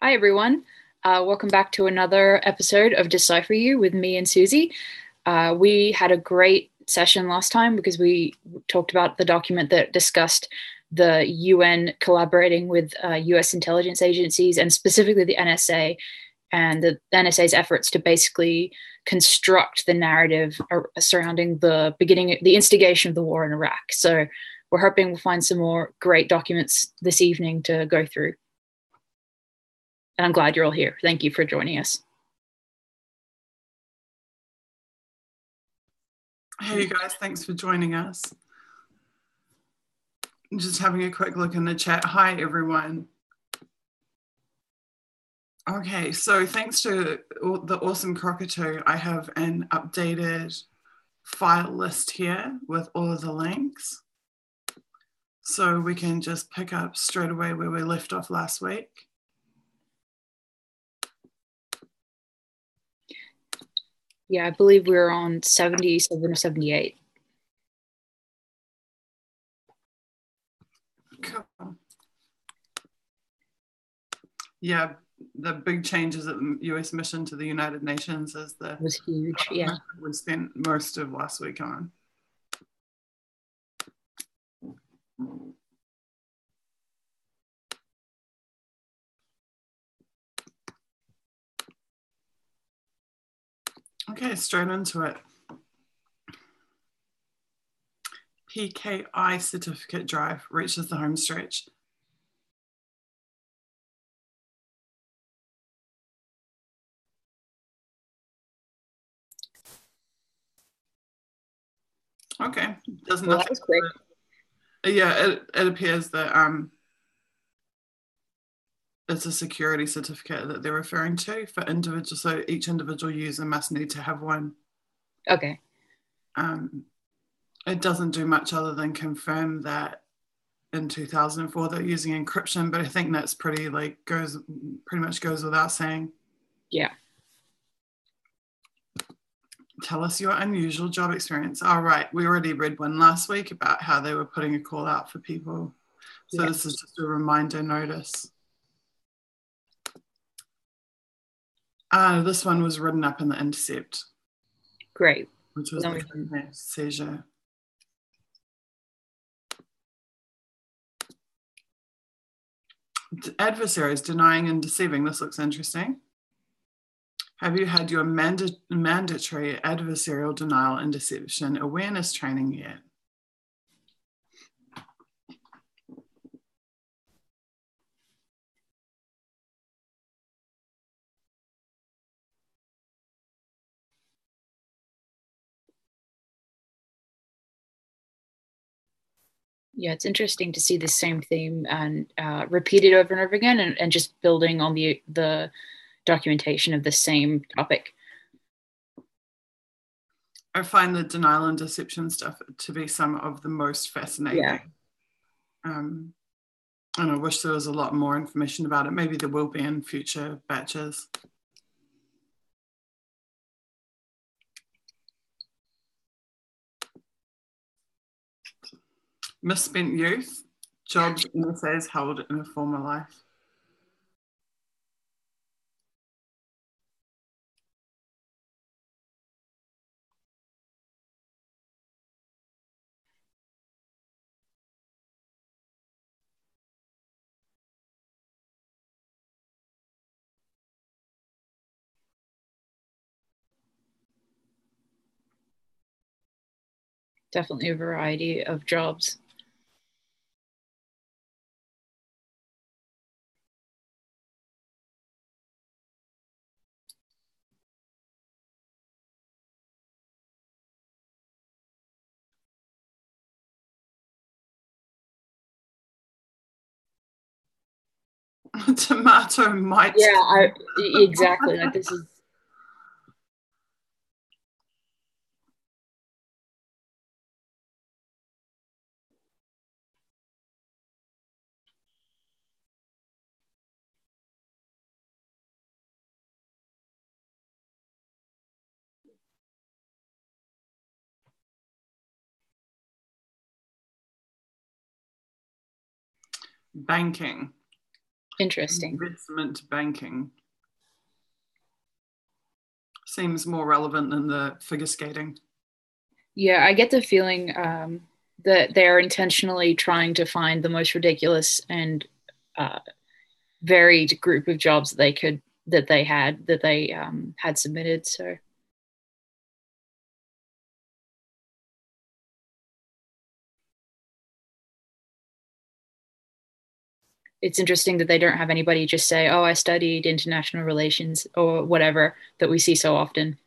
Hi, everyone. Welcome back to another episode of Decipher You with me and Suzie. We had a great session last time because we talked about the document that discussed the UN collaborating with US intelligence agencies and specifically the NSA and the NSA's efforts to basically construct the narrative surrounding the instigation of the war in Iraq. So we're hoping we'll find some more great documents this evening to go through. And I'm glad you're all here. Thank you for joining us. Hey, you guys, thanks for joining us. I'm just having a quick look in the chat. Hi, everyone. Okay, so thanks to the awesome Cockatoo, I have an updated file list here with all of the links. So we can just pick up straight away where we left off last week. Yeah, I believe we're on 77 or 78. Cool. Yeah, the big changes at the US mission to the United Nations is the was huge. Yeah, we spent most of last week on. Okay, straight into it. PKI certificate drive reaches the home stretch. Okay, does nothing. Well, that was quick. Yeah, it appears that it's a security certificate that they're referring to for individuals. So each individual user must need to have one. Okay. It doesn't do much other than confirm that in 2004 they're using encryption, but I think that's pretty much goes without saying. Yeah. Tell us your unusual job experience. All right, we already read one last week about how they were putting a call out for people. So yeah. This is just a reminder notice. This one was written up in the Intercept. Great. Which was the seizure. Adversaries denying and deceiving. This looks interesting. Have you had your mandatory adversarial denial and deception awareness training yet? Yeah, it's interesting to see the same theme and repeated over and over again and just building on the documentation of the same topic. I find the denial and deception stuff to be some of the most fascinating. Yeah. And I wish there was a lot more information about it. Maybe there will be in future batches. Misspent youth, jobs and essays held in a former life. Definitely a variety of jobs. Tomato might. Yeah, exactly. Like this is. Banking. Interesting. Investment banking seems more relevant than the figure skating. Yeah, I get the feeling that they're intentionally trying to find the most ridiculous and uh, varied group of jobs that they had submitted. So it's interesting that they don't have anybody just say, "Oh, I studied international relations" or whatever that we see so often.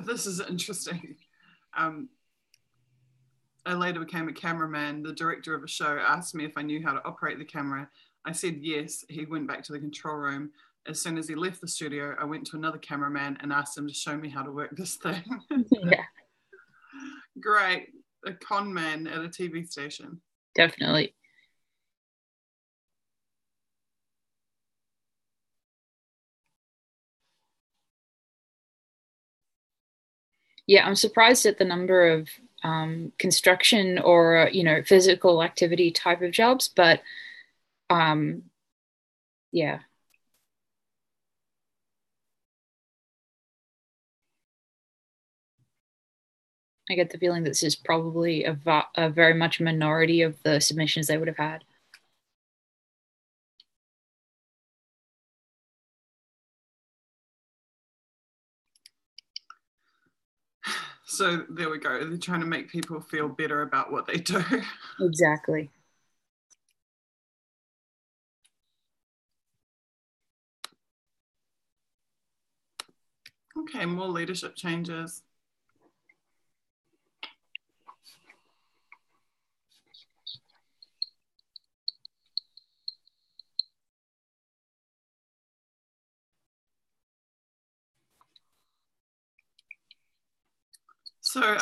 This is interesting. I later became a cameraman. The director of a show asked me if I knew how to operate the camera. I said yes. He went back to the control room. As soon as he left the studio, I went to another cameraman and asked him to show me how to work this thing. Yeah, Great. A con man at a TV station. definitely. Yeah, I'm surprised at the number of construction or physical activity type of jobs, but um, yeah, I get the feeling that this is probably a very much minority of the submissions they would have had. So there we go. They're trying to make people feel better about what they do. Exactly. Okay, more leadership changes. So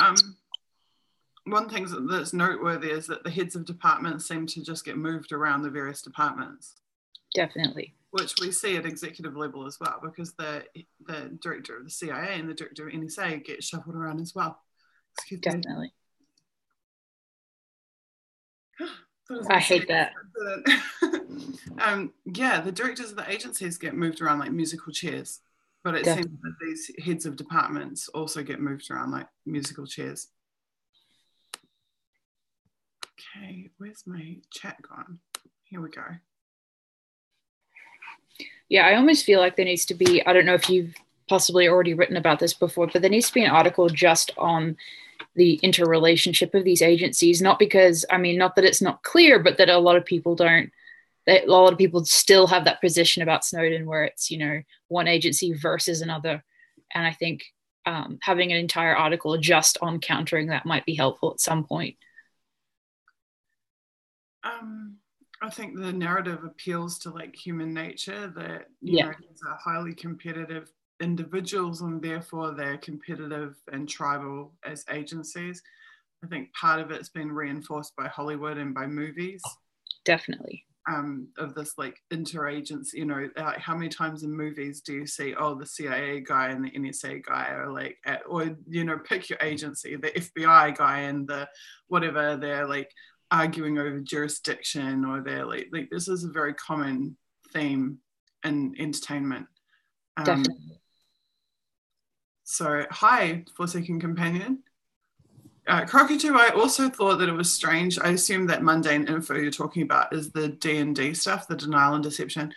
one thing that's noteworthy is that the heads of departments seem to just get moved around the various departments. Definitely. Which we see at executive level as well, because the director of the CIA and the director of NSA get shuffled around as well. Excuse Definitely. me. I hate that. Yeah, the directors of the agencies get moved around like musical chairs, but it Definitely. seems that these heads of departments also get moved around like musical chairs. Okay, where's my chat gone? Here we go. Yeah, I almost feel like there needs to be, I don't know if you've possibly already written about this before, but there needs to be an article just on the interrelationship of these agencies. Not because, I mean, not that it's not clear, but that a lot of people don't, that a lot of people still have that position about Snowden where it's, one agency versus another. And I think having an entire article just on countering that might be helpful at some point. I think the narrative appeals to like human nature that, Yeah, these are highly competitive individuals and therefore they're competitive and tribal as agencies. I think part of it's been reinforced by Hollywood and by movies. definitely. Of this like interagency, like how many times in movies do you see, oh, the CIA guy and the NSA guy are like pick your agency, the FBI guy and the whatever, they're like arguing over jurisdiction, or they're like this is a very common theme in entertainment. Definitely. So hi, Forsaken Companion. Cockatoo, I also thought that it was strange. I assume that mundane info you're talking about is the D&D stuff, the denial and deception.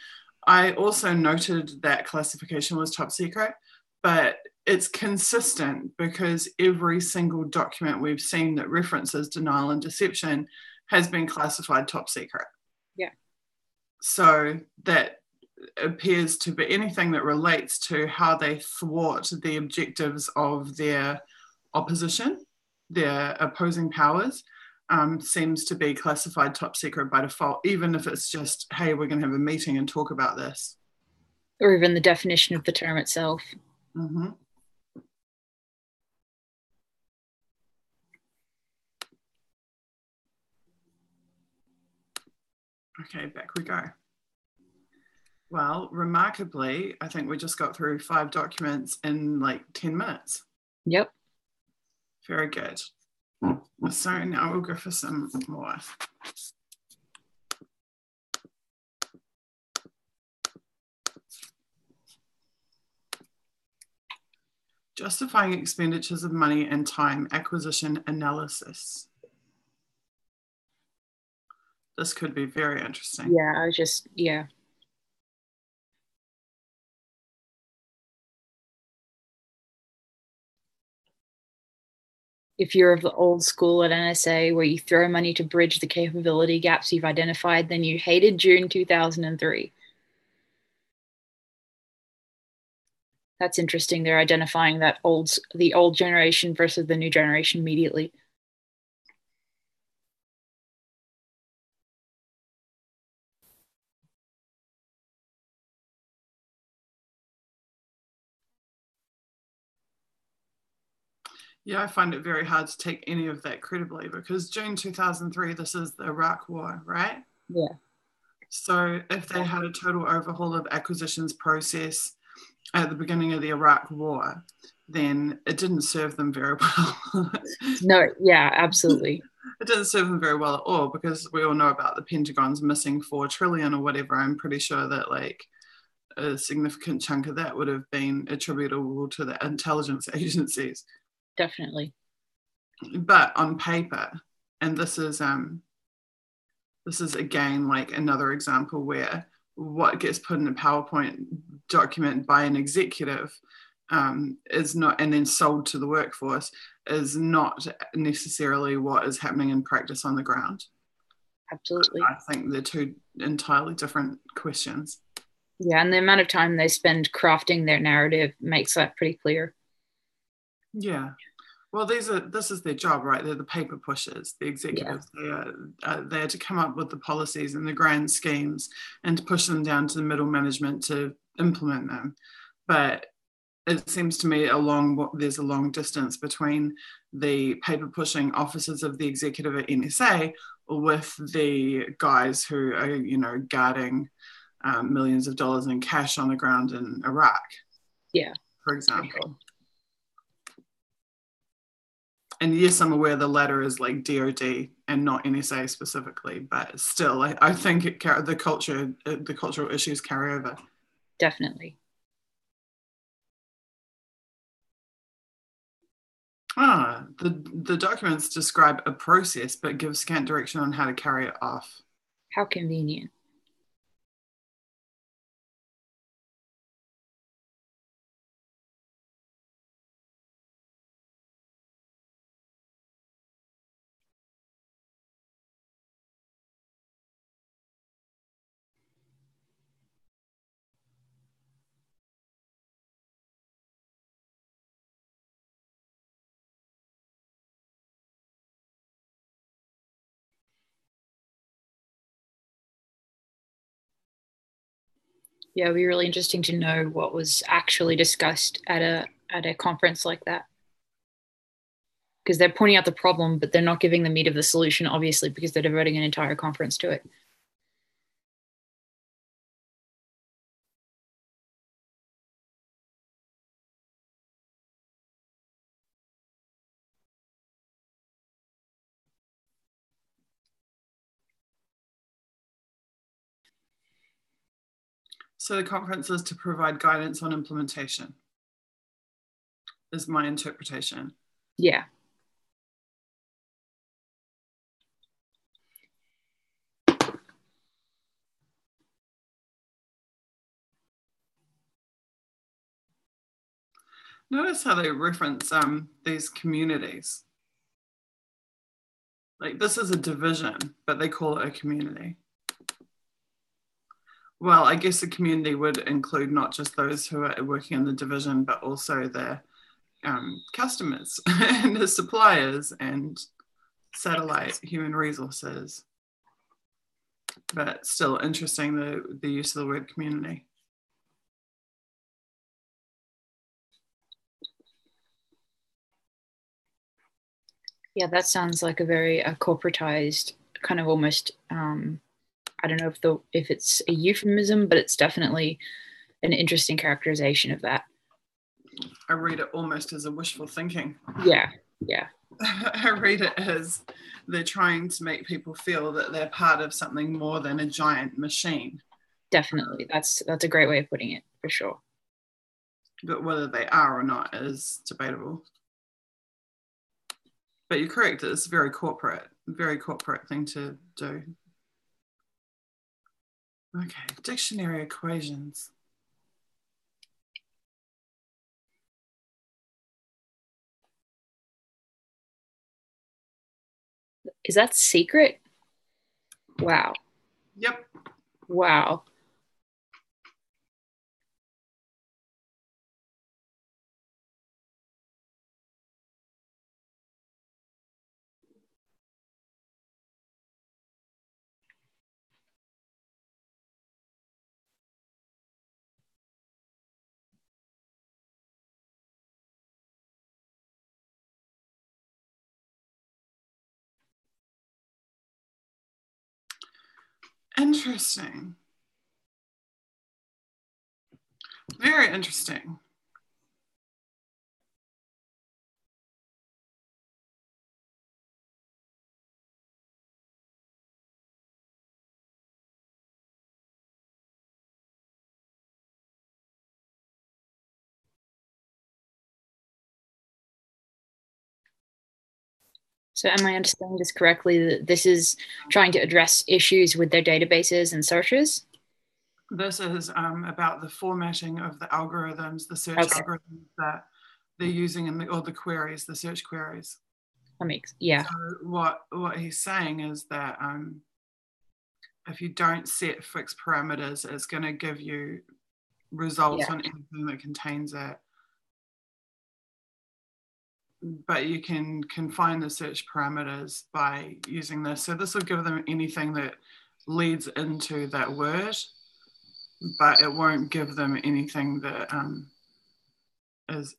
I also noted that classification was top secret, but it's consistent because every single document we've seen that references denial and deception has been classified top secret. Yeah. So that appears to be anything that relates to how they thwart the objectives of their opposition, their opposing powers, seems to be classified top secret by default, even if it's just, hey, we're going to have a meeting and talk about this. Or even the definition of the term itself. Mm-hmm. Okay, back we go. Well, remarkably, I think we just got through 5 documents in like 10 minutes. Yep. Very good. So now we'll go for some more. Justifying expenditures of money and time, acquisition analysis. This could be very interesting. Yeah. If you're of the old school at NSA where you throw money to bridge the capability gaps you've identified, then you hated June 2003. That's interesting. They're identifying the old generation versus the new generation immediately. Yeah, I find it very hard to take any of that credibly because June 2003, this is the Iraq War, right? Yeah. So if they had a total overhaul of acquisitions process at the beginning of the Iraq War, then it didn't serve them very well. No, yeah, absolutely. It didn't serve them very well at all because we all know about the Pentagon's missing 4 trillion or whatever. I'm pretty sure that like a significant chunk of that would have been attributable to the intelligence agencies. Definitely. But on paper, and this is again like another example where what gets put in a PowerPoint document by an executive is not, and then sold to the workforce, is not necessarily what is happening in practice on the ground. Absolutely. I think they're two entirely different questions. Yeah, and the amount of time they spend crafting their narrative makes that pretty clear. Yeah. Well, this is their job, right? They're the paper pushers, the executives. Yeah. They are to come up with the policies and the grand schemes and to push them down to the middle management to implement them. But it seems to me there's a long distance between the paper pushing officers of the executive at NSA with the guys who are, guarding millions of dollars in cash on the ground in Iraq. Yeah. For example. And yes, I'm aware the latter is like DOD and not NSA specifically, but still, I think the cultural issues carry over. Definitely. The documents describe a process but give scant direction on how to carry it off. How convenient. Yeah, it'd be really interesting to know what was actually discussed at a conference like that. Because they're pointing out the problem, but they're not giving the meat of the solution, obviously, because they're devoting an entire conference to it. So the conference is to provide guidance on implementation, is my interpretation. Yeah. Notice how they reference these communities. Like this is a division, but they call it a community. Well, I guess the community would include not just those who are working in the division, but also their customers and the suppliers and satellite human resources. But still interesting, the use of the word community. Yeah, that sounds like a very corporatized, kind of almost I don't know if it's a euphemism, but it's definitely an interesting characterization of that. I read it almost as a wishful thinking. Yeah. I read it as they're trying to make people feel that they're part of something more than a giant machine. Definitely. That's a great way of putting it, for sure. But whether they are or not is debatable. But you're correct, it's a very corporate thing to do. Okay, dictionary equations. Is that secret? Wow. Yep. Wow. Interesting. Very interesting. So am I understanding this correctly, that this is trying to address issues with their databases and searches? This is about the formatting of the algorithms, the search Okay. algorithms that they're using in the queries, the search queries. Yeah. So what he's saying is that if you don't set fixed parameters, it's going to give you results Yeah. on anything that contains it. But you can confine the search parameters by using this. So this will give them anything that leads into that word, but it won't give them anything that is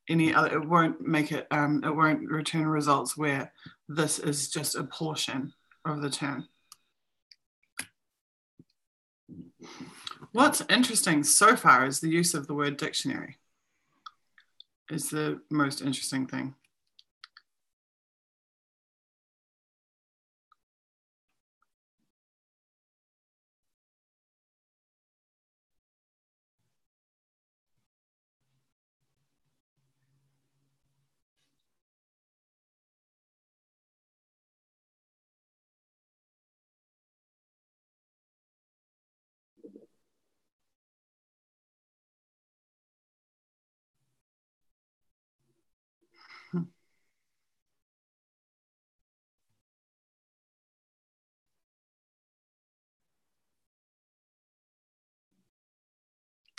any other. It won't make it. It won't return results where this is just a portion of the term. What's interesting so far is the use of the word dictionary. Is the most interesting thing.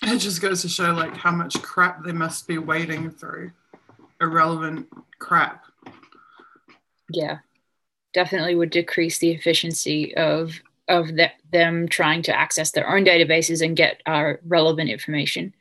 It just goes to show like how much crap they must be wading through. Irrelevant crap. Yeah. Definitely would decrease the efficiency of them trying to access their own databases and get relevant information.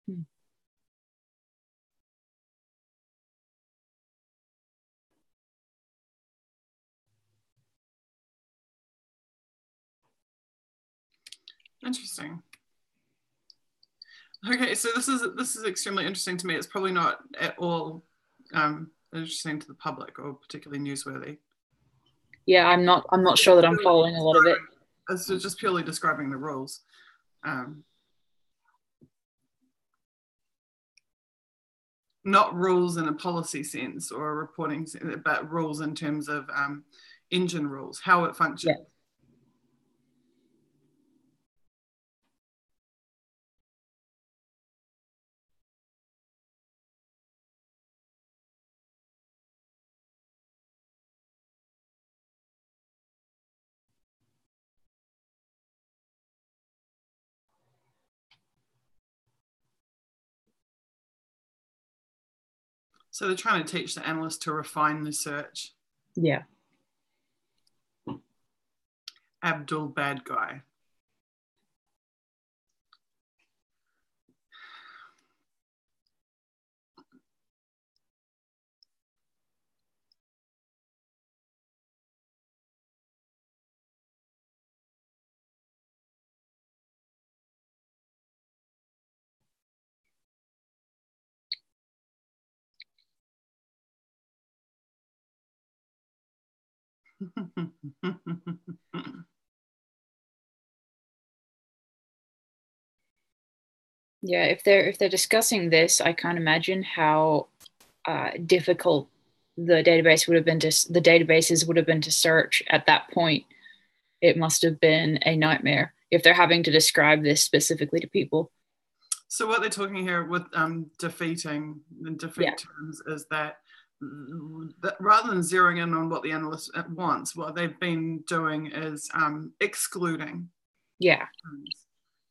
Hmm. Interesting. Okay, so this is extremely interesting to me. It's probably not at all interesting to the public or particularly newsworthy. Yeah, I'm not sure that I'm following a lot of it. It's just purely describing the rules. Not rules in a policy sense or a reporting sense, but rules in terms of engine rules, how it functions. Yeah. So they're trying to teach the analyst to refine the search. Yeah. Abdul bad guy. Yeah, if they're discussing this, I can't imagine how difficult the databases would have been to search at that point. It must have been a nightmare if they're having to describe this specifically to people. So what they're talking here with defeating and defeat terms is that rather than zeroing in on what the analyst wants, what they've been doing is excluding. Yeah.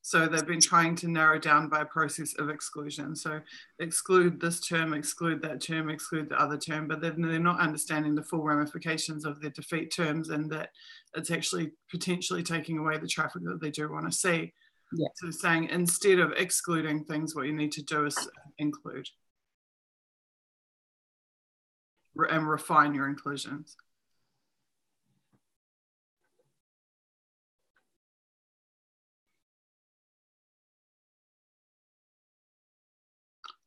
So they've been trying to narrow down by a process of exclusion. So exclude this term, exclude that term, exclude the other term, but they're not understanding the full ramifications of their defeat terms, and that it's actually potentially taking away the traffic that they do want to see. Yeah. So saying instead of excluding things, what you need to do is include and refine your inclusions.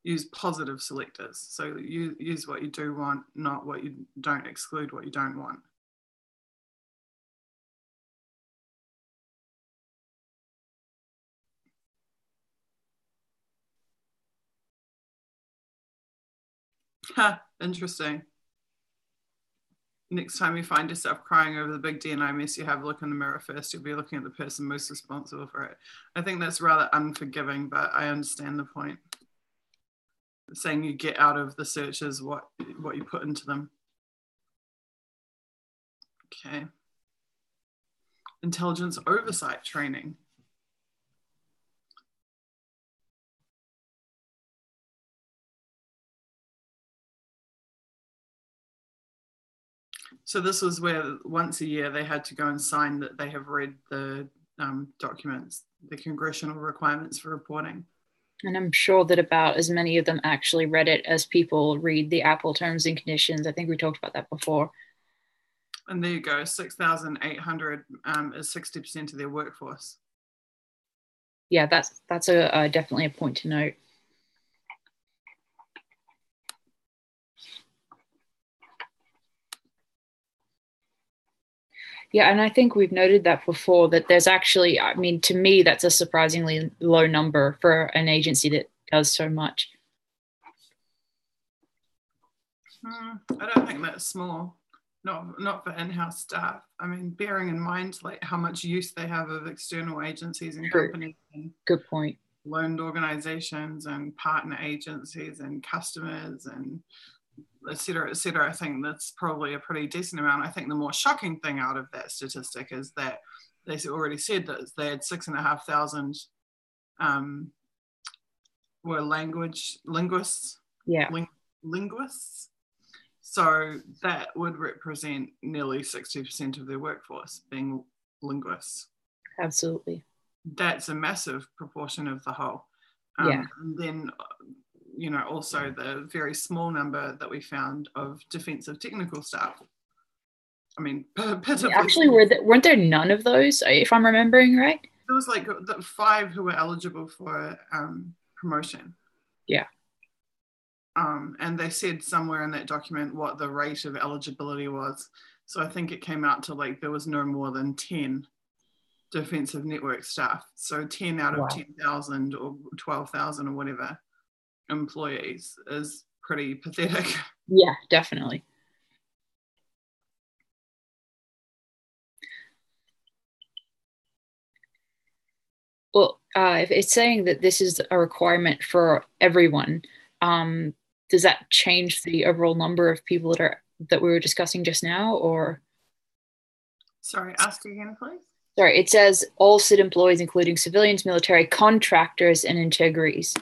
Use positive selectors. So you use what you do want, not what you don't. Exclude what you don't want. Ha, interesting. Next time you find yourself crying over the big D&I mess you have, look in the mirror first. You'll be looking at the person most responsible for it. I think that's rather unforgiving, but I understand the point. Saying you get out of the searches what you put into them. Okay. Intelligence oversight training. So this was where once a year they had to go and sign that they have read the documents, the congressional requirements for reporting. And I'm sure that about as many of them actually read it as people read the Apple terms and conditions. I think we talked about that before. And there you go, 6,800 is 60% of their workforce. Yeah, that's a definitely a point to note. Yeah, and I think we've noted that before, that there's actually, I mean, to me, that's a surprisingly low number for an agency that does so much. I don't think that's small. Not for in-house staff. I mean, bearing in mind like how much use they have of external agencies and companies and good point, loaned organizations and partner agencies and customers and et cetera, I think that's probably a pretty decent amount. I think the more shocking thing out of that statistic is that they already said that they had 6,500 were linguists. Yeah. Linguists. So that would represent nearly 60% of their workforce being linguists. Absolutely. That's a massive proportion of the whole. Yeah. And then, you know, also the very small number that we found of defensive technical staff. I mean, actually, weren't there none of those, if I'm remembering right? There was like 5 who were eligible for promotion. Yeah. And they said somewhere in that document what the rate of eligibility was. So I think it came out to like there was no more than 10 defensive network staff. So 10 out of 10,000 or 12,000 or whatever employees is pretty pathetic. Yeah, definitely. Well, if it's saying that this is a requirement for everyone, does that change the overall number of people that we were discussing just now, or? Sorry, ask again, please. Sorry, it says all SID employees, including civilians, military, contractors, and integrees.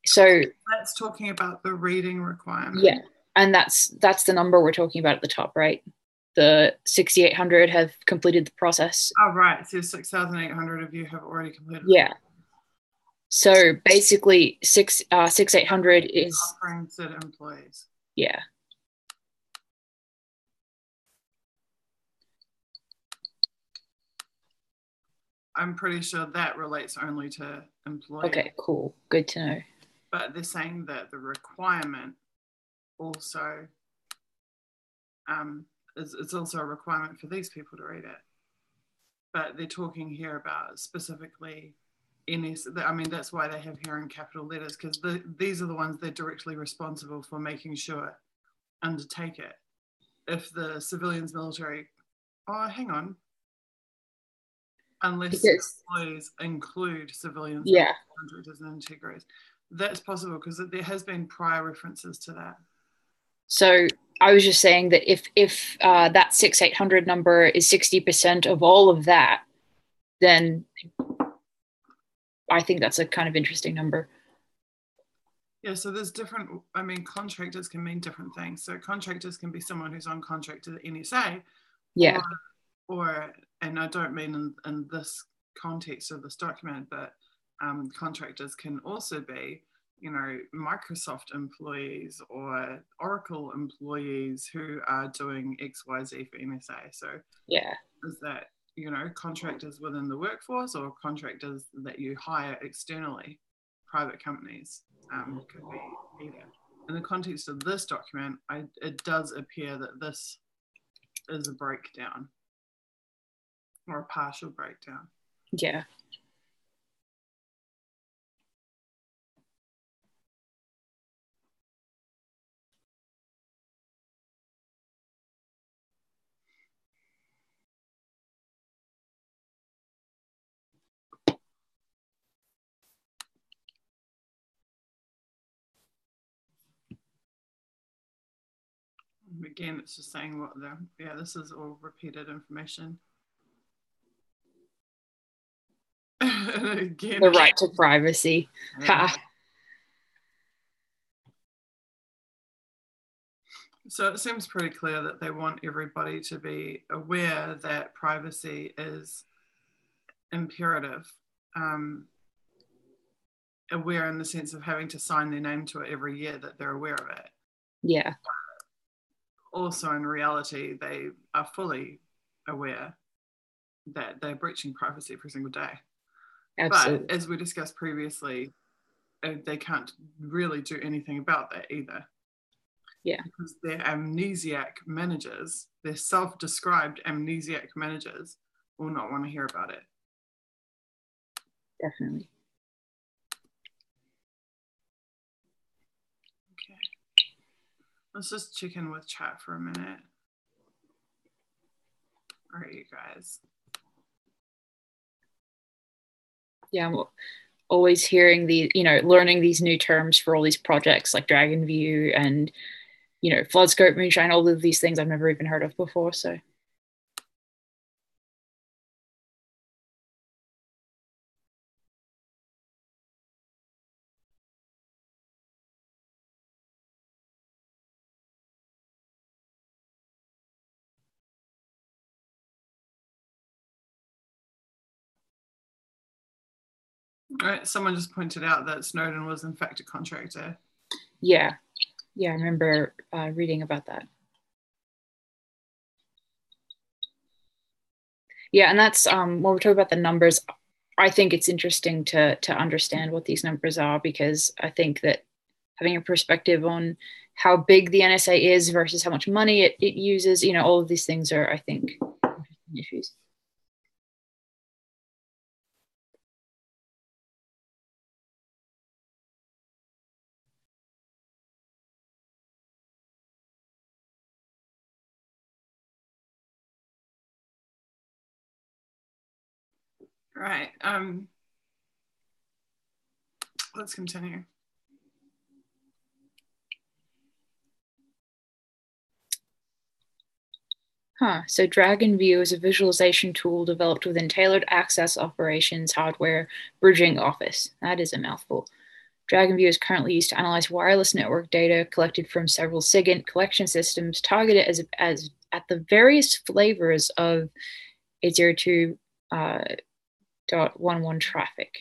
So that's talking about the reading requirement. yeah, and that's the number we're talking about at the top, right? The 6,800 have completed the process. Oh, right. So 6,800 of you have already completed. Yeah. So basically, 6,800 is offering to employees. Yeah. I'm pretty sure that relates only to employees. Okay, cool. Good to know. But they're saying that the requirement also it's also a requirement for these people to read it. But they're talking here about specifically I mean, that's why they have here in capital letters, because these are the ones they're directly responsible for making sure undertake it. If the civilians, military, hang on, unless employees include civilians, yeah, contractors, and integrators, that's possible because there has been prior references to that. So I was just saying that if that 6,800 number is 60% of all of that, then I think that's a kind of interesting number. Yeah, so there's different, I mean, contractors can mean different things. So contractors can be someone who's on contract to the NSA. Yeah. Or and I don't mean in this context of this document, but contractors can also be, you know, Microsoft employees or Oracle employees who are doing XYZ for NSA. So yeah, is that, you know, contractors within the workforce or contractors that you hire externally, private companies, could be either. In the context of this document, it does appear that this is a breakdown or a partial breakdown. Yeah. Again, it's just saying what this is all repeated information. Again, the right to privacy. Yeah. So it seems pretty clear that they want everybody to be aware that privacy is imperative. Aware in the sense of having to sign their name to it every year, that they're aware of it. Yeah. Also, in reality, they are fully aware that they're breaching privacy every single day. Absolutely. But as we discussed previously, they can't really do anything about that either. Yeah. Because they're amnesiac managers, they're self-described amnesiac managers, will not want to hear about it. Definitely. Okay. Let's just check in with chat for a minute. All right, you guys. Yeah, I'm always hearing learning these new terms for all these projects like Dragon View and, Flood Scope, Moonshine, all of these things I've never even heard of before. So. All right, someone just pointed out that Snowden was in fact a contractor. Yeah, I remember reading about that. Yeah, and that's when we're talking about the numbers, I think it's interesting to understand what these numbers are, because I think that having a perspective on how big the NSA is versus how much money it uses, all of these things are, I think, interesting issues. Right. Let's continue. So Dragon View is a visualization tool developed within tailored access operations hardware bridging office. That is a mouthful. DragonView is currently used to analyze wireless network data collected from several SIGINT collection systems targeted as at the various flavors of 802.11 traffic.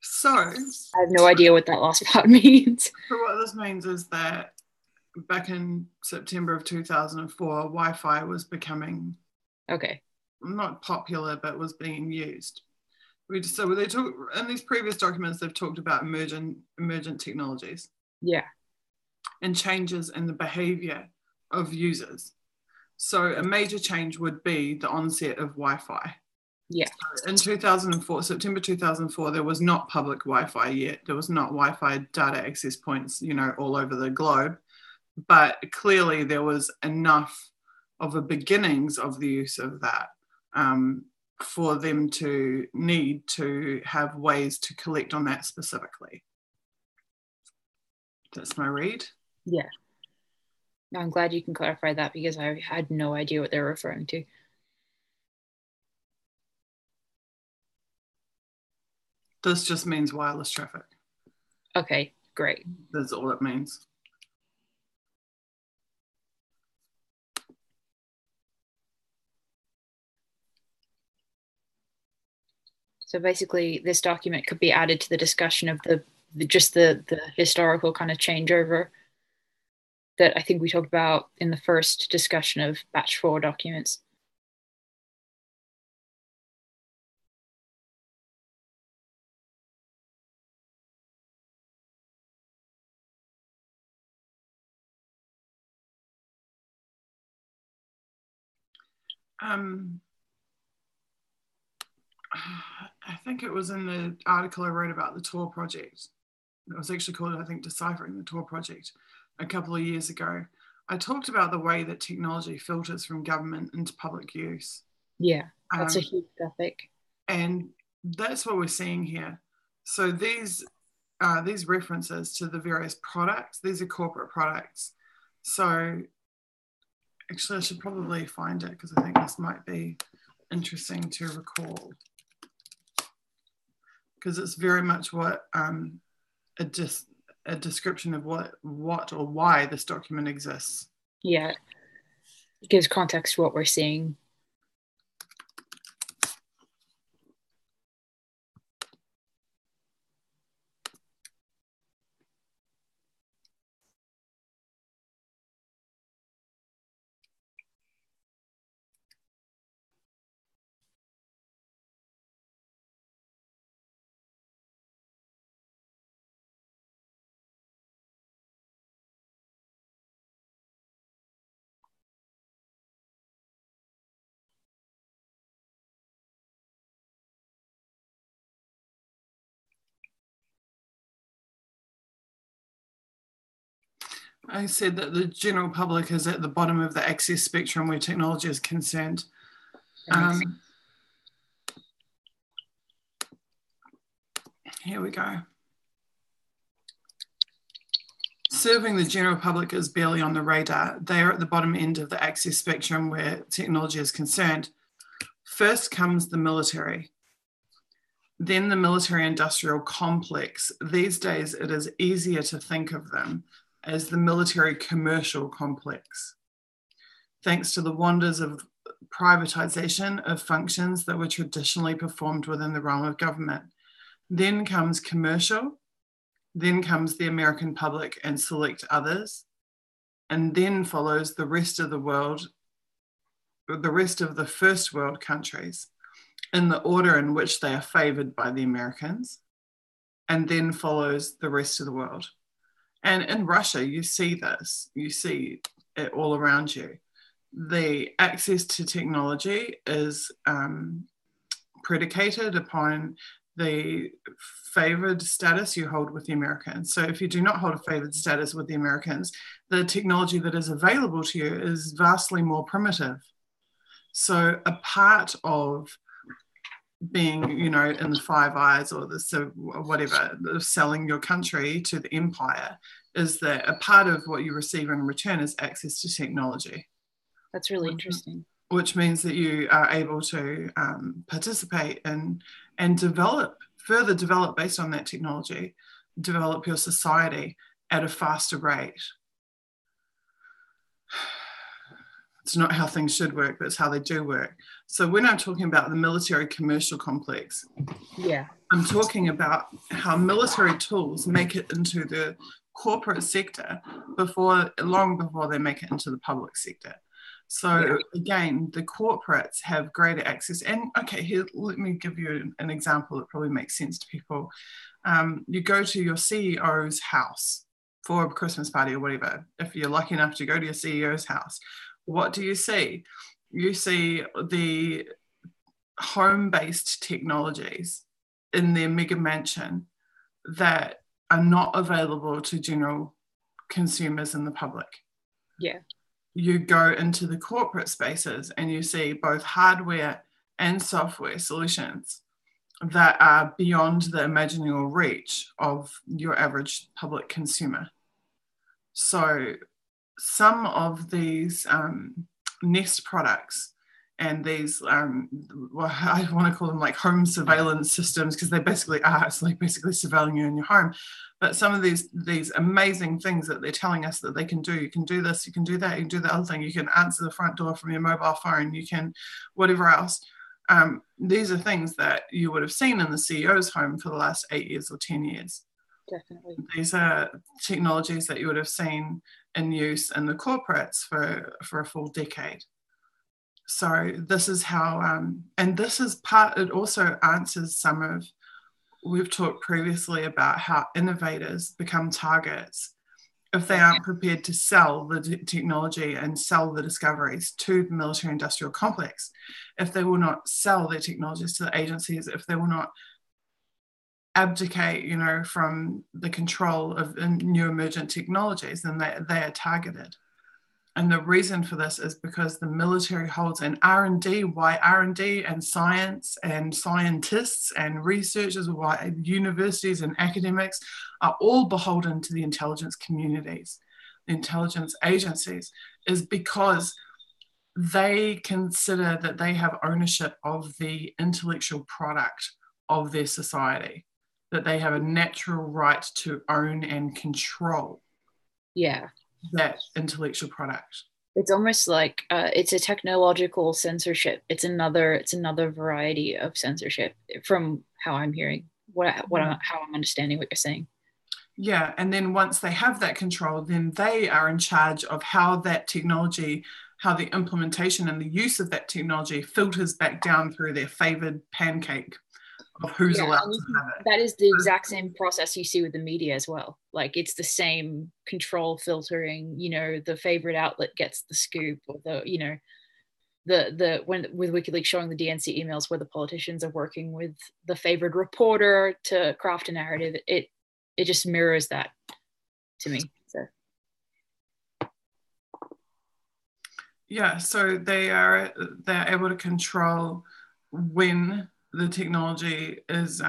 So I have no idea what that last part means. So what this means is that back in September of 2004, Wi-Fi was becoming not popular, but was being used. So they talk in these previous documents. They've talked about emergent technologies, and changes in the behavior of users. So a major change would be the onset of Wi-Fi. In 2004, September 2004, there was not public Wi-Fi yet. There was not Wi-Fi data access points, all over the globe. But clearly there was enough of a beginnings of the use of that for them to need to have ways to collect on that specifically. That's my read. Yeah. I'm glad you can clarify that, because I had no idea what they're referring to. This just means wireless traffic. Okay, great. That's all it means. So basically, this document could be added to the discussion of the historical kind of changeover that I think we talked about in the first discussion of batch 4 documents. I think it was in the article I wrote about the Tor project. It was actually called, I think, Deciphering the Tor project a couple of years ago. I talked about the way that technology filters from government into public use. Yeah, that's a huge topic. And that's what we're seeing here. So these references to the various products, these are corporate products. So actually I should probably find it, because I think this might be interesting to recall, because it's very much what a description of what or why this document exists. Yeah, it gives context to what we're seeing. I said that the general public is at the bottom of the access spectrum where technology is concerned. Here we go. Serving the general public is barely on the radar. They are at the bottom end of the access spectrum where technology is concerned. First comes the military, then the military-industrial complex. These days, it is easier to think of them as the military-commercial complex, thanks to the wonders of privatization of functions that were traditionally performed within the realm of government. Then comes commercial, then comes the American public and select others, and then follows the rest of the world, the rest of the first world countries, in the order in which they are favored by the Americans, and then follows the rest of the world. And in Russia, you see this, you see it all around you. The access to technology is predicated upon the favored status you hold with the Americans. So if you do not hold a favored status with the Americans, the technology that is available to you is vastly more primitive. So a part of being, in the Five Eyes or whatever, selling your country to the empire, is that a part of what you receive in return is access to technology. That's really interesting. Which means that you are able to participate and further develop based on that technology. develop your society at a faster rate. It's not how things should work, but it's how they do work. So when I'm talking about the military commercial complex, I'm talking about how military tools make it into the corporate sector long before they make it into the public sector. So again, the corporates have greater access. And okay, here, let me give you an example that probably makes sense to people. You go to your CEO's house for a Christmas party or whatever. If you're lucky enough to go to your CEO's house, what do you see? You see the home-based technologies in their mega mansion that are not available to general consumers in the public. Yeah. You go into the corporate spaces and you see both hardware and software solutions that are beyond the imaginable reach of your average public consumer. So some of these Nest products and these, well, I want to call them like home surveillance systems, because they basically are. It's like basically surveilling you in your home. But some of these amazing things that they're telling us that they can do, you can do this, you can do that, you can do the other thing, you can answer the front door from your mobile phone, you can whatever else. These are things that you would have seen in the CEO's home for the last 8 years or 10 years. Definitely. These are technologies that you would have seen in use in the corporates for a full decade. So this is how, and this is part, it also answers some of, we've talked previously about how innovators become targets if they aren't prepared to sell the technology and sell the discoveries to the military industrial complex. If they will not sell their technologies to the agencies, if they will not abdicate, from the control of new emergent technologies, then they are targeted. And the reason for this is because the military holds an R&D, why R&D and science and scientists and researchers, why universities and academics are all beholden to the intelligence communities, the intelligence agencies, is because they consider that they have ownership of the intellectual product of their society, that they have a natural right to own and control that intellectual product. It's almost like it's a technological censorship. It's another variety of censorship from how I'm hearing, how I'm understanding what you're saying. Yeah, and then once they have that control, then they are in charge of how that technology, how the implementation and the use of that technology filters back down through their favored pancake of who's allowed to have it. That is the exact same process you see with the media as well. Like it's the same control filtering, the favorite outlet gets the scoop, or when with WikiLeaks showing the DNC emails where the politicians are working with the favored reporter to craft a narrative, it just mirrors that to me. So yeah, so they're able to control when the technology is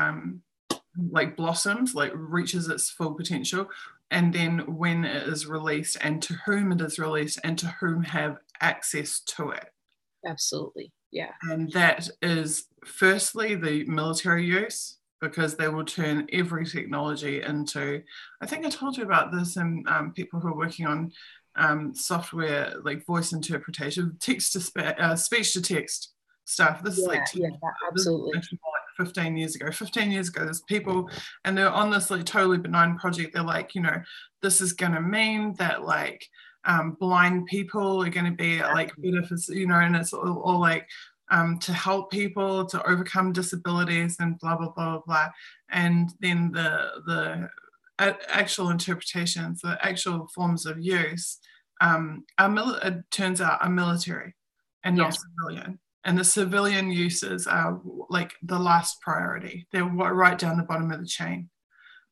blossoms, reaches its full potential, and then when it is released and to whom it is released and to whom have access to it. Absolutely, yeah. And that is firstly the military use, because they will turn every technology into, I think I told you about this, and people who are working on software like voice interpretation, text to speech to text stuff. This is absolutely. This is like 15 years ago. 15 years ago, there's people, and they're on this like totally benign project. They're like, this is going to mean that blind people are going to be like better for, and it's all like to help people to overcome disabilities and blah blah blah blah. And then the actual interpretations, the actual forms of use, it turns out are military and not civilian. And the civilian uses are like the last priority. They're right down the bottom of the chain.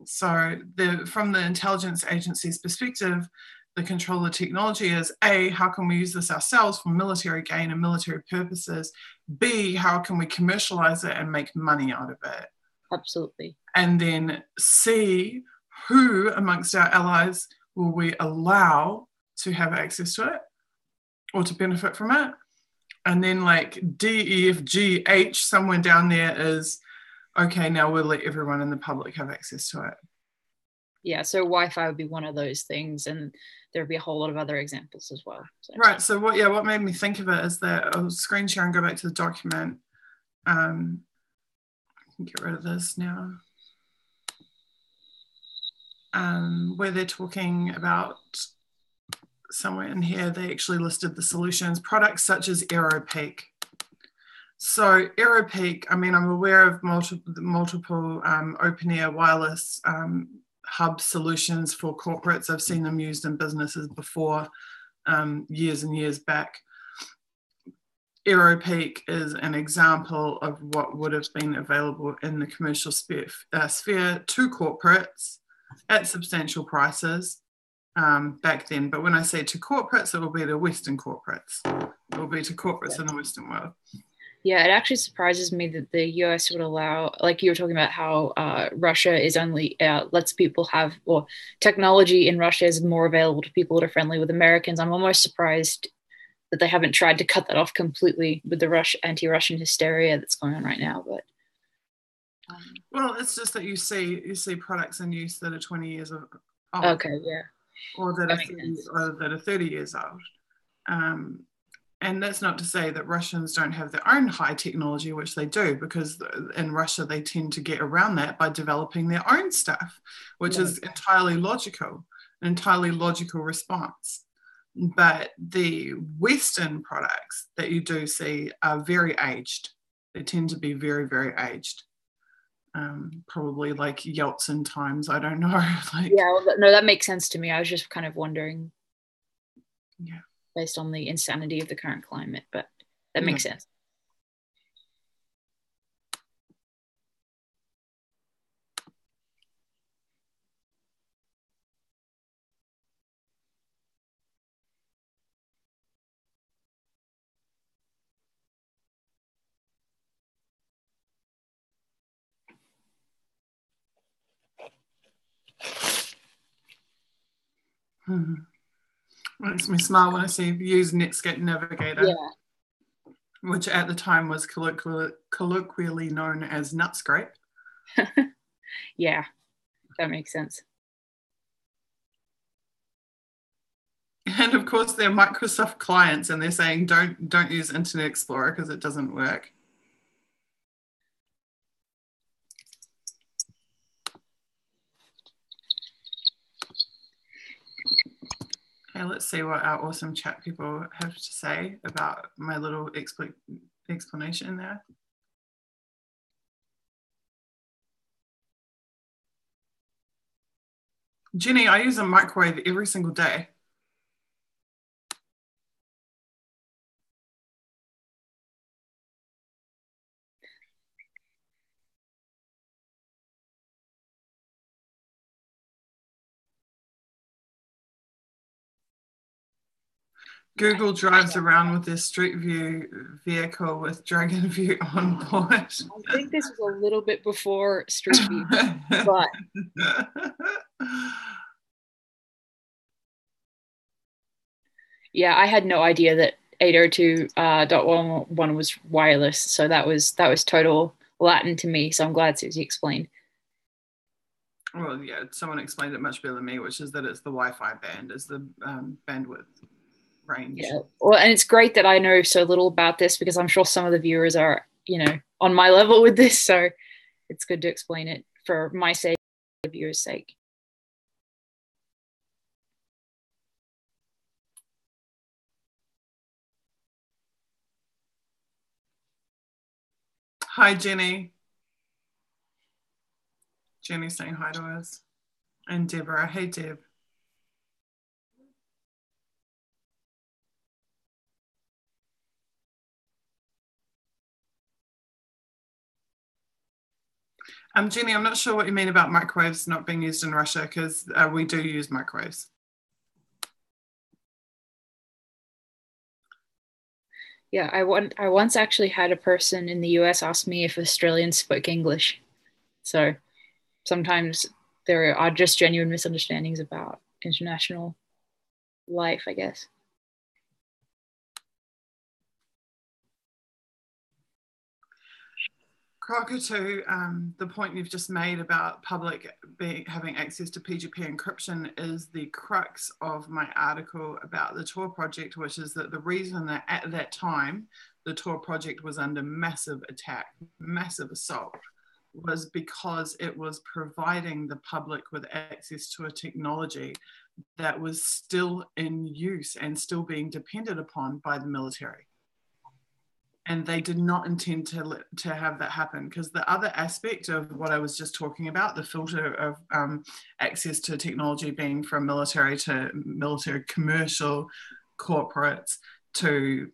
So from the intelligence agency's perspective, the control of technology is A, how can we use this ourselves for military gain and military purposes? B, how can we commercialize it and make money out of it? Absolutely. And then C, who amongst our allies will we allow to have access to it or to benefit from it? And then D, E, F, G, H, somewhere down there is, okay, now we'll let everyone in the public have access to it. Yeah, so Wi-Fi would be one of those things, and there'd be a whole lot of other examples as well. So. Right. So what made me think of it is that I'll screen share and go back to the document. I can get rid of this now. Where they're talking about somewhere in here, they actually listed the solutions, products such as AeroPeak. So AeroPeak, I mean, I'm aware of multiple open air wireless hub solutions for corporates. I've seen them used in businesses before, years and years back. AeroPeak is an example of what would have been available in the commercial sphere to corporates at substantial prices back then. But when I say to corporates, it will be to Western corporates. It will be to corporates in the Western world. Yeah, it actually surprises me that the US would allow, like you were talking about how Russia is only lets people have, or technology in Russia is more available to people that are friendly with Americans. I'm almost surprised that they haven't tried to cut that off completely with the anti-Russian hysteria that's going on right now. But well, it's just that you see products in use that are 20 years old. Okay, yeah. Or that are 30 years old. And that's not to say that Russians don't have their own high technology, which they do, because in Russia, they tend to get around that by developing their own stuff, which is entirely logical, an entirely logical response. But the Western products that you do see are very aged. They tend to be very, very aged. Probably like Yeltsin times, I don't know. Yeah, well, no, that makes sense to me. I was just kind of wondering. Yeah. Based on the insanity of the current climate, but that makes sense. Makes me smile when I see use Netscape Navigator, which at the time was colloquially known as Nutscrape. Yeah, that makes sense. And of course, they're Microsoft clients, and they're saying don't use Internet Explorer because it doesn't work. Okay, let's see what our awesome chat people have to say about my little explanation there. Jenny, I use a microwave every single day. Google drives around with their Street View vehicle with Dragon View on board. I think this was a little bit before Street View, but yeah, I had no idea that 802.11 was wireless, so that was total Latin to me. So I'm glad Suzie explained. Well, yeah, someone explained it much better than me, which is that it's the Wi-Fi band, is the bandwidth range. Yeah, well, and it's great that I know so little about this because I'm sure some of the viewers are, on my level with this. So it's good to explain it for my sake, the viewers' sake. Hi, Jenny. Jenny's saying hi to us. And Deborah. Hey, Deb. Jenny, I'm not sure what you mean about microwaves not being used in Russia, because we do use microwaves. Yeah, I once actually had a person in the US ask me if Australians spoke English. So sometimes there are just genuine misunderstandings about international life, I guess. Crocker, the point you've just made about public having access to PGP encryption is the crux of my article about the Tor project, which is that the reason that at that time the Tor project was under massive attack, massive assault, was because it was providing the public with access to a technology that was still in use and still being depended upon by the military. And they did not intend to have that happen, because the other aspect of what I was just talking about, the filter of access to technology being from military to military, commercial, corporates, to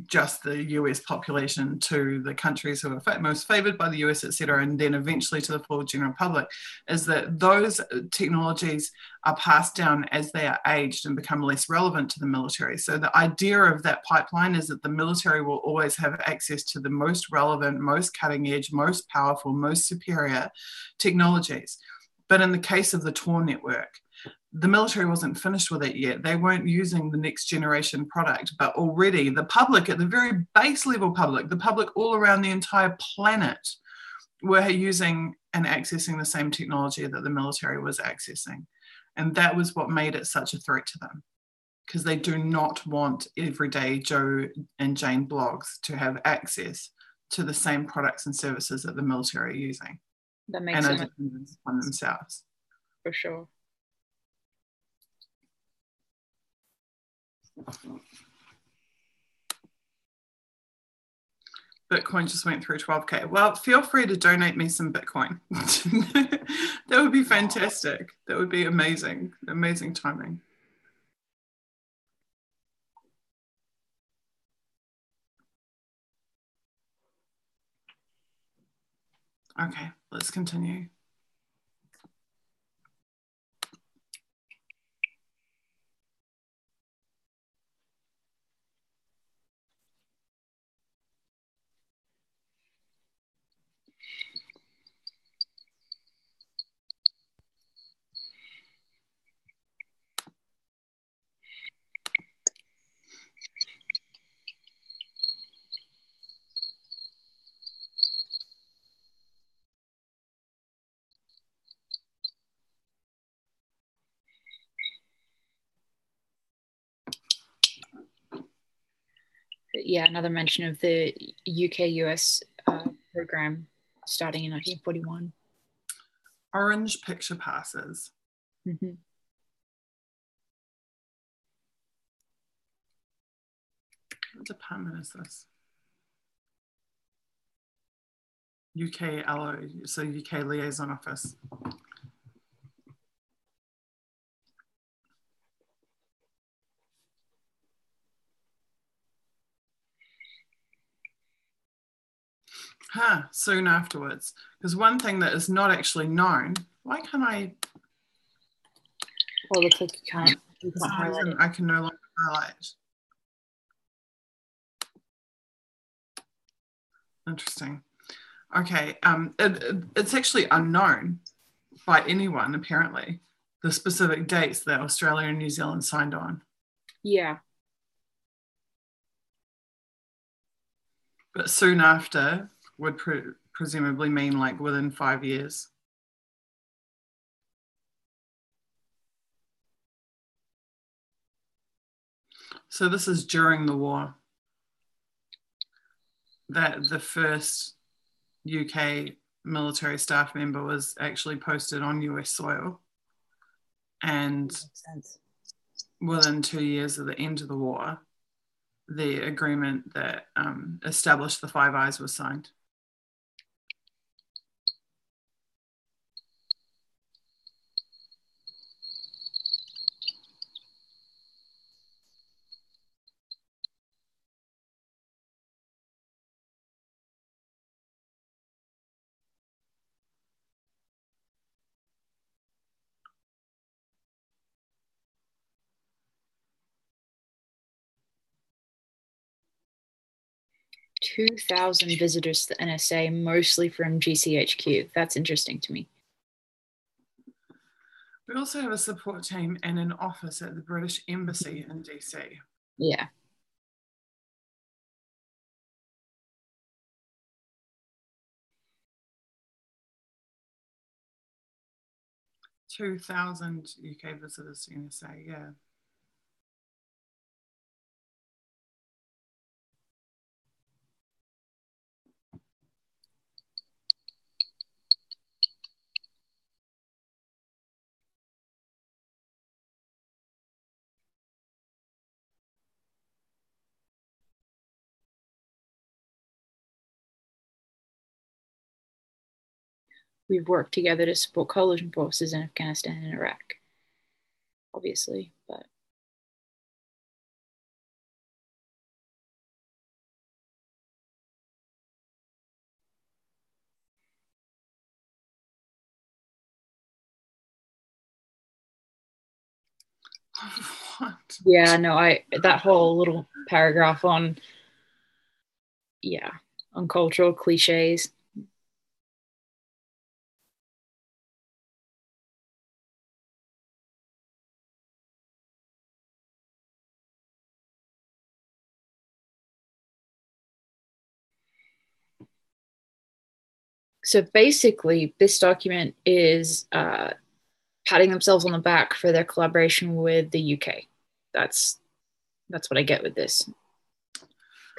just the US population, to the countries who are most favored by the US, etc., and then eventually to the full general public, is that those technologies are passed down as they are aged and become less relevant to the military. So the idea of that pipeline is that the military will always have access to the most relevant, most cutting edge, most powerful, most superior technologies. But in the case of the Tor network, the military wasn't finished with it yet. They weren't using the next generation product, but already the public, at the very base level public, the public all around the entire planet, were using and accessing the same technology that the military was accessing. And that was what made it such a threat to them, because they do not want everyday Joe and Jane blogs to have access to the same products and services that the military are using. That makes sense. And are dependent on themselves. For sure. Bitcoin just went through 12K. Well, feel free to donate me some Bitcoin. That would be fantastic. That would be amazing. Amazing timing. Okay, let's continue. Yeah, another mention of the UK-US program starting in 1941. Orange picture passes. Mm-hmm. What department is this? UK LO, so UK Liaison Office. Soon afterwards. Because one thing that is not actually known, why can't I? Well, it looks like you can't highlight it. I can no longer highlight. Interesting. Okay, it's actually unknown by anyone, apparently, the specific dates that Australia and New Zealand signed on. Yeah. But soon after would presumably mean like within 5 years. So this is during the war that the first UK military staff member was actually posted on US soil. And within 2 years of the end of the war, the agreement that established the Five Eyes was signed. $2,000 visitors to the NSA, mostly from GCHQ. That's interesting to me. We also have a support team and an office at the British Embassy in DC. Yeah. 2,000 UK visitors to NSA, yeah. We've worked together to support coalition forces in Afghanistan and Iraq, obviously, but What? yeah, no, that whole little paragraph on, yeah, on cultural cliches. So basically, this document is patting themselves on the back for their collaboration with the UK. That's what I get with this.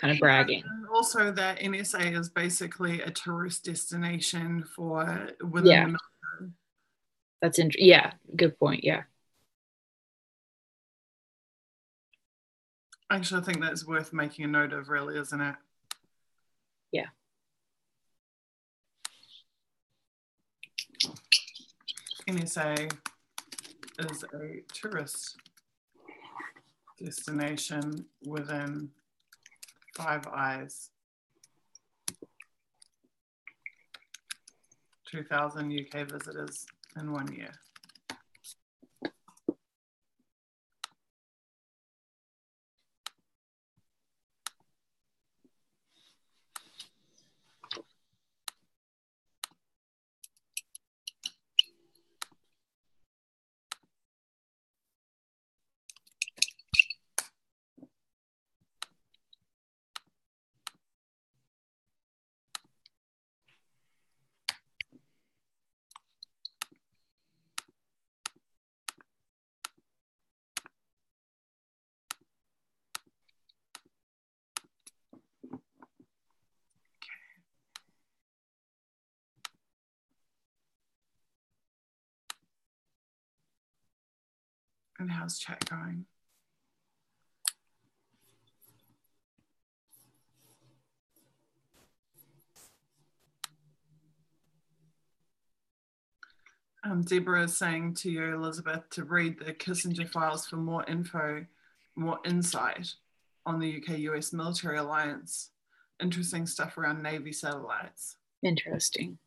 Kind of bragging. And also that NSA is basically a tourist destination for within Yeah. the military. That's yeah, good point. Yeah. Actually, I think that's worth making a note of, really, isn't it? Yeah. NSA is a tourist destination within Five Eyes. 2,000 UK visitors in 1 year. And how's chat going? Deborah is saying to you, Elizabeth, to read the Kissinger files for more info, more insight on the UK-US military alliance. Interesting stuff around Navy satellites. Interesting.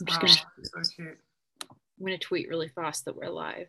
I'm just so cute. I'm gonna tweet really fast that we're live.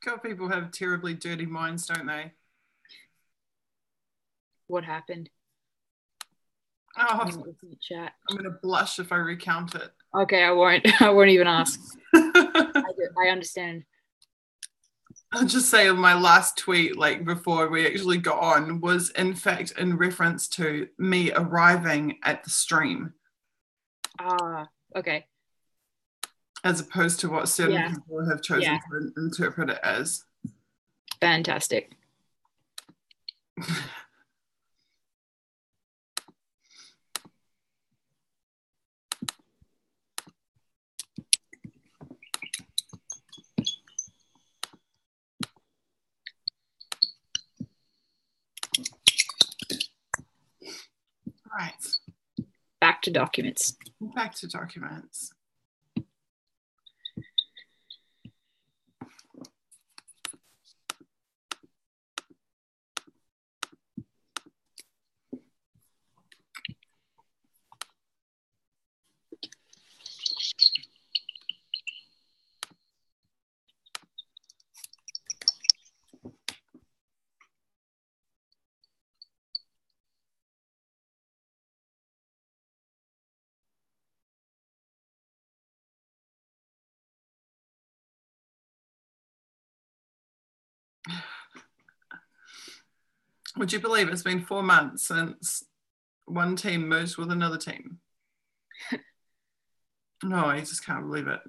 God, people have terribly dirty minds, don't they? What happened? Oh, chat. I'm going to blush if I recount it. Okay, I won't. I won't even ask. I understand. I'll just say my last tweet, like before we actually got on, was in fact in reference to me arriving at the stream. Ah, okay. As opposed to what certain people have chosen to interpret it as. Fantastic. Right. Back to documents. Back to documents. Would you believe it's been 4 months since one team merged with another team? No, I just can't believe it.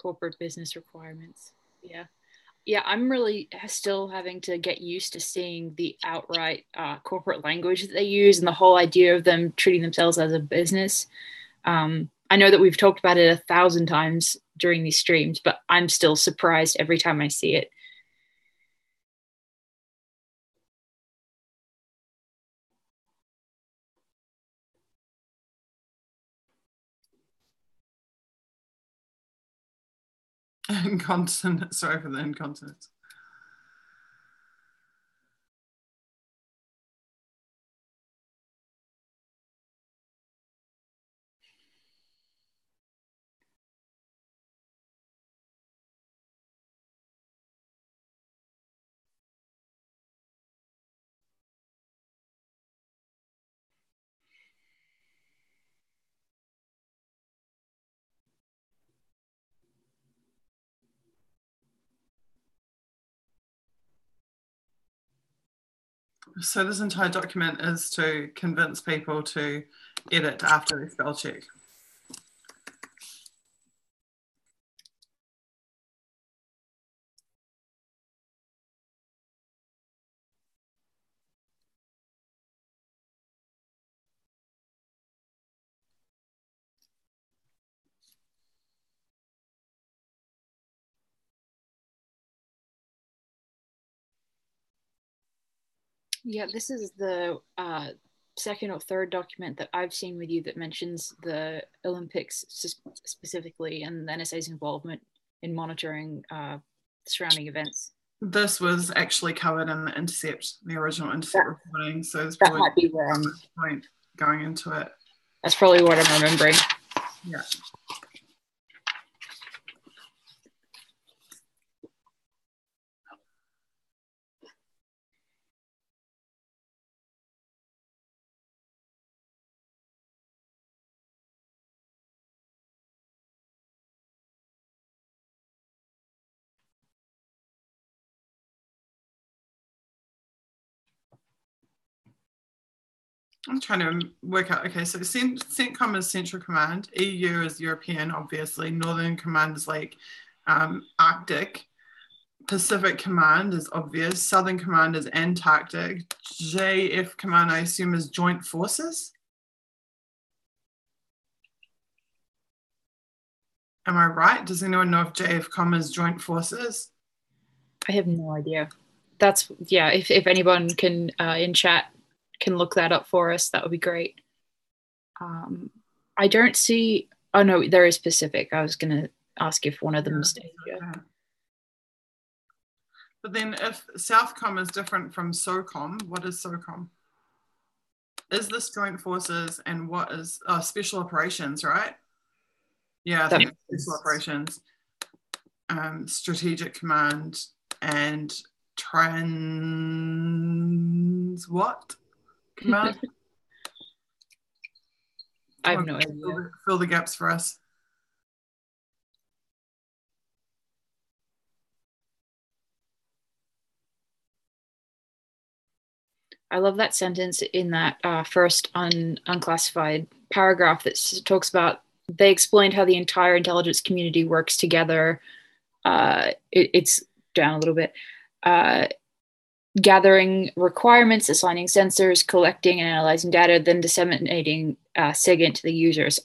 Corporate business requirements. Yeah, I'm really still having to get used to seeing the outright corporate language that they use and the whole idea of them treating themselves as a business. I know that we've talked about it 1,000 times during these streams, but I'm still surprised every time I see it. Incontinent. Sorry for the incontinence. So this entire document is to convince people to edit after they spell check. Yeah, this is the second or third document that I've seen with you that mentions the Olympics specifically and the NSA's involvement in monitoring surrounding events. This was actually covered in the Intercept, the original Intercept reporting. So there's that might be where I'm point going into it. That's probably what I'm remembering. Yeah. I'm trying to work out, okay, so CENTCOM is Central Command, EU is European, obviously, Northern Command is like Arctic, Pacific Command is obvious, Southern Command is Antarctic, JF Command I assume is Joint Forces? Am I right? Does anyone know if JFCOM is Joint Forces? I have no idea. That's, yeah, if anyone can in chat can look that up for us, that would be great. I don't see, oh no, there is Pacific. I was going to ask if one of them is Asia. Okay. But then if Southcom is different from SOCOM, what is SOCOM? Is this Joint Forces and what is Special Operations, right? Yeah, I think it's Special Operations, Strategic Command, and what? Command? I have no idea. Fill the gaps for us. I love that sentence in that first unclassified paragraph that talks about, they explained how the entire intelligence community works together. It's down a little bit. Gathering requirements, assigning sensors, collecting and analyzing data, then disseminating SIGINT to the users.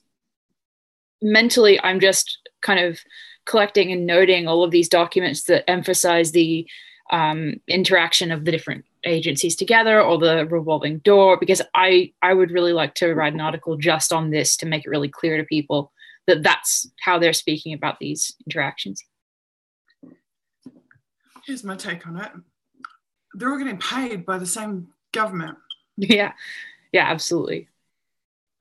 Mentally, I'm just kind of collecting and noting all of these documents that emphasize the interaction of the different agencies together, or the revolving door, because I would really like to write an article just on this to make it really clear to people that that's how they're speaking about these interactions. Here's my take on it. They're all getting paid by the same government. Yeah, absolutely.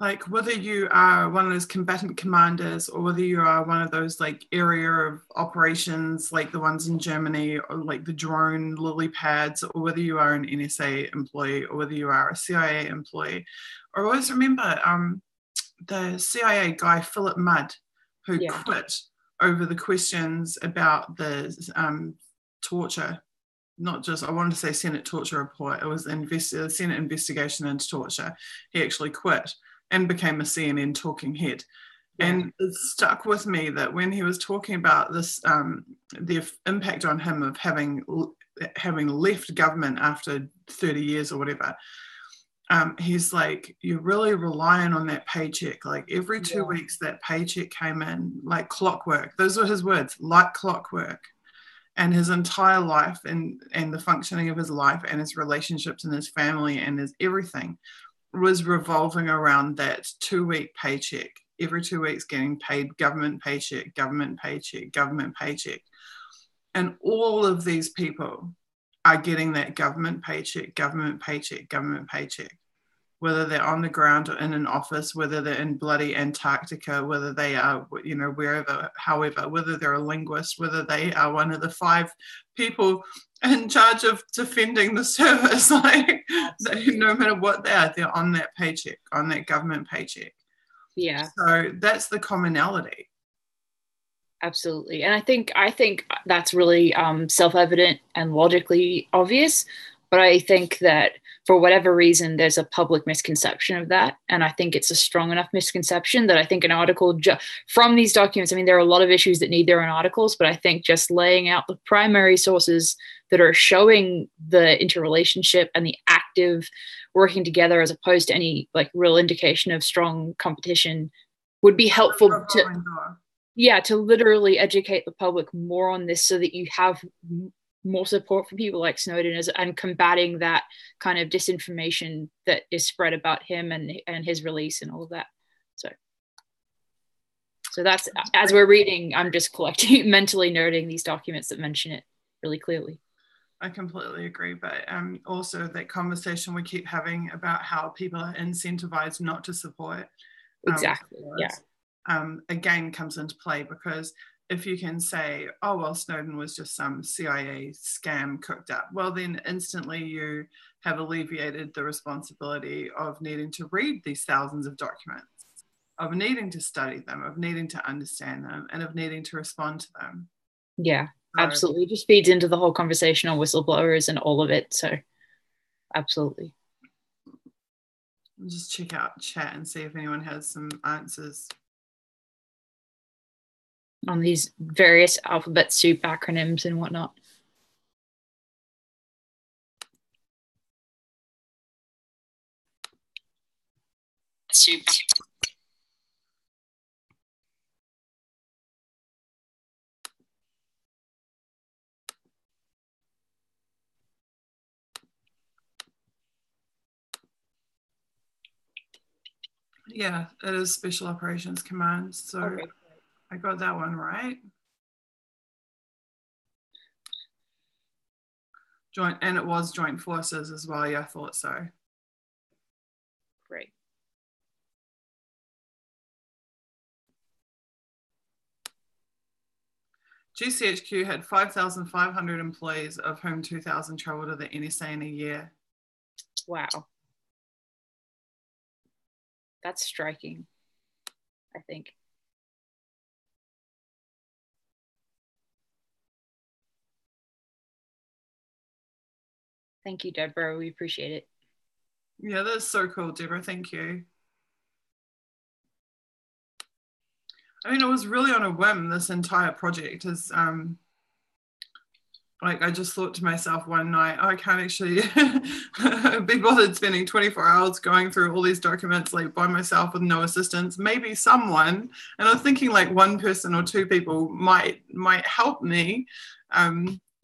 Like, whether you are one of those combatant commanders, or whether you are one of those like area of operations like the ones in Germany, or like the drone lily pads, or whether you are an NSA employee, or whether you are a CIA employee. I always remember the CIA guy, Philip Mudd, who quit over the questions about the torture. Not just, I wanted to say Senate torture report, it was the Senate investigation into torture. He actually quit and became a CNN talking head. Yeah. And it stuck with me that when he was talking about this, the impact on him of having left government after 30 years or whatever, he's like, you're really relying on that paycheck. Like every 2 weeks that paycheck came in like clockwork. Those were his words, like clockwork. And his entire life and the functioning of his life and his relationships and his family and his everything was revolving around that 2 week paycheck. Every 2 weeks getting paid government paycheck, government paycheck, government paycheck. And all of these people are getting that government paycheck, government paycheck, government paycheck. Whether they're on the ground or in an office, whether they're in bloody Antarctica, whether they are, you know, wherever, however, whether they're a linguist, whether they are one of the 5 people in charge of defending the service, like no matter what they're on that paycheck, on that government paycheck. Yeah. So that's the commonality. Absolutely. And I think that's really self-evident and logically obvious. But I think that for whatever reason, there's a public misconception of that. And I think it's a strong enough misconception that I think an article from these documents, I mean, there are a lot of issues that need their own articles, but I think just laying out the primary sources that are showing the interrelationship and the active working together, as opposed to any like real indication of strong competition, would be helpful to literally educate the public more on this, so that you have more support for people like Snowden and combating that kind of disinformation that is spread about him and his release and all of that. So that's, as we're reading, I'm just collecting, mentally noting these documents that mention it really clearly. I completely agree. But also that conversation we keep having about how people are incentivized not to support. Exactly. Again, comes into play, because if you can say, oh, well, Snowden was just some CIA scam cooked up, well, then instantly you have alleviated the responsibility of needing to read these thousands of documents, of needing to study them, of needing to understand them, and of needing to respond to them. Yeah, absolutely. It just feeds into the whole conversation on whistleblowers and all of it. So absolutely. I'll just check out chat and see if anyone has some answers on these various alphabet soup acronyms and whatnot. Soup. Yeah, it is Special Operations Command. So okay. I got that one right. Joint, and it was Joint Forces as well. Yeah, I thought so. Great. GCHQ had 5,500 employees, of whom 2,000 travel to the NSA in a year. Wow. That's striking, I think. Thank you, Deborah. We appreciate it. Yeah, that's so cool, Deborah. Thank you. I mean, it was really on a whim, this entire project. Like, I just thought to myself one night, I can't actually be bothered spending 24 hours going through all these documents like by myself with no assistance. Maybe someone, and I'm thinking like one person or two people might help me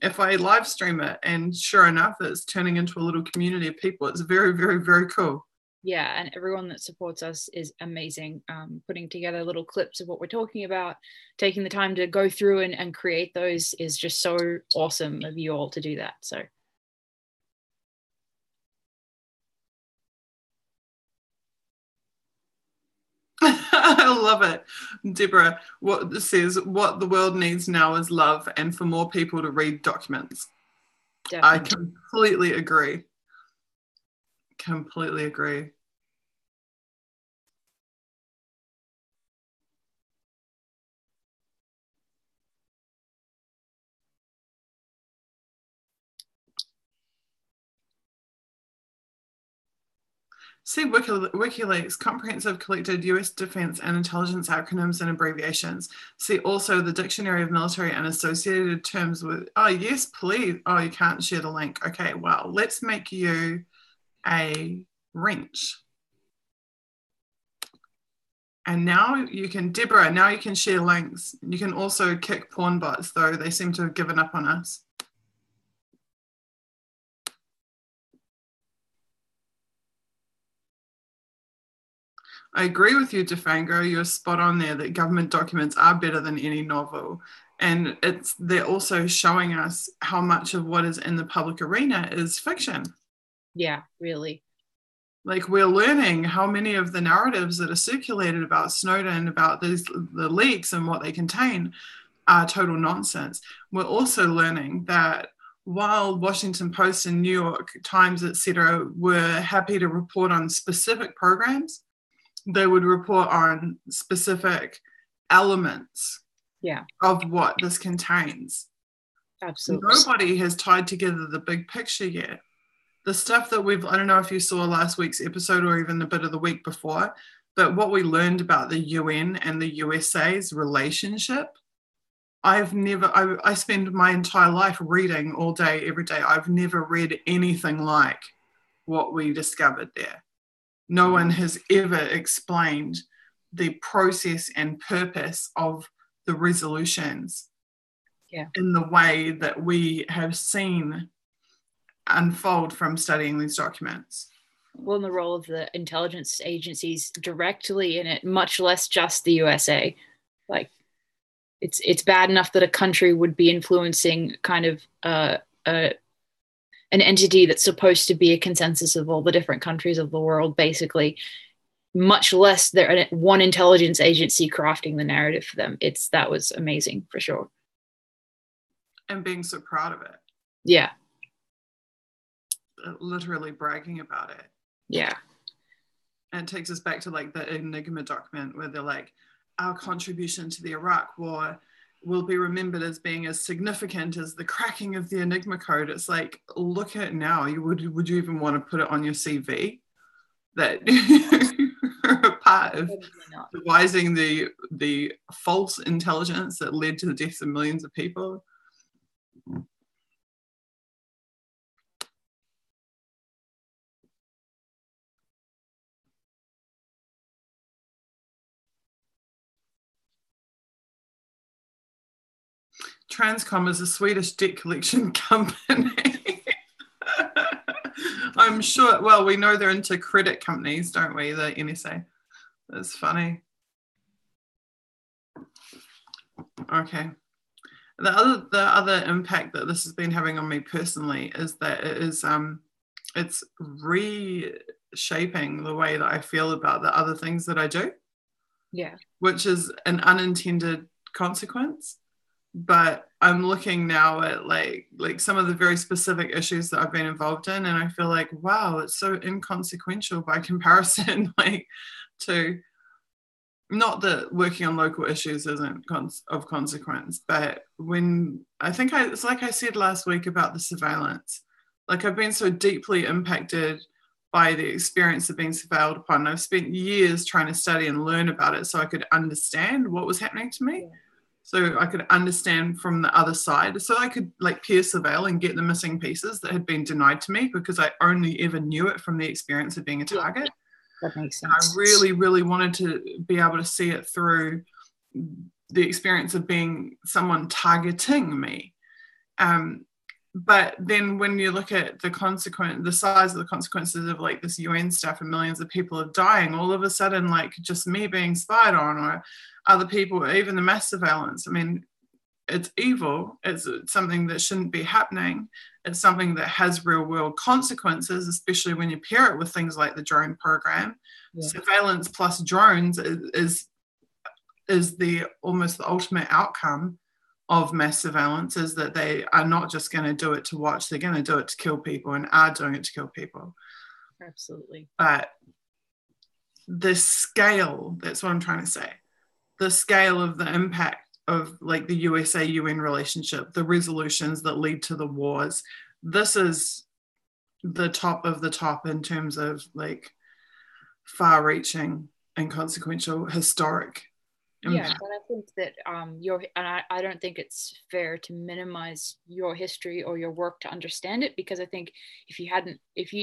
if I live stream it. And sure enough, it's turning into a little community of people. It's very, very, very cool. Yeah, and everyone that supports us is amazing. Putting together little clips of what we're talking about, taking the time to go through and create those is just so awesome of you all to do that. So I love it. Deborah, what this says, what the world needs now is love and for more people to read documents. Definitely. I completely agree. Completely agree. See WikiLeaks, comprehensive collected US defense and intelligence acronyms and abbreviations. See also the dictionary of military and associated terms with, oh yes, please. Oh, you can't share the link. Okay, well, let's make you a wrench. And now you can, Deborah, now you can share links. You can also kick porn bots, though they seem to have given up on us. I agree with you, Defango. You're spot on there that government documents are better than any novel. And they're also showing us how much of what is in the public arena is fiction. Yeah, really. Like, we're learning how many of the narratives that are circulated about Snowden, about the leaks and what they contain are total nonsense. We're also learning that while Washington Post and New York Times, etc., were happy to report on specific programs, they would report on specific elements of what this contains. Absolutely. Nobody has tied together the big picture yet. The stuff that I don't know if you saw last week's episode or even a bit of the week before, but what we learned about the UN and the USA's relationship, I spend my entire life reading all day, every day. I've never read anything like what we discovered there. No one has ever explained the process and purpose of the resolutions in the way that we have seen unfold from studying these documents. Well, in the role of the intelligence agencies directly in it, much less just the USA. Like, it's bad enough that a country would be influencing kind of an entity that's supposed to be a consensus of all the different countries of the world, basically, much less there one intelligence agency crafting the narrative for them. That was amazing for sure. And being so proud of it. Yeah. Literally bragging about it. Yeah. And it takes us back to like the Enigma document where they're like, our contribution to the Iraq war will be remembered as being as significant as the cracking of the Enigma code. It's like, look at it now. Would you even want to put it on your CV? That you're a part of devising the false intelligence that led to the deaths of millions of people. Transcom is a Swedish debt collection company. I'm sure, well, we know they're into credit companies, don't we, the NSA? That's funny. Okay. The other impact that this has been having on me personally is that it's reshaping the way that I feel about the other things that I do. Yeah. Which is an unintended consequence. But I'm looking now at like some of the very specific issues that I've been involved in, and I feel like, wow, it's so inconsequential by comparison, like to, not that working on local issues isn't of consequence, but when it's like I said last week about the surveillance, like I've been so deeply impacted by the experience of being surveilled upon. I've spent years trying to study and learn about it so I could understand what was happening to me. Yeah. so I could understand from the other side, so I could like peer surveil and get the missing pieces that had been denied to me because I only ever knew it from the experience of being a target. That makes sense. And I really, really wanted to be able to see it through the experience of being someone targeting me. But then when you look at the size of the consequences of like this UN stuff and millions of people are dying, all of a sudden, like just me being spied on or other people, even the mass surveillance, I mean, it's evil. It's something that shouldn't be happening. It's something that has real world consequences, especially when you pair it with things like the drone program. Yeah. Surveillance plus drones is the almost the ultimate outcome of mass surveillance, is that they are not just going to do it to watch, they're going to do it to kill people and are doing it to kill people. Absolutely. But the scale, that's what I'm trying to say, the scale of the impact of like the USA-UN relationship, the resolutions that lead to the wars, this is the top of the top in terms of like far-reaching and consequential historic impact. Yeah, but I think that I don't think it's fair to minimize your history or your work to understand it, because I think if you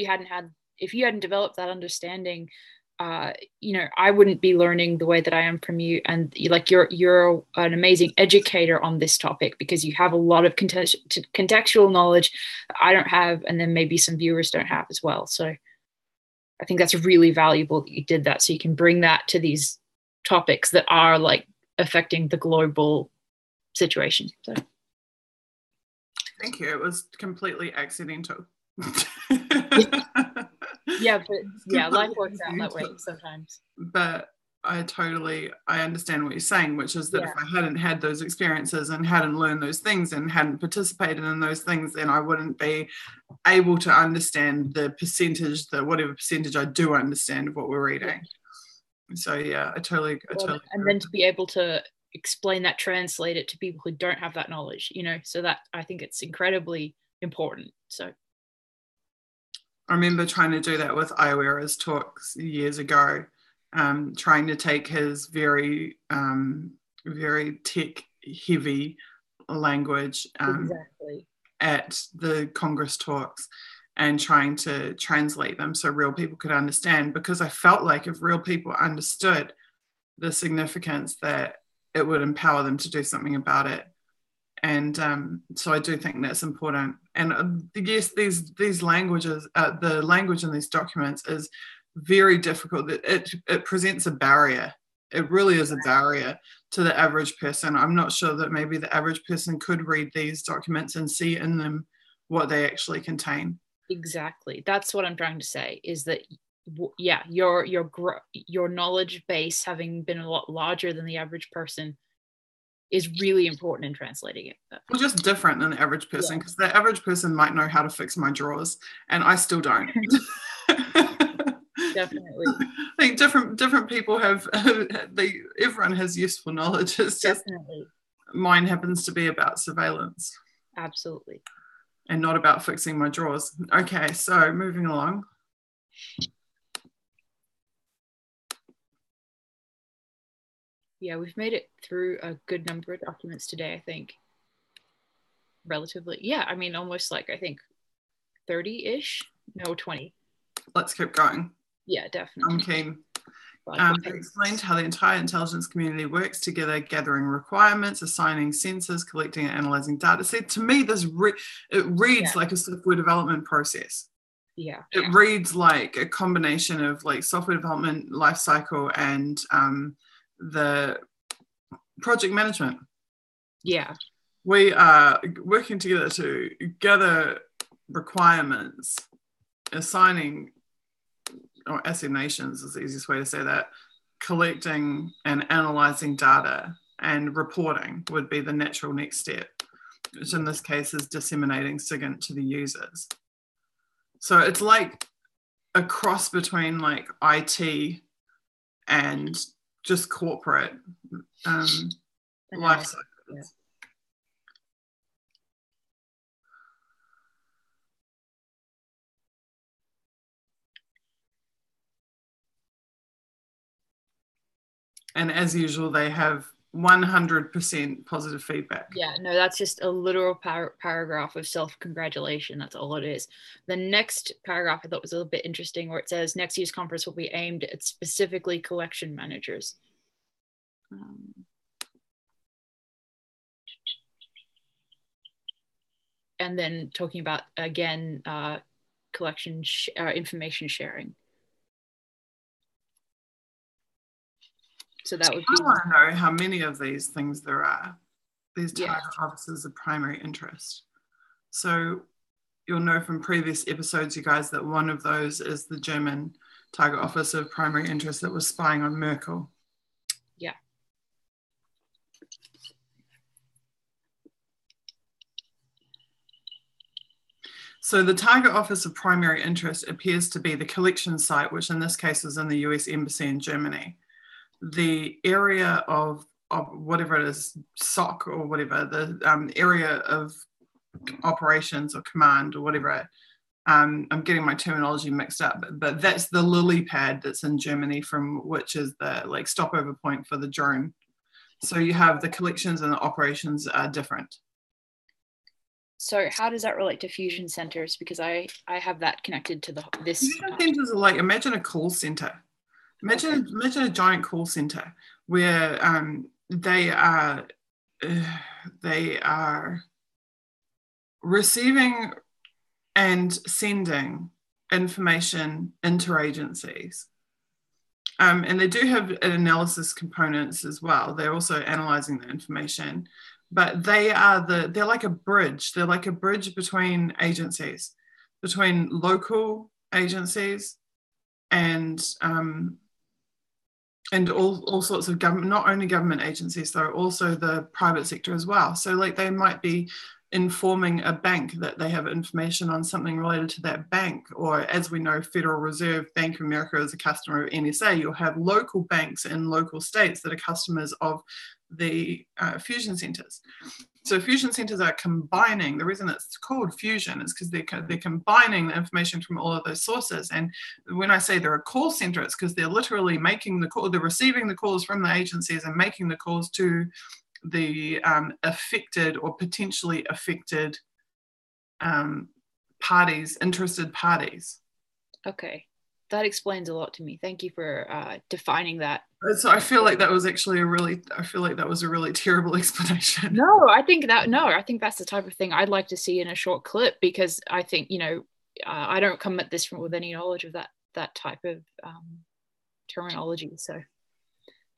hadn't developed that understanding, I wouldn't be learning the way that I am from you, and like you're an amazing educator on this topic because you have a lot of contextual knowledge that I don't have, and then maybe some viewers don't have as well. So I think that's really valuable that you did that, so you can bring that to these topics that are like affecting the global situation. So thank you. It was completely accidental. Yeah, but yeah, life works out that way sometimes. But I understand what you're saying, which is that if I hadn't had those experiences and hadn't learned those things and hadn't participated in those things, then I wouldn't be able to understand the percentage, whatever percentage I do understand of what we're reading. So yeah, I totally and then to be able to explain that, translate it to people who don't have that knowledge, so that I think it's incredibly important. So I remember trying to do that with Iowera's talks years ago, trying to take his very very tech heavy language at the Congress talks and trying to translate them so real people could understand, because I felt like if real people understood the significance, that it would empower them to do something about it. And so I do think that's important. And yes, these languages, the language in these documents is very difficult. It presents a barrier. It really is a barrier to the average person. I'm not sure that maybe the average person could read these documents and see in them what they actually contain. Exactly. That's what I'm trying to say, is that your knowledge base, having been a lot larger than the average person, is really important in translating it. Well, just different than the average person, because the average person might know how to fix my drawers and I still don't. Definitely. I think different people have everyone has useful knowledge. It's just mine happens to be about surveillance. Absolutely. And not about fixing my drawers. Okay, so moving along. Yeah, we've made it through a good number of documents today, I think. Relatively. Yeah, I mean, almost like, I think 30-ish. No, 20. Let's keep going. Yeah, definitely. I'm keen. They explained how the entire intelligence community works together, gathering requirements, assigning sensors, collecting and analyzing data. See, to me, this reads like a software development process. Yeah. It reads like a combination of like software development lifecycle and the project management. Yeah. We are working together to gather requirements, assigning, or assignations is the easiest way to say that, collecting and analysing data, and reporting would be the natural next step, which in this case is disseminating SIGINT to the users. So it's like a cross between like IT and just corporate life cycles. Yeah. And as usual, they have 100% positive feedback. Yeah, no, that's just a literal paragraph of self-congratulation. That's all it is. The next paragraph I thought was a little bit interesting, where it says next year's conference will be aimed at specifically collection managers. And then talking about, again, collection information sharing. So that would be. I want to know how many of these things there are, these target officers of primary interest. So you'll know from previous episodes, you guys, that one of those is the German target officer of primary interest that was spying on Merkel. Yeah. So the target office of primary interest appears to be the collection site, which in this case is in the US Embassy in Germany. The area of whatever it is, SOC or whatever, the area of operations or command or whatever, I'm getting my terminology mixed up, but that's the lily pad that's in Germany, from which is the like stopover point for the drone. So you have the collections and the operations are different. So how does that relate to fusion centers? Because I have that connected to this. Fusion centers are like, imagine a call center. Imagine a giant call center where they are receiving and sending information interagencies. And they do have an analysis components as well. They're also analyzing the information, but they're like a bridge. They're like a bridge between agencies, between local agencies and all sorts of government, not only government agencies, though, also the private sector as well. So like they might be informing a bank that they have information on something related to that bank, or as we know, Federal Reserve Bank of America is a customer of NSA. You'll have local banks in local states that are customers of the fusion centers. So fusion centers are combining, the reason it's called fusion is because they're combining the information from all of those sources. And when I say they're a call center, it's because they're literally making the call, they're receiving the calls from the agencies and making the calls to the affected or potentially affected parties, interested parties. Okay, that explains a lot to me. Thank you for defining that. So I feel like that was actually a really terrible explanation. No, I think that's the type of thing I'd like to see in a short clip, because I think, I don't come at this with any knowledge of that type of terminology. So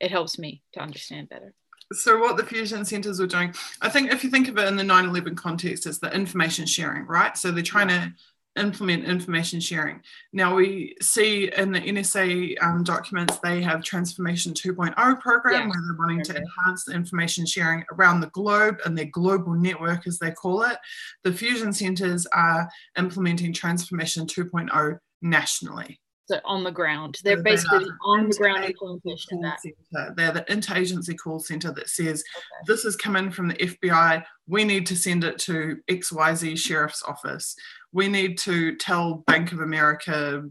it helps me to understand better. So what the fusion centers were doing, I think if you think of it in the 9/11 context, it's the information sharing, right? So they're trying to implement information sharing. Now we see in the NSA documents, they have Transformation 2.0 program where they're wanting to enhance the information sharing around the globe and their global network, as they call it. The fusion centers are implementing Transformation 2.0 nationally. So on the ground, they're basically on the ground implementation of that. They're the interagency call center that says, this has come in from the FBI, we need to send it to XYZ sheriff's office. We need to tell Bank of America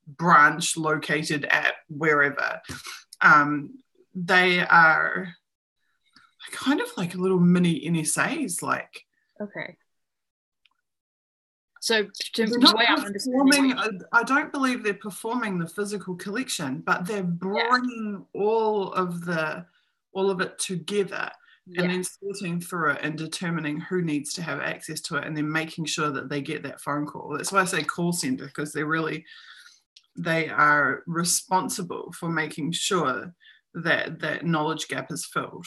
branch located at wherever. They are kind of like little mini NSAs, like. Okay. So the way I'm understanding, I don't believe they're performing the physical collection, but they're bringing all of it together and then sorting through it and determining who needs to have access to it, and then making sure that they get that phone call. That's why I say call center, because they are responsible for making sure that that knowledge gap is filled.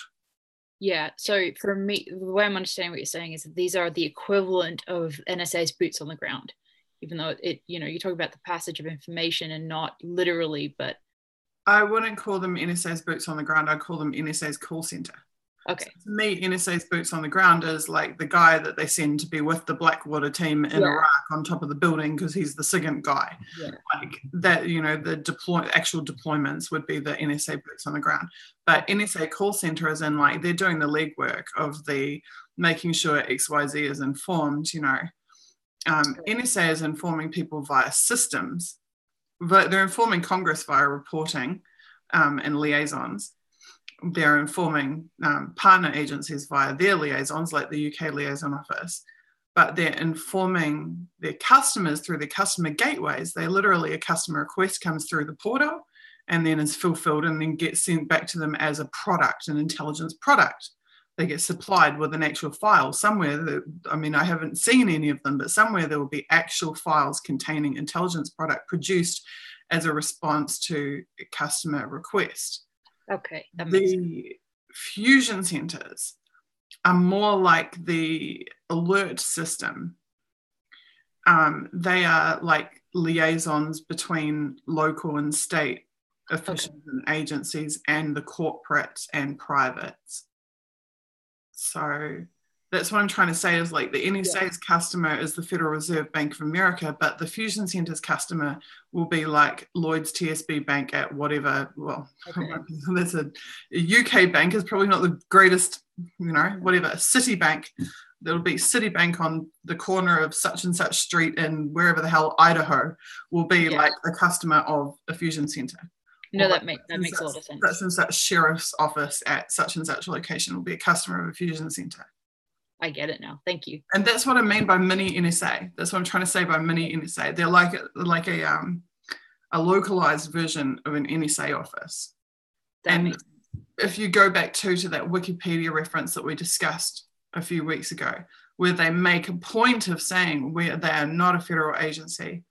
Yeah, so for me, the way I'm understanding what you're saying is that these are the equivalent of NSA's boots on the ground, even though you talk about the passage of information and not literally, but. I wouldn't call them NSA's boots on the ground. I'd call them NSA's call center. Okay. So to me, NSA's boots on the ground is like the guy that they send to be with the Blackwater team in Iraq on top of the building because he's the SIGINT guy. Yeah. Like that, the actual deployments would be the NSA boots on the ground. But NSA call center is in like, they're doing the legwork of the making sure XYZ is informed, NSA is informing people via systems, but they're informing Congress via reporting and liaisons. they're informing partner agencies via their liaisons, like the UK Liaison Office, but they're informing their customers through their customer gateways. They literally, a customer request comes through the portal and then is fulfilled and then gets sent back to them as a product, an intelligence product. They get supplied with an actual file somewhere. That, I mean, I haven't seen any of them, but somewhere there will be actual files containing intelligence product produced as a response to a customer request. Okay, that makes sense. The fusion centers are more like the alert system. They are like liaisons between local and state officials and agencies and the corporates and privates. So that's what I'm trying to say is like the NSA's customer is the Federal Reserve Bank of America, but the Fusion Centre's customer will be like Lloyd's TSB Bank at whatever, well, that's a UK bank is probably not the greatest, you know, whatever, Citibank. There'll be Citibank on the corner of such and such street in wherever the hell, Idaho, will be like a customer of a Fusion Centre. No, that makes a lot of sense. Such and such sheriff's office at such and such location will be a customer of a Fusion Centre. I get it now. Thank you. And that's what I mean by mini NSA. That's what I'm trying to say by mini NSA. They're like a localized version of an NSA office. And if you go back to that Wikipedia reference that we discussed a few weeks ago, where they make a point of saying where they are not a federal agency,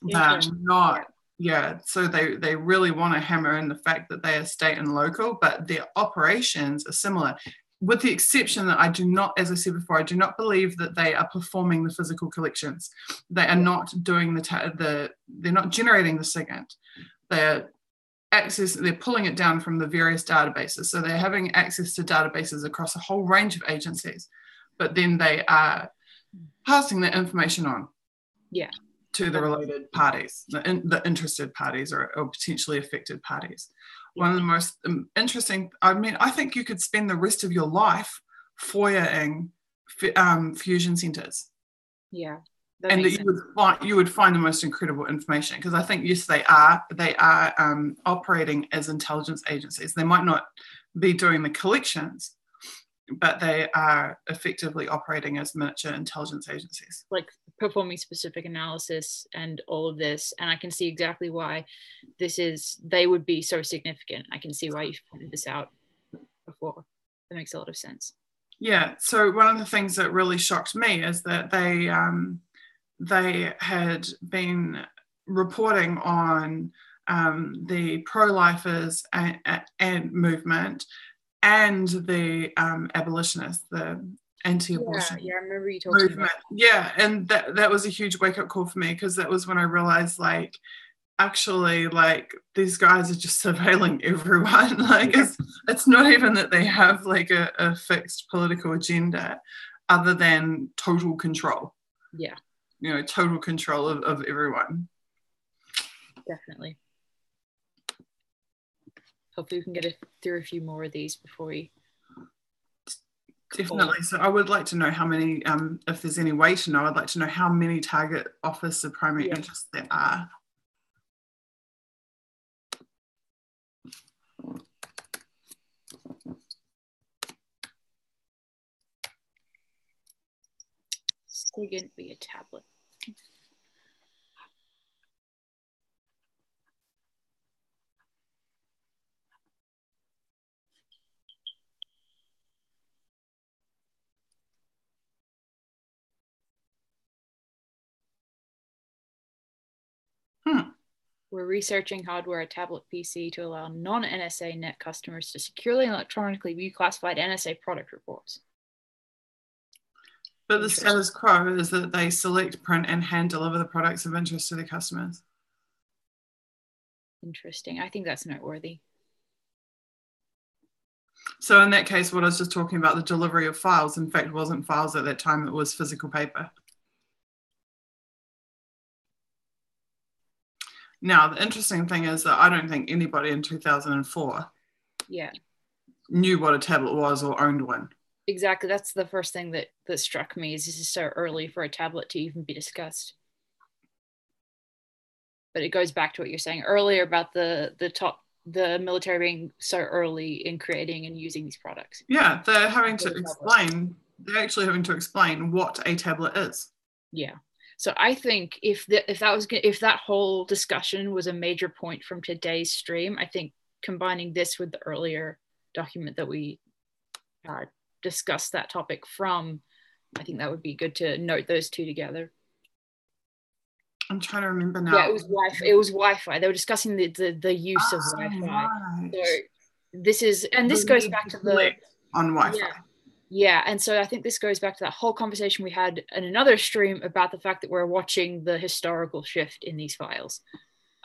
they're not. Yeah, so they really want to hammer in the fact that they are state and local, but their operations are similar, with the exception that I do not, as I said before, I do not believe that they are performing the physical collections. They are not doing they're not generating the SIGINT. They're pulling it down from the various databases. So they're having access to databases across a whole range of agencies, but then they are passing that information on. Yeah. To the related parties, the interested parties or potentially affected parties. One of the most interesting, I mean, I think you could spend the rest of your life FOIA-ing fusion centers. Yeah. And that you would find the most incredible information, because I think, yes, they are operating as intelligence agencies. They might not be doing the collections, but they are effectively operating as miniature intelligence agencies. Like performing specific analysis and all of this. And I can see exactly why they would be so significant. I can see why you've pointed this out before. That makes a lot of sense. Yeah. So one of the things that really shocked me is that they had been reporting on the pro-lifers and movement and the abolitionists, the anti-abortion I remember you talking movement. Yeah, and that was a huge wake-up call for me, because that was when I realized, like, actually, like, these guys are just surveilling everyone. Like, it's not even that they have like a fixed political agenda, other than total control. Yeah, you know, total control of everyone. Definitely. Hopefully we can get through a few more of these before we... Definitely. So I would like to know how many, if there's any way to know, I'd like to know how many target office of primary interest there are. SIGINT via tablet. We're researching hardware, a tablet PC, to allow non-NSA net customers to securely and electronically view classified NSA product reports. But the status quo is that they select, print, and hand deliver the products of interest to their customers. Interesting. I think that's noteworthy. So in that case, what I was just talking about, the delivery of files, in fact, wasn't files at that time, it was physical paper. Now, the interesting thing is that I don't think anybody in 2004 knew what a tablet was or owned one. Exactly. That's the first thing that struck me, is this is so early for a tablet to even be discussed. But it goes back to what you're saying earlier about the top the military being so early in creating and using these products. Yeah, they're actually having to explain what a tablet is. Yeah. So I think if that whole discussion was a major point from today's stream, I think combining this with the earlier document that we discussed that topic from, I think that would be good to note those two together. I'm trying to remember now. Yeah, it was Wi-Fi. It was Wi-Fi. They were discussing the use of Wi-Fi. Right. So this goes back to the on Wi-Fi. Yeah, and so I think this goes back to that whole conversation we had in another stream about the fact that we're watching the historical shift in these files.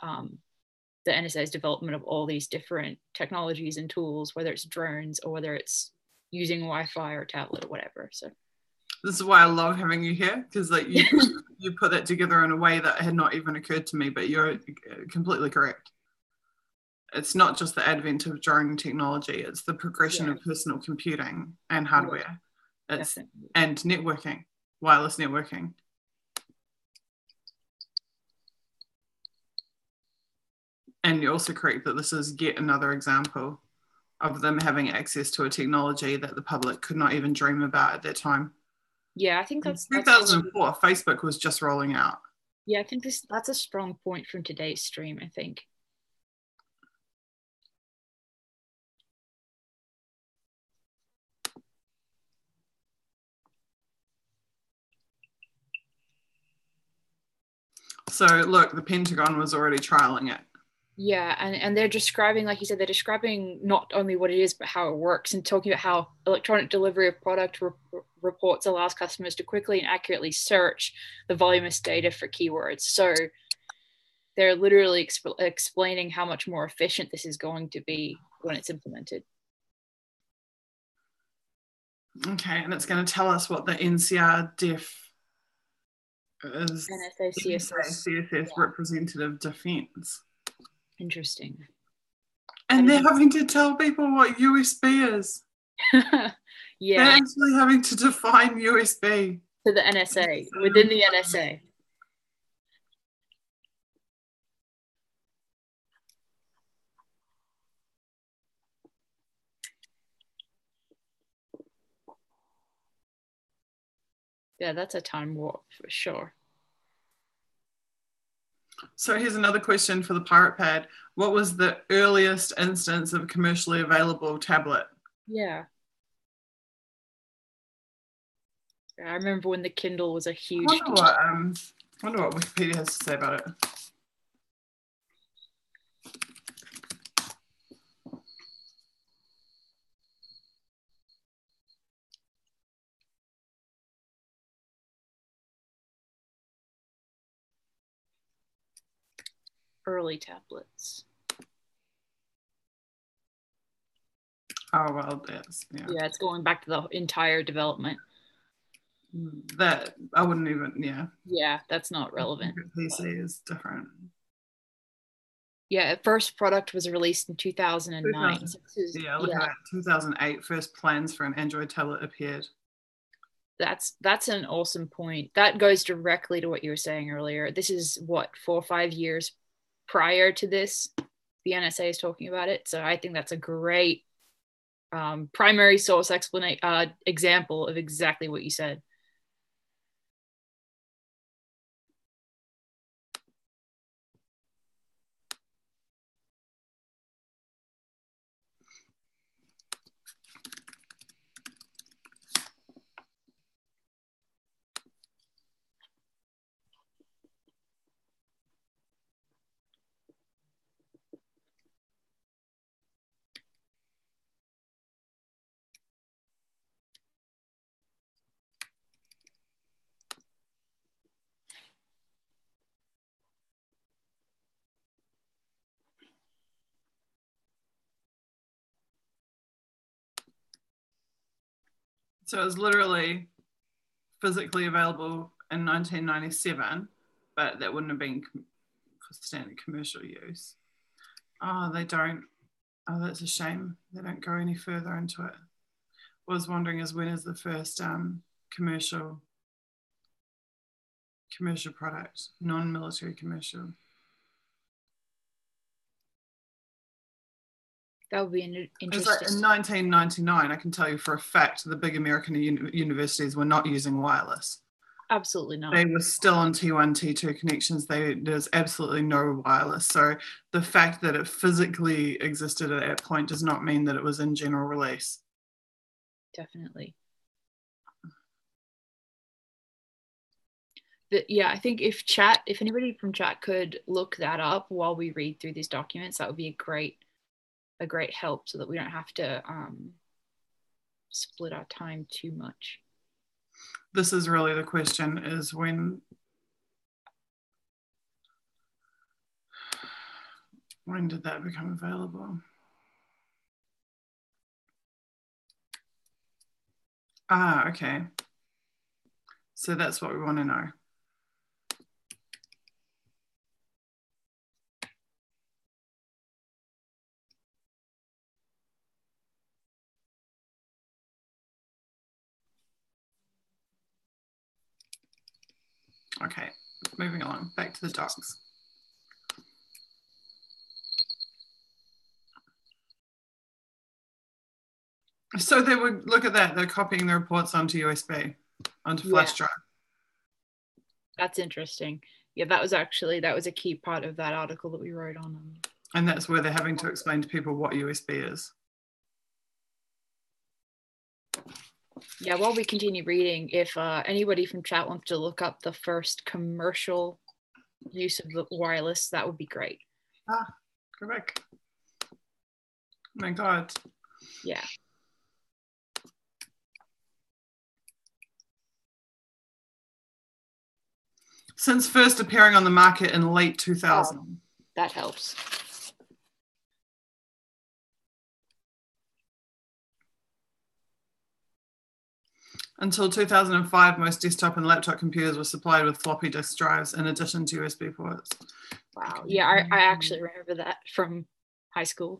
The NSA's development of all these different technologies and tools, whether it's drones or whether it's using Wi-Fi or tablet or whatever. So this is why I love having you here, because like you put that together in a way that had not even occurred to me, but you're completely correct. It's not just the advent of drone technology, it's the progression of personal computing and hardware. And networking, wireless networking. And you're also correct that this is yet another example of them having access to a technology that the public could not even dream about at that time. Yeah, I think that's 2004. Facebook was just rolling out. Yeah, I think that's a strong point from today's stream, I think. So look, the Pentagon was already trialing it. Yeah, and they're describing, like you said, they're describing not only what it is, but how it works, and talking about how electronic delivery of product reports allows customers to quickly and accurately search the voluminous data for keywords. So they're literally explaining how much more efficient this is going to be when it's implemented. Okay, and it's going to tell us what the NCR DEF is. NSA CSS representative defense. Interesting. And they're having to tell people what USB is. Yeah. They're actually having to define USB. To the NSA, within the NSA. Yeah, that's a time warp for sure. So here's another question for the Pirate Pad. What was the earliest instance of a commercially available tablet? Yeah. I remember when the Kindle was a huge... I wonder what Wikipedia has to say about it. Early tablets. Oh, well, that's, yeah, it's going back to the entire development. That, I wouldn't even, Yeah, that's not relevant. PC is different. Yeah, first product was released in 2009. Look at that, 2008, first plans for an Android tablet appeared. That's an awesome point. That goes directly to what you were saying earlier. This is what, 4 or 5 years prior to this, the NSA is talking about it. So I think that's a great primary source example of exactly what you said. So it was literally physically available in 1997, but that wouldn't have been for standard commercial use. Oh, they don't. Oh, that's a shame. They don't go any further into it. What I was wondering is, when is the first commercial product, non-military commercial? That would be an It's like interesting. in 1999, I can tell you for a fact the big American universities were not using wireless. Absolutely not. They were still on T1, T2 connections. There's absolutely no wireless. So the fact that it physically existed at that point does not mean that it was in general release. Definitely. Yeah, I think if anybody from chat could look that up while we read through these documents, that would be a great help so that we don't have to split our time too much. This is really the question, is when did that become available? Okay. So that's what we want to know. Okay, moving along, back to the docs. So they would look at that, they're copying the reports onto USB, onto flash drive. That's interesting. Yeah, that was a key part of that article that we wrote on. And that's where they're having to explain to people what USB is. Yeah, while we continue reading, if anybody from chat wants to look up the first commercial use of the wireless, that would be great. Correct. Oh my God. Yeah. Since first appearing on the market in late 2000. Oh, that helps. Until 2005, most desktop and laptop computers were supplied with floppy disk drives in addition to USB ports. Wow. Yeah, I actually remember that from high school.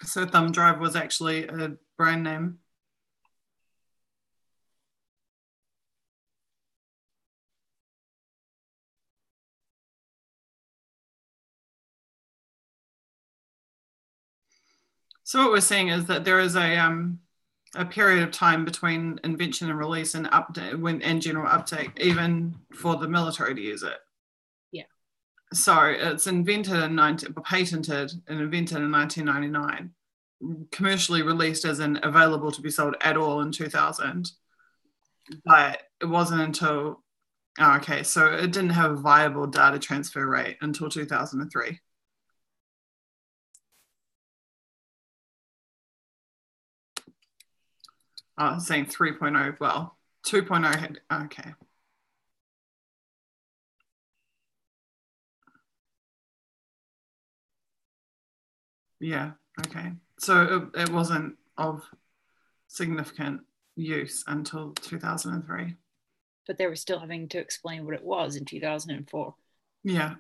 So thumb drive was actually a brand name. So what we're seeing is that there is a period of time between invention and release and update and general uptake, even for the military to use it. Yeah. So it's patented and invented in 1999, commercially released as in available to be sold at all in 2000. But it wasn't until, so it didn't have a viable data transfer rate until 2003. Saying 3.0, well, 2.0 had, okay. Yeah, okay. So it wasn't of significant use until 2003. But they were still having to explain what it was in 2004. Yeah.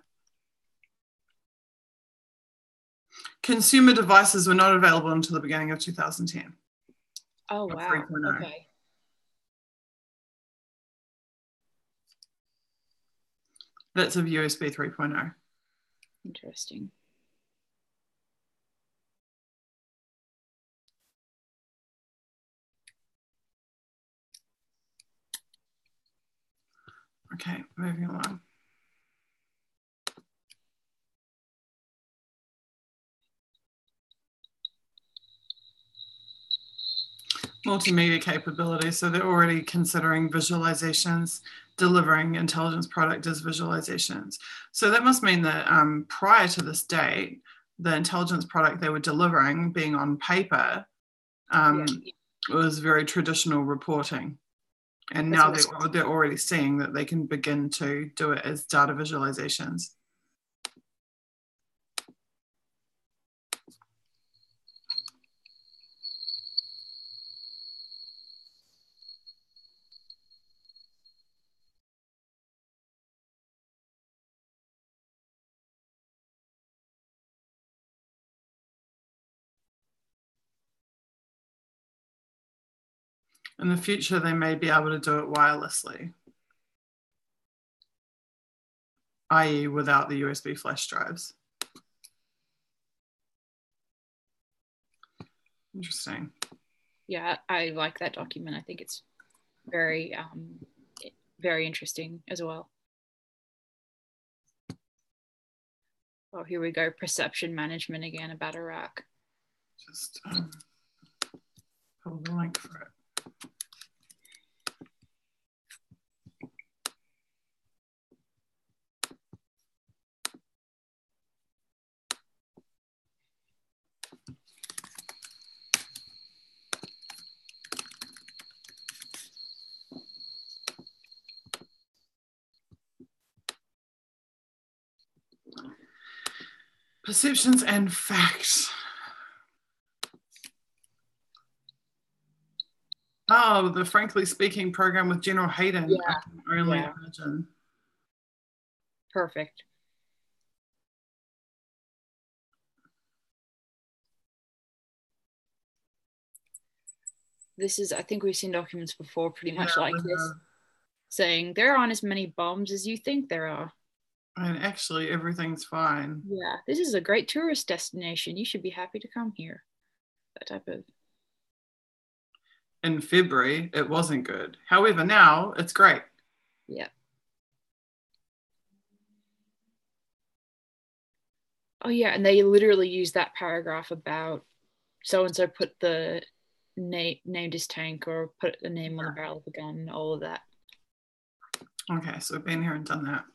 Consumer devices were not available until the beginning of 2010. Oh, wow. 3.0. Okay. That's of USB 3.0. Interesting. Okay, moving along. Multimedia capability. So they're already considering visualizations, delivering intelligence product as visualizations. So that must mean that prior to this date, the intelligence product they were delivering, being on paper, was very traditional reporting. And now they're already seeing that they can begin to do it as data visualizations. In the future, they may be able to do it wirelessly, i.e. without the USB flash drives. Interesting. Yeah, I like that document. I think it's very, very interesting as well. Oh, here we go. Perception management again about Iraq. Just pull the link for it. Perceptions and facts. Oh, the Frankly Speaking program with General Hayden. Yeah. I can only imagine. Perfect. This is, I think we've seen documents before pretty much like this, saying there aren't as many bombs as you think there are. And actually, everything's fine. Yeah, this is a great tourist destination. You should be happy to come here. That type of. In February, it wasn't good. However, now it's great. Yeah. Oh, yeah, and they literally use that paragraph about so-and-so put the named his tank or put a name on the barrel of the gun, all of that. Okay, so we've been here and done that.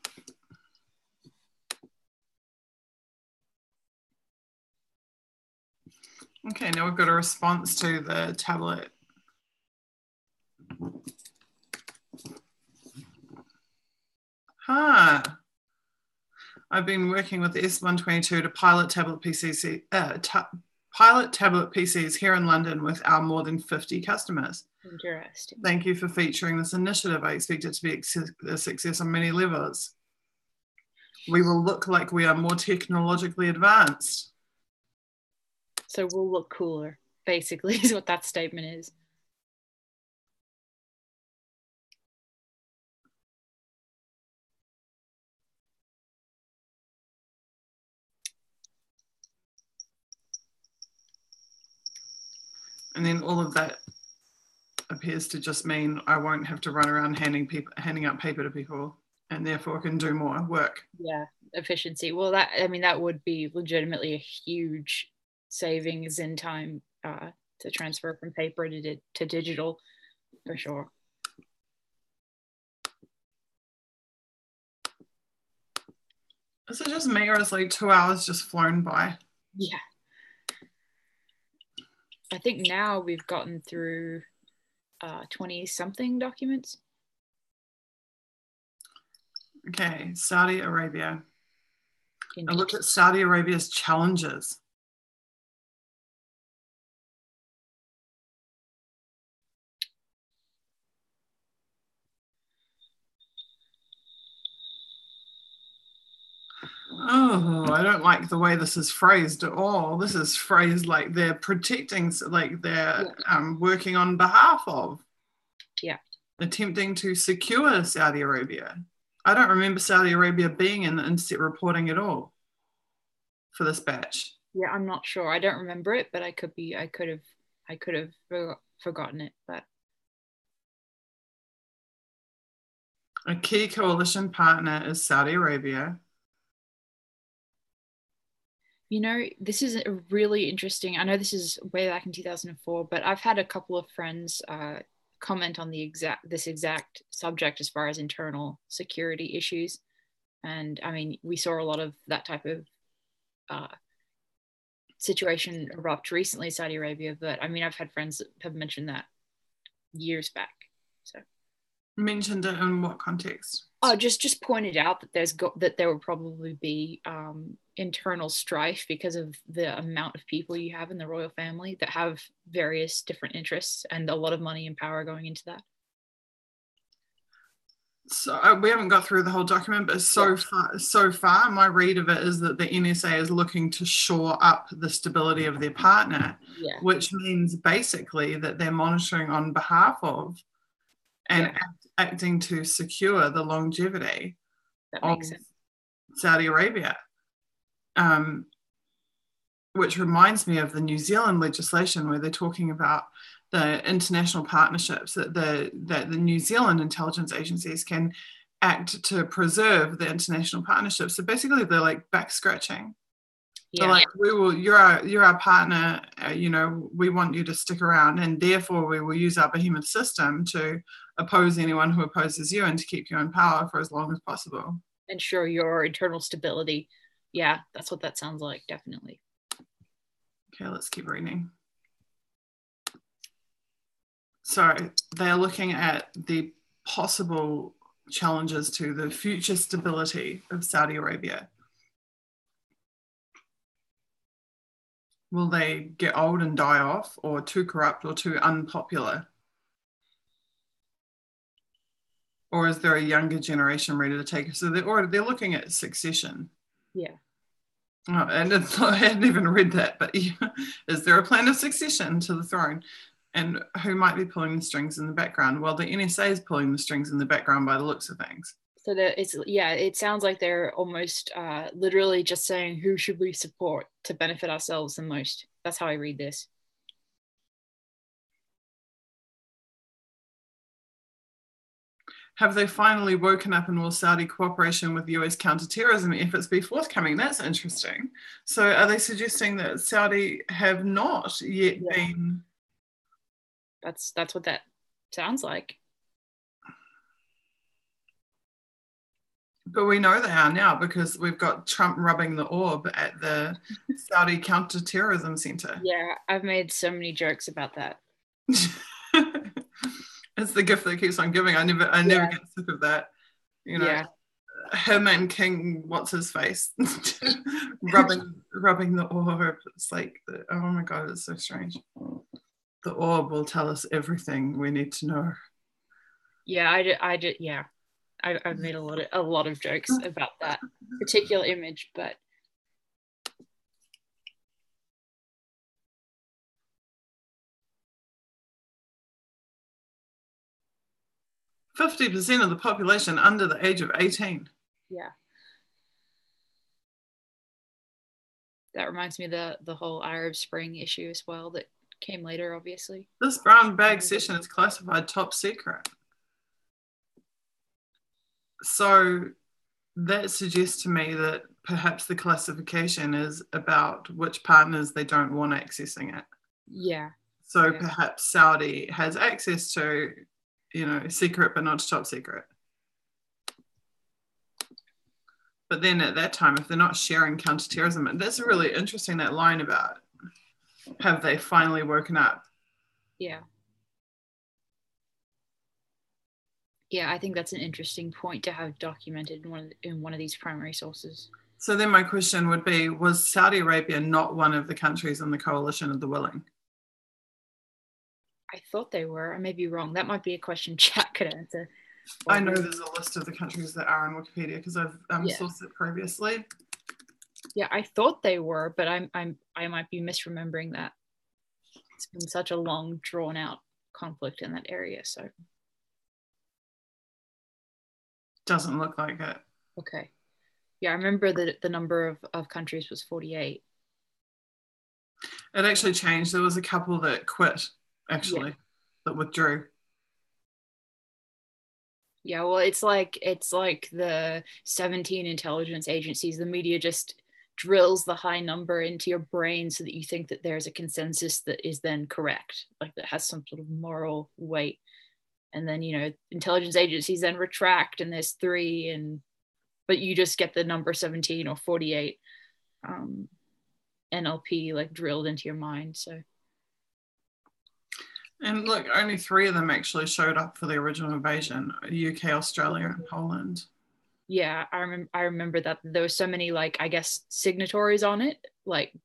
Okay, now we've got a response to the tablet. I've been working with the S122 to pilot tablet PCs here in London with our more than 50 customers. Interesting. Thank you for featuring this initiative. I expect it to be a success on many levels. We will look like we are more technologically advanced. So we'll look cooler, basically, is what that statement is. And then all of that appears to just mean I won't have to run around handing out paper to people, and therefore can do more work. Yeah, efficiency. Well, that would be legitimately a huge savings in time to transfer from paper to digital, for sure. Is it just me, or is like 2 hours just flown by? Yeah. I think now we've gotten through 20-something documents. Okay, Saudi Arabia. I looked at Saudi Arabia's challenges. Oh, I don't like the way this is phrased at all. This is phrased like they're protecting, like they're working on behalf of. Yeah. Attempting to secure Saudi Arabia. I don't remember Saudi Arabia being in the inset reporting at all for this batch. Yeah, I'm not sure. I don't remember it, but I could have forgotten it. But a key coalition partner is Saudi Arabia. You know, this is a really interesting. I know this is way back in 2004, but I've had a couple of friends comment on this exact subject as far as internal security issues. And I mean, we saw a lot of that type of situation erupt recently in Saudi Arabia, but I mean, I've had friends that have mentioned that years back. So mentioned it in what context? Oh, just pointed out that there will probably be internal strife because of the amount of people you have in the royal family that have various different interests and a lot of money and power going into that. So we haven't got through the whole document, but so far, my read of it is that the NSA is looking to shore up the stability of their partner, which means basically that they're monitoring on behalf of and acting to secure the longevity of Saudi Arabia. Which reminds me of the New Zealand legislation where they're talking about the international partnerships that the New Zealand intelligence agencies can act to preserve the international partnerships. So basically they're like back scratching. They're like, you're our partner, we want you to stick around, and therefore we will use our behemoth system to oppose anyone who opposes you and to keep you in power for as long as possible. Ensure your internal stability. Yeah, that's what that sounds like, definitely. Okay, let's keep reading. So they're looking at the possible challenges to the future stability of Saudi Arabia. Will they get old and die off, or too corrupt, or too unpopular? Or is there a younger generation ready to take it? So they're looking at succession. Yeah. Oh, and I hadn't even read that, but is there a plan of succession to the throne? And who might be pulling the strings in the background? Well, the NSA is pulling the strings in the background by the looks of things. So it sounds like they're almost literally just saying, who should we support to benefit ourselves the most? That's how I read this. Have they finally woken up, and will Saudi cooperation with US counterterrorism efforts be forthcoming? That's interesting. So are they suggesting that Saudi have not yet been... That's what that sounds like. But we know they are now, because we've got Trump rubbing the orb at the Saudi counterterrorism center. Yeah, I've made so many jokes about that. It's the gift that keeps on giving. I never get sick of that. Him and King, what's his face, rubbing the orb. It's like, oh my God, it's so strange. The orb will tell us everything we need to know. Yeah, I've made a lot of jokes about that particular image, but 50% of the population under the age of 18. Yeah. That reminds me of the whole Arab Spring issue as well that came later, obviously. This brown bag session is classified top secret. So that suggests to me that perhaps the classification is about which partners they don't want accessing it. Yeah. So perhaps Saudi has access to, secret but not top secret. But then at that time, if they're not sharing counterterrorism, that's really interesting, that line about have they finally woken up? Yeah. Yeah, I think that's an interesting point to have documented in one of these primary sources. So then my question would be, was Saudi Arabia not one of the countries in the coalition of the willing? I thought they were. I may be wrong. That might be a question chat could answer. I know there's a list of the countries that are on Wikipedia because I've sourced it previously. Yeah, I thought they were, but I might be misremembering that. It's been such a long, drawn out conflict in that area, so. Doesn't look like it. Okay. Yeah, I remember that the number of countries was 48. It actually changed. There was a couple that quit, actually, that withdrew. Yeah, well, it's like the 17 intelligence agencies. The media just drills the high number into your brain so that you think that there's a consensus that is then correct, like that has some sort of moral weight. And then, intelligence agencies then retract and there's 3, but you just get the number 17 or 48 NLP like drilled into your mind. So. And look, only 3 of them actually showed up for the original invasion: UK, Australia, and Poland. Yeah, I remember that there were so many, like, I guess, signatories on it,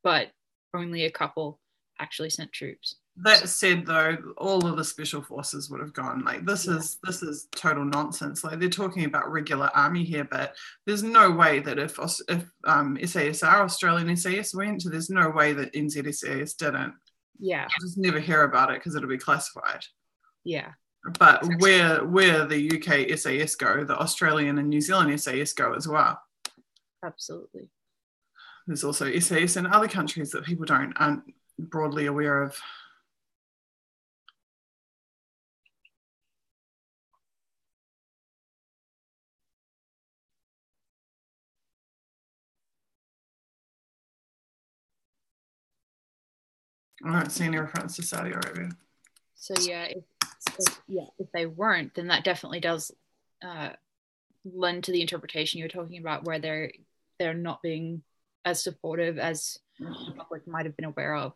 but only a couple actually sent troops. That said, though, all of the special forces would have gone. Like this is total nonsense. Like they're talking about regular army here, but there's no way that if SASR, Australian SAS went, there's no way that NZSAS didn't. Yeah. I'll just never hear about it because it'll be classified. Yeah. But where the UK SAS go, the Australian and New Zealand SAS go as well. Absolutely. There's also SAS in other countries that people aren't broadly aware of. I don't see any reference to Saudi Arabia. So if they weren't, then that definitely does lend to the interpretation you're talking about, where they're not being as supportive as the public might have been aware of.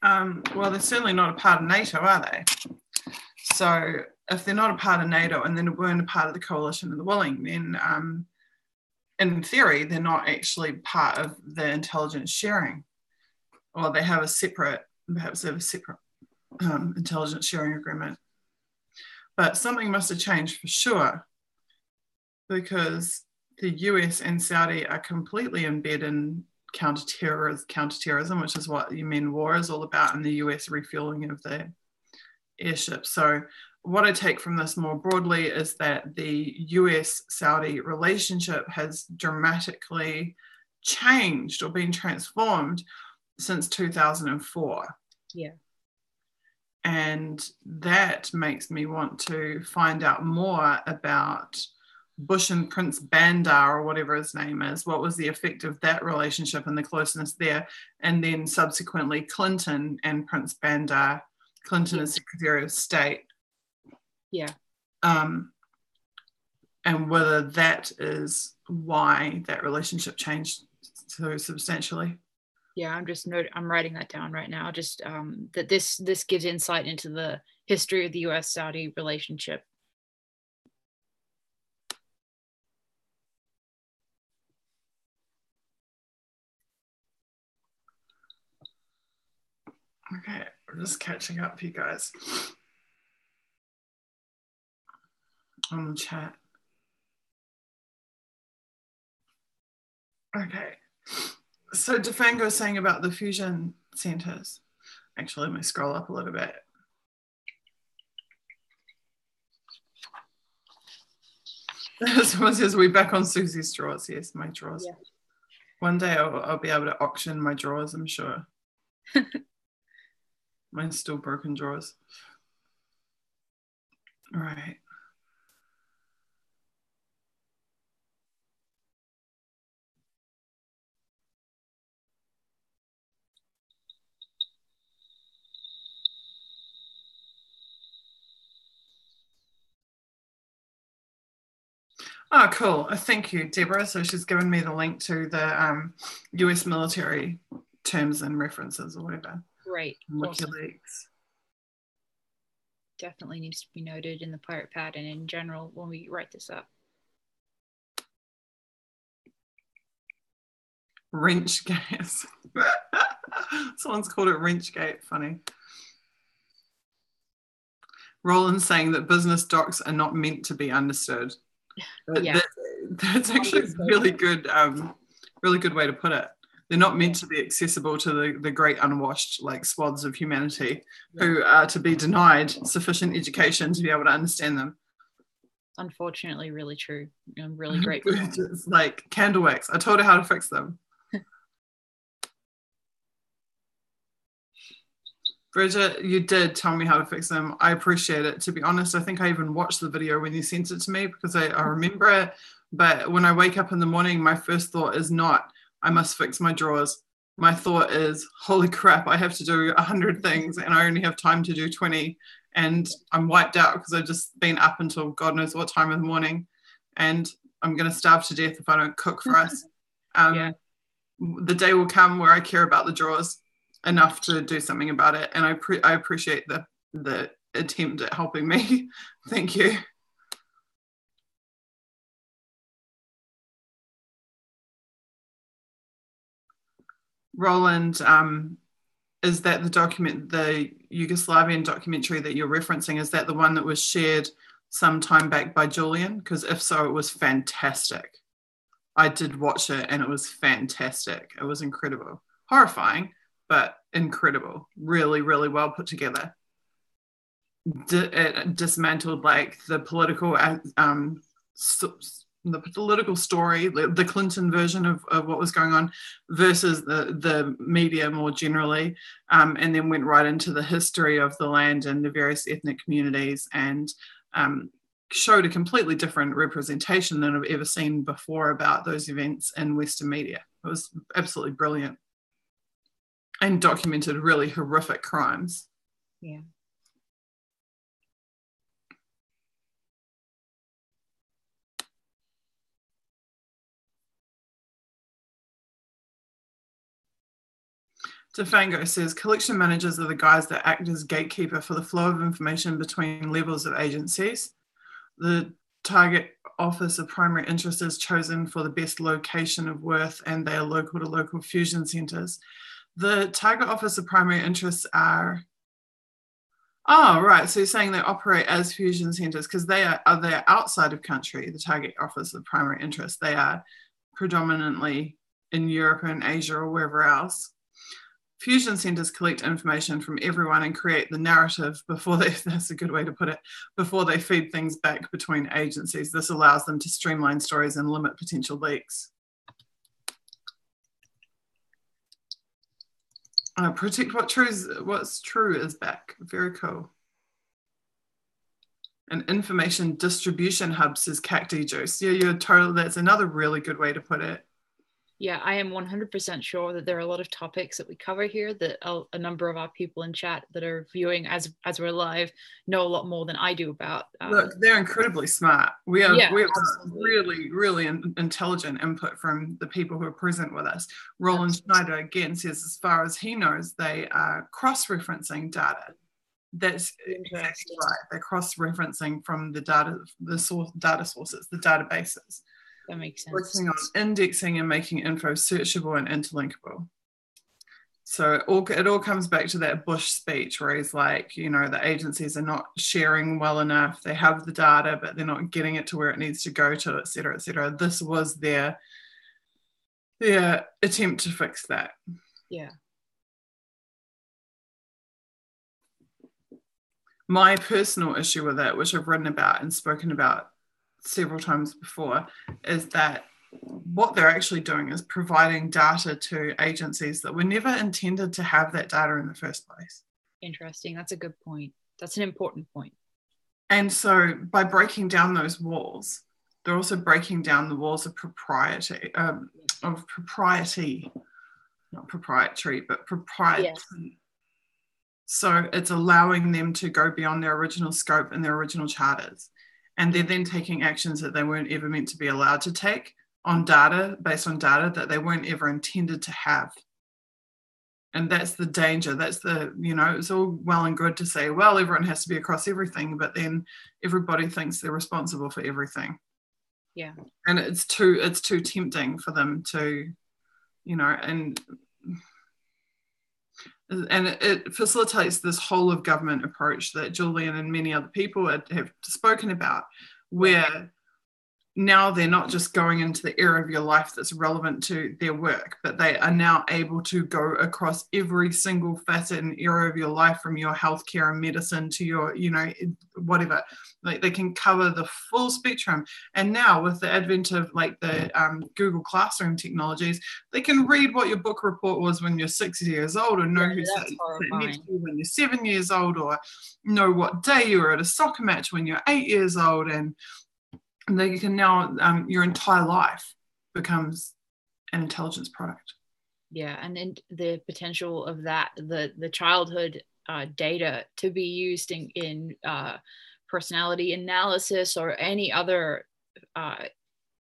Well, they're certainly not a part of NATO, are they? So if they're not a part of NATO and then weren't a part of the coalition of the willing, then in theory, they're not actually part of the intelligence sharing. Or they have a separate intelligence sharing agreement. But something must have changed for sure, because the US and Saudi are completely embedded in counterterrorism, which is what UN war is all about, and the US refueling of the airships. So what I take from this more broadly is that the US-Saudi relationship has dramatically changed or been transformed since 2004. Yeah. And that makes me want to find out more about Bush and Prince Bandar, or whatever his name is. What was the effect of that relationship and the closeness there? And then subsequently Clinton and Prince Bandar, Clinton as Secretary of State. Yeah. And whether that is why that relationship changed so substantially. Yeah, I'm writing that down right now. Just that this gives insight into the history of the US-Saudi relationship. Okay, we're just catching up, you guys, on the chat. Okay, so Defango is saying about the fusion centers. Actually, let me scroll up a little bit. Someone says, we're back on Susie's drawers. Yes, my drawers. Yeah. One day I'll be able to auction my drawers, I'm sure. Mine's still broken drawers. All right. Oh, cool. Thank you, Deborah. So she's given me the link to the US military terms and references or whatever. Great. WikiLeaks. Awesome. Definitely needs to be noted in the pirate pad and in general when we write this up. Wrenchgate. Someone's called it Wrenchgate. Funny. Roland's saying that business docs are not meant to be understood. Yeah. That's actually a really good way to put it. They're not meant to be accessible to the great unwashed like swaths of humanity who are to be denied sufficient education to be able to understand them. Unfortunately, really true. I'm really grateful. It's like candle wax. I told her how to fix them. Bridget, you did tell me how to fix them. I appreciate it. To be honest, I think I even watched the video when you sent it to me because I remember it. But when I wake up in the morning, my first thought is not, I must fix my drawers. My thought is, holy crap, I have to do 100 things and I only have time to do 20. And I'm wiped out because I've just been up until God knows what time in the morning. And I'm going to starve to death if I don't cook for us. The day will come where I care about the drawers enough to do something about it. And I appreciate the attempt at helping me. Thank you. Roland is that the document, the Yugoslavian documentary that you're referencing, is that the one that was shared some time back by Julian? Because if so, it was fantastic. I did watch it and it was fantastic. It was incredible. Horrifying, but incredible. Really, really well put together. It dismantled like the political story, the Clinton version of what was going on versus the media more generally, and then went right into the history of the land and the various ethnic communities, and showed a completely different representation than I've ever seen before about those events in Western media. It was absolutely brilliant and documented really horrific crimes. Yeah. Defango says, collection managers are the guys that act as gatekeeper for the flow of information between levels of agencies. The target office of primary interest is chosen for the best location of worth, and they are local to local fusion centres. The target office of primary interests are, oh, right, so you're saying they operate as fusion centres because they're outside of country, the target office of primary interest. They are predominantly in Europe and Asia or wherever else. Fusion centers collect information from everyone and create the narrative before they, that's a good way to put it, before they feed things back between agencies. This allows them to streamline stories and limit potential leaks. Protect what's true is back. Very cool. And information distribution hub says cacti juice. Yeah, you're totally, that's another really good way to put it. Yeah, I am 100% sure that there are a lot of topics that we cover here that a number of our people in chat that are viewing as we're live know a lot more than I do about. Look, they're incredibly smart. We have really, really intelligent input from the people who are present with us. Roland Schneider again says, as far as he knows, they are cross-referencing data. That's exactly right. They're cross-referencing from the data, the source data sources, the databases. That makes sense. Working on indexing and making info searchable and interlinkable. So it all comes back to that Bush speech where he's like, you know, the agencies are not sharing well enough. They have the data, but they're not getting it to where it needs to go to, et cetera, et cetera. This was their attempt to fix that. Yeah. My personal issue with it, which I've written about and spoken about several times before, is that what they're actually doing is providing data to agencies that were never intended to have that data in the first place. Interesting. That's a good point. That's an important point. And so by breaking down those walls, they're also breaking down the walls of propriety, not proprietary, but propriety. Yes. So it's allowing them to go beyond their original scope and their original charters. And they're then taking actions that they weren't ever meant to be allowed to take on data, based on data that they weren't ever intended to have. And that's the danger. That's the, you know, it's all well and good to say, well, everyone has to be across everything, but then everybody thinks they're responsible for everything. Yeah. And it's too tempting for them to, you know, and it facilitates this whole of government approach that Julian and many other people have spoken about, where now they're not just going into the area of your life that's relevant to their work, but they are now able to go across every single facet and area of your life, from your healthcare and medicine to your, you know, whatever. Like they can cover the full spectrum. And now with the advent of like the Google Classroom technologies, they can read what your book report was when you're 6 years old, or know who sat next to you when you're 7 years old, or know what day you were at a soccer match when you're 8 years old. And they can now, your entire life becomes an intelligence product. Yeah, and the potential of that, the childhood data to be used in personality analysis or any other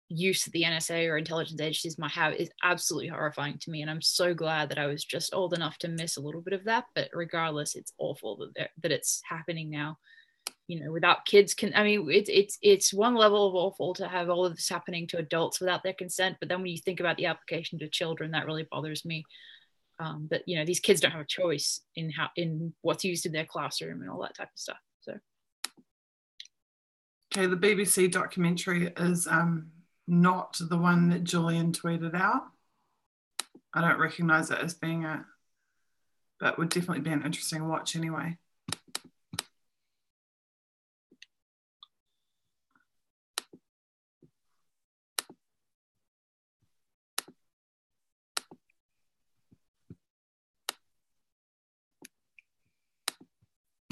use that the NSA or intelligence agencies might have is absolutely horrifying to me. And I'm so glad that I was just old enough to miss a little bit of that. But regardless, it's awful that it's happening now. You know, without kids it's one level of awful to have all of this happening to adults without their consent, but then when you think about the application to children, that really bothers me. that, you know, these kids don't have a choice in what's used in their classroom and all that type of stuff. So okay, the BBC documentary is not the one that Julian tweeted out. I don't recognize it as being it, but would definitely be an interesting watch anyway.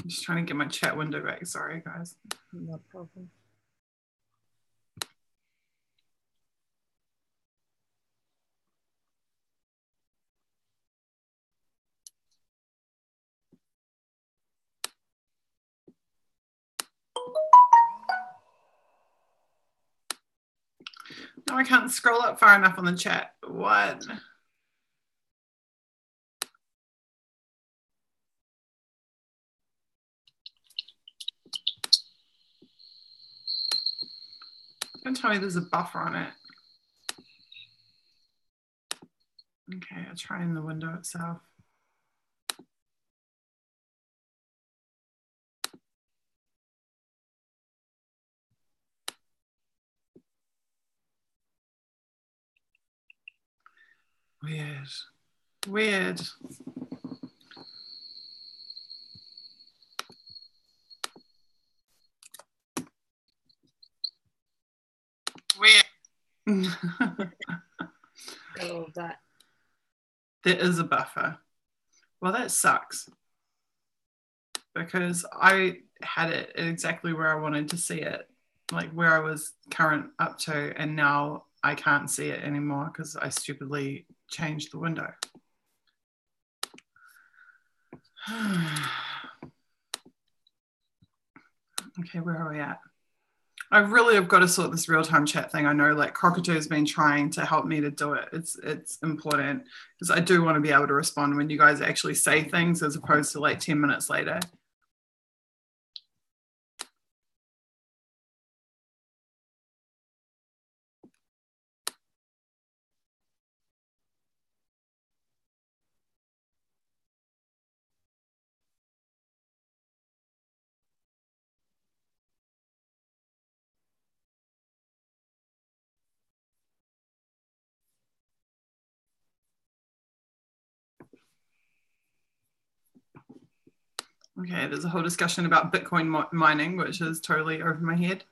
I'm just trying to get my chat window back. Sorry, guys. no problem. No, I can't scroll up far enough on the chat. What? Don't tell me there's a buffer on it. Okay, I'll try in the window itself. Weird. Weird. Weird. All of that. There is a buffer. Well, that sucks. Because I had it exactly where I wanted to see it, like where I was current up to, and now I can't see it anymore because I stupidly changed the window. Okay, where are we at? I really have got to sort this real-time chat thing. I know like Cockatoo has been trying to help me to do it. It's important because I do want to be able to respond when you guys actually say things as opposed to like 10 minutes later. Okay, there's a whole discussion about Bitcoin mining, which is totally over my head.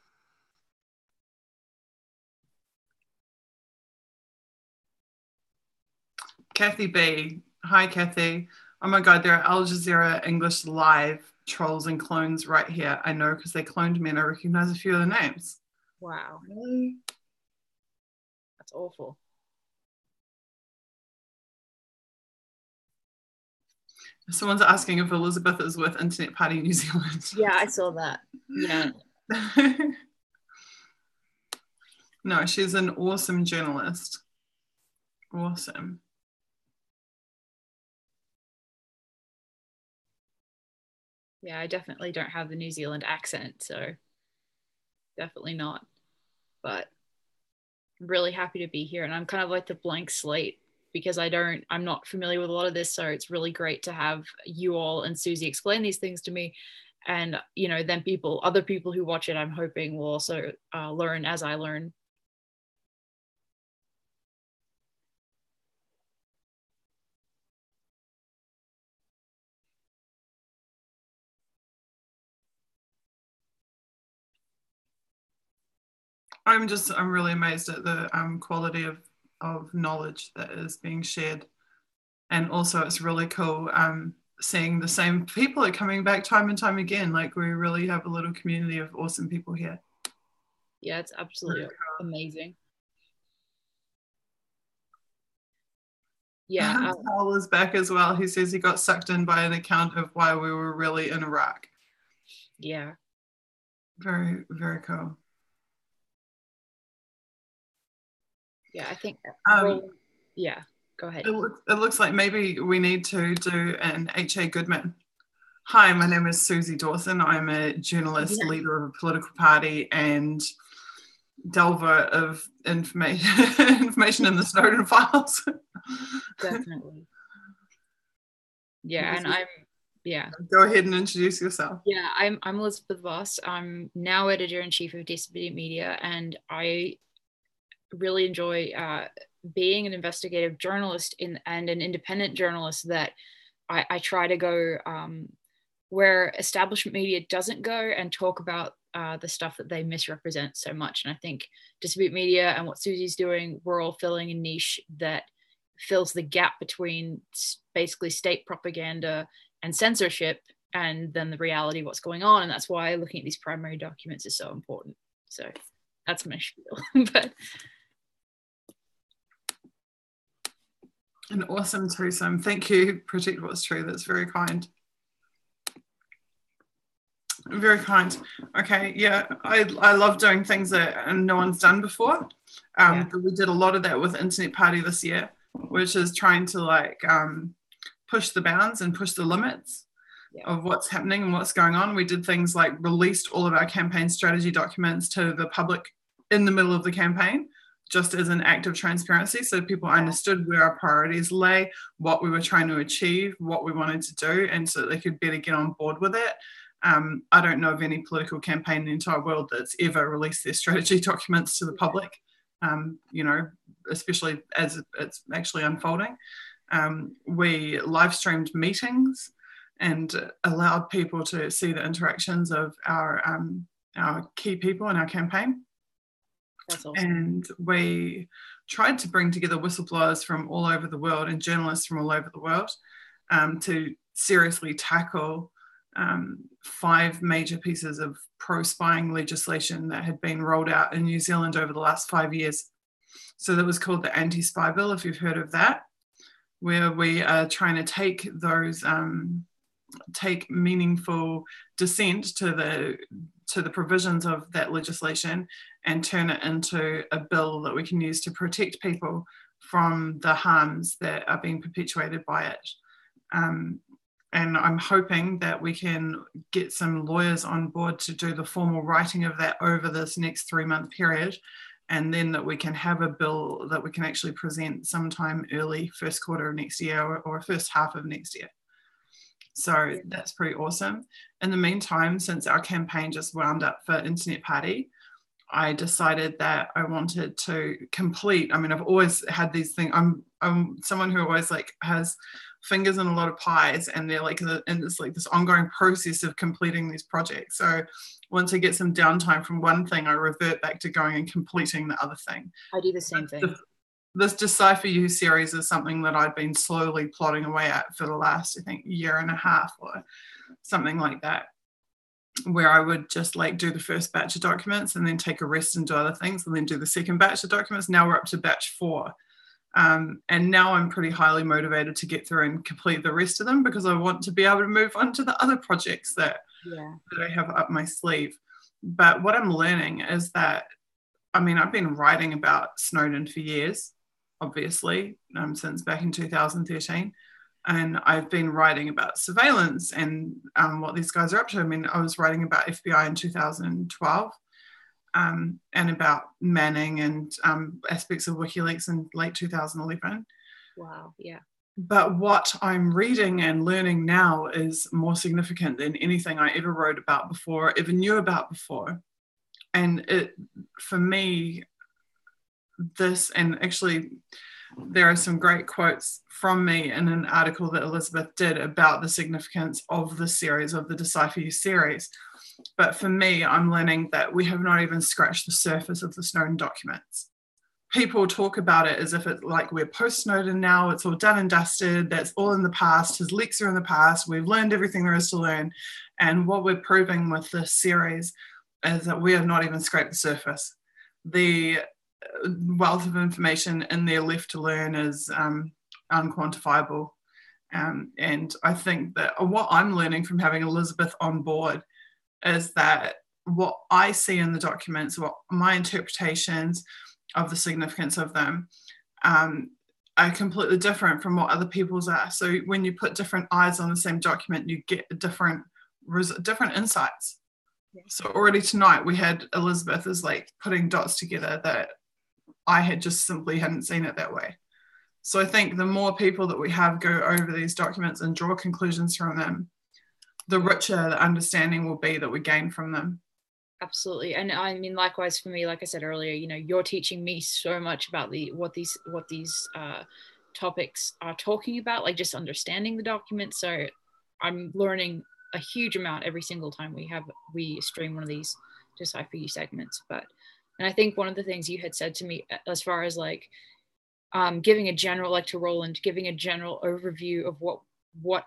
Kathy B. Hi, Kathy. Oh my God, there are Al Jazeera English Live trolls and clones right here. I know because they cloned me and I recognize a few of the names. Wow. Really? That's awful. Someone's asking if Elizabeth is with Internet Party New Zealand. Yeah, I saw that. Yeah. No, she's an awesome journalist. Awesome. Yeah, I definitely don't have the New Zealand accent, so definitely not. But I'm really happy to be here, and I'm kind of like the blank slate because I'm not familiar with a lot of this, so it's really great to have you all and Suzie explain these things to me. And, you know, then other people who watch it, I'm hoping will also learn as I learn. I'm really amazed at the quality of knowledge that is being shared. And also it's really cool seeing the same people are coming back time and time again. Like we really have a little community of awesome people here. Yeah, it's absolutely amazing. Yeah. Paul is back as well. He says he got sucked in by an account of why we were really in Iraq. Yeah. Very, very cool. Yeah, I think. Yeah, go ahead. It looks like maybe we need to do an H.A. Goodman. Hi, my name is Suzie Dawson. I'm a journalist, leader of a political party, and delver of information in the Snowden files. Definitely. Yeah, and I'm yeah. Go ahead and introduce yourself. Yeah, I'm Elizabeth Voss. I'm now editor-in-chief of Disobedient Media, and I really enjoy being an investigative journalist and an independent journalist that I try to go where establishment media doesn't go and talk about the stuff that they misrepresent so much. And I think Disobedient Media and what Suzie's doing, we're all filling a niche that fills the gap between basically state propaganda and censorship and then the reality of what's going on. And that's why looking at these primary documents is so important. So that's my spiel. But an awesome twosome. Thank you, Protect What's True. That's very kind. Very kind. Okay, yeah, I love doing things that no one's done before. We did a lot of that with Internet Party this year, which is trying to like push the bounds and push the limits of what's happening and what's going on. We did things like released all of our campaign strategy documents to the public in the middle of the campaign, just as an act of transparency, so people understood where our priorities lay, what we were trying to achieve, what we wanted to do, and so they could better get on board with it. I don't know of any political campaign in the entire world that's ever released their strategy documents to the public, especially as it's actually unfolding. We live streamed meetings and allowed people to see the interactions of our key people in our campaign. that's awesome. And we tried to bring together whistleblowers from all over the world and journalists from all over the world to seriously tackle 5 major pieces of pro-spying legislation that had been rolled out in New Zealand over the last 5 years. So that was called the Anti-Spy Bill, if you've heard of that, where we are trying to take those, take meaningful dissent to the provisions of that legislation and turn it into a bill that we can use to protect people from the harms that are being perpetuated by it. And I'm hoping that we can get some lawyers on board to do the formal writing of that over this next 3-month period, and then that we can have a bill that we can actually present sometime early first quarter of next year or first half of next year. So that's pretty awesome. In the meantime, since our campaign just wound up for Internet Party, I decided that I wanted to complete. I mean, I've always had these things. I'm someone who always like has fingers in a lot of pies, and they're like in this ongoing process of completing these projects. So once I get some downtime from one thing, I revert back to going and completing the other thing. I do the same thing. This Decipher You series is something that I'd been slowly plodding away at for the last, I think, year and a half or something like that, where I would just like do the first batch of documents and then take a rest and do other things and then do the second batch of documents. Now we're up to batch 4. And now I'm pretty highly motivated to get through and complete the rest of them because I want to be able to move on to the other projects that I have up my sleeve. But what I'm learning is that, I mean, I've been writing about Snowden for years, obviously, since back in 2013. And I've been writing about surveillance and what these guys are up to. I mean, I was writing about FBI in 2012 and about Manning and aspects of WikiLeaks in late 2011. Wow, yeah. But what I'm reading and learning now is more significant than anything I ever wrote about before, ever knew about before. And it, for me, this, and actually there are some great quotes from me in an article that Elizabeth did about the significance of the series, of the Decipher You series. But for me, I'm learning that we have not even scratched the surface of the Snowden documents. People talk about it as if it's like we're post-Snowden now, it's all done and dusted, that's all in the past, his leaks are in the past, we've learned everything there is to learn. And what we're proving with this series is that we have not even scraped the surface. The wealth of information in there left to learn is unquantifiable. And I think that what I'm learning from having Elizabeth on board is that what I see in the documents, what my interpretations of the significance of them are completely different from what other people's are. So when you put different eyes on the same document, you get different insights. So already tonight we had Elizabeth is like putting dots together that I had just simply hadn't seen it that way. So I think the more people that we have go over these documents and draw conclusions from them, the richer the understanding will be that we gain from them. Absolutely. And I mean, likewise for me, like I said earlier, you know, you're teaching me so much about what these topics are talking about, like just understanding the document. So I'm learning a huge amount every single time we stream one of these Decipher You segments. And I think one of the things you had said to me as far as like giving a general, like to Roland, giving a general overview of what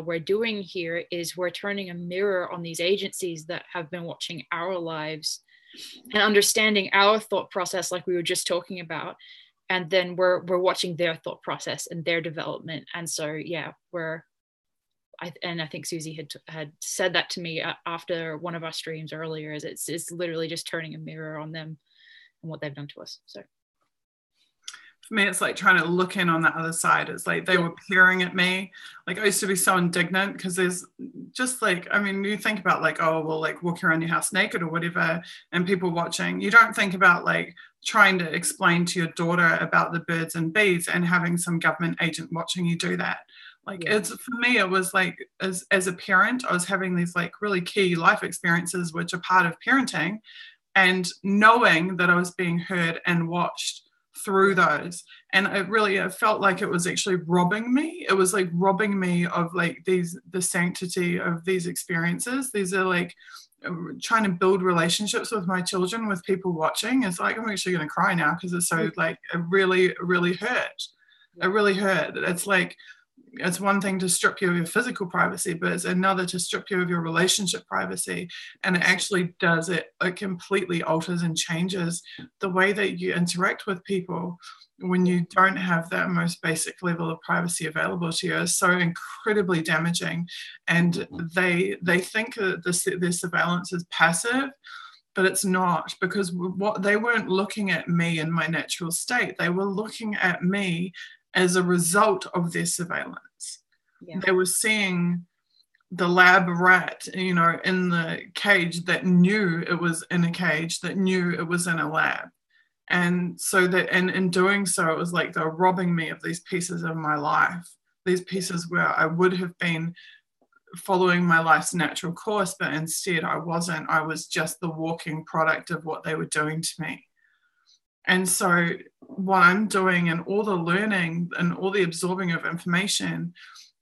we're doing here is we're turning a mirror on these agencies that have been watching our lives and understanding our thought process, like we were just talking about, and then we're watching their thought process and their development. And so yeah, I think Suzie had said that to me after one of our streams earlier, is it's literally just turning a mirror on them and what they've done to us. So for me, it's like trying to look in on the other side. It's like they were peering at me. Like I used to be so indignant because there's just like, I mean, you think about like, oh, well, like walking around your house naked or whatever, and people watching. You don't think about like trying to explain to your daughter about the birds and bees and having some government agent watching you do that. Like it's, for me, it was like as a parent, I was having these like really key life experiences, which are part of parenting, and knowing that I was being heard and watched through those, and it felt like it was actually robbing me. It was like robbing me of like the sanctity of these experiences. These are like trying to build relationships with my children, with people watching. It's like I'm actually going to cry now because it's so like it really hurt. It really hurt. It's like it's one thing to strip you of your physical privacy, but it's another to strip you of your relationship privacy. And it actually does it completely alters and changes the way that you interact with people when you don't have that most basic level of privacy available to you. Is so incredibly damaging. And they think that their surveillance is passive, but it's not, because what they weren't looking at me in my natural state. They were looking at me as a result of their surveillance. They were seeing the lab rat, you know, in the cage that knew it was in a cage, that knew it was in a lab. And so that, and in doing so, it was like they're robbing me of these pieces of my life, these pieces where I would have been following my life's natural course, but instead I wasn't. I was just the walking product of what they were doing to me. And so what I'm doing and all the learning and all the absorbing of information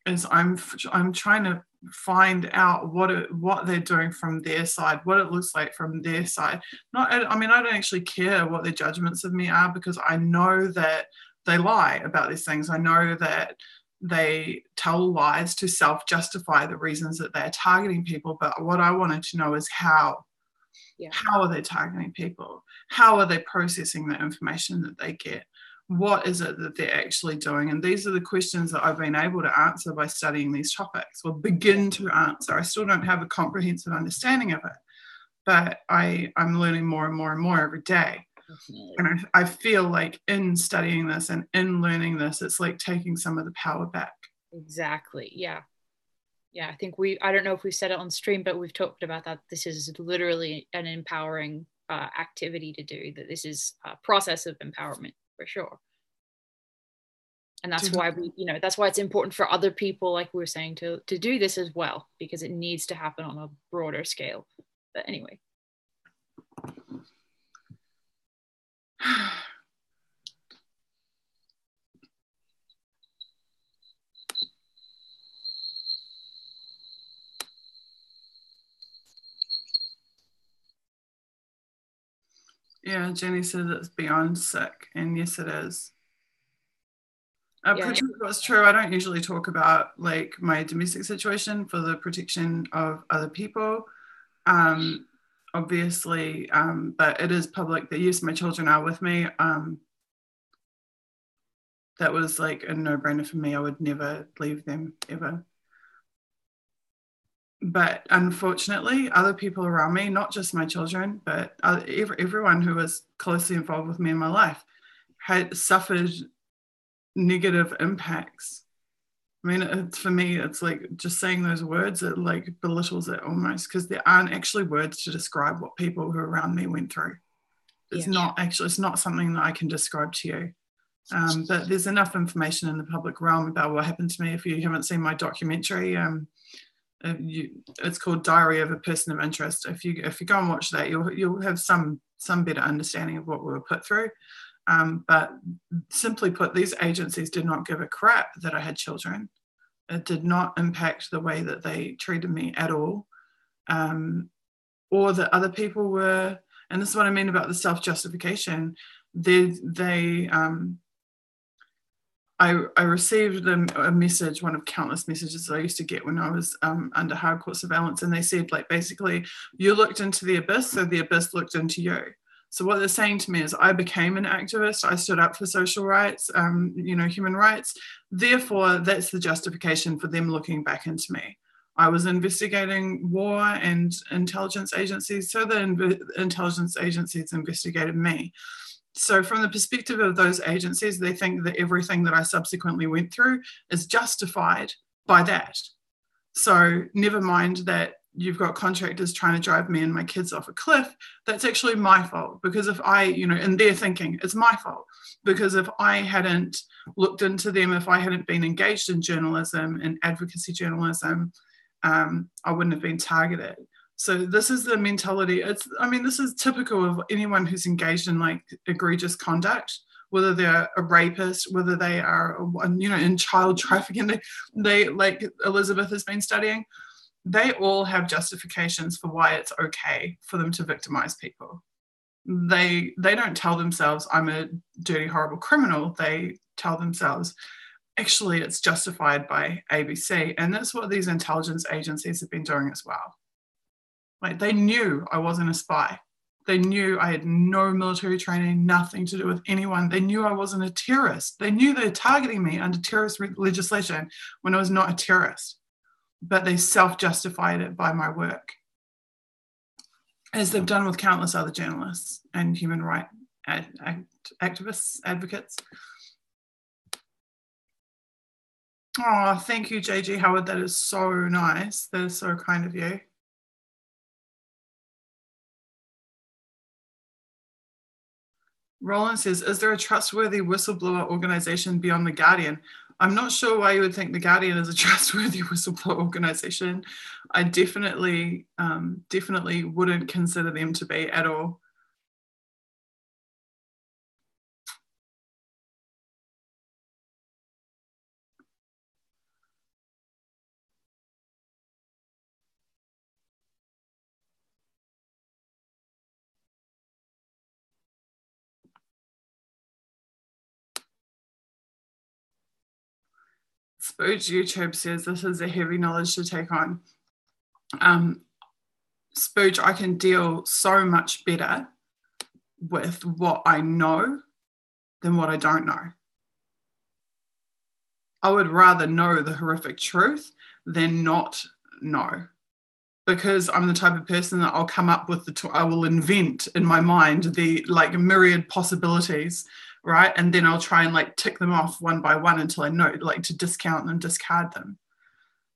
is I'm trying to find out what they're doing from their side, what it looks like from their side. I don't actually care what their judgments of me are, because I know that they lie about these things. I know that they tell lies to self-justify the reasons that they're targeting people. But what I wanted to know is how. How are they targeting people? How are they processing the information that they get? What is it that they're actually doing? And these are the questions that I've been able to answer by studying these topics, or begin to answer. I still don't have a comprehensive understanding of it, but I'm learning more and more and more every day. Definitely. And I feel like in studying this and in learning this, it's like taking some of the power back. Exactly. Yeah. I think I don't know if we've said it on stream, but we've talked about that. This is literally an empowering activity to do, that this is a process of empowerment for sure. And that's why that's why it's important for other people, like we were saying, to do this as well, because it needs to happen on a broader scale. But anyway. Yeah, Jenny says it's beyond sick, and yes, it is. Pretty much true. I don't usually talk about like my domestic situation for the protection of other people, obviously, but it is public that yes, my children are with me. That was like a no-brainer for me. I would never leave them ever. But unfortunately, other people around me, not just my children, but everyone who was closely involved with me in my life, had suffered negative impacts. I mean, for me, it's like just saying those words, it like belittles it almost, because there aren't actually words to describe what people who are around me went through. It's not something that I can describe to you. But there's enough information in the public realm about what happened to me. If you haven't seen my documentary, it's called Diary of a Person of Interest. If you go and watch that, you'll have some better understanding of what we were put through. But simply put, these agencies did not give a crap that I had children. It did not impact the way that they treated me at all, or that other people were. And this is what I mean about the self-justification. I received a message, one of countless messages I used to get when I was under hardcore surveillance, and they said, like, basically, you looked into the abyss, so the abyss looked into you. So what they're saying to me is I became an activist. I stood up for social rights, human rights. Therefore, that's the justification for them looking back into me. I was investigating war and intelligence agencies, so the intelligence agencies investigated me. So from the perspective of those agencies, they think that everything that I subsequently went through is justified by that. So never mind that you've got contractors trying to drive me and my kids off a cliff. That's actually my fault, because if I, in their thinking, it's my fault. Because if I hadn't looked into them, if I hadn't been engaged in journalism and advocacy journalism, I wouldn't have been targeted. So this is the mentality. This is typical of anyone who's engaged in like egregious conduct, whether they're a rapist, whether they are, in child trafficking. They like Elizabeth has been studying. They all have justifications for why it's okay for them to victimize people. They don't tell themselves I'm a dirty, horrible criminal. They tell themselves, actually, it's justified by ABC. And that's what these intelligence agencies have been doing as well. Like, they knew I wasn't a spy. They knew I had no military training, nothing to do with anyone. They knew I wasn't a terrorist. They knew they were targeting me under terrorist legislation when I was not a terrorist. But they self-justified it by my work, as they've done with countless other journalists and human rights activists, advocates. Oh, thank you, JG Howard. That is so nice. That is so kind of you. Roland says, is there a trustworthy whistleblower organization beyond The Guardian? I'm not sure why you would think The Guardian is a trustworthy whistleblower organization. I definitely wouldn't consider them to be at all. Spooge YouTube says this is a heavy knowledge to take on. Spooge, I can deal so much better with what I know than what I don't know. I would rather know the horrific truth than not know, because I'm the type of person that I'll come up with I will invent in my mind the like myriad possibilities, right? And then I'll try and like tick them off one by one until I know, like to discount them, discard them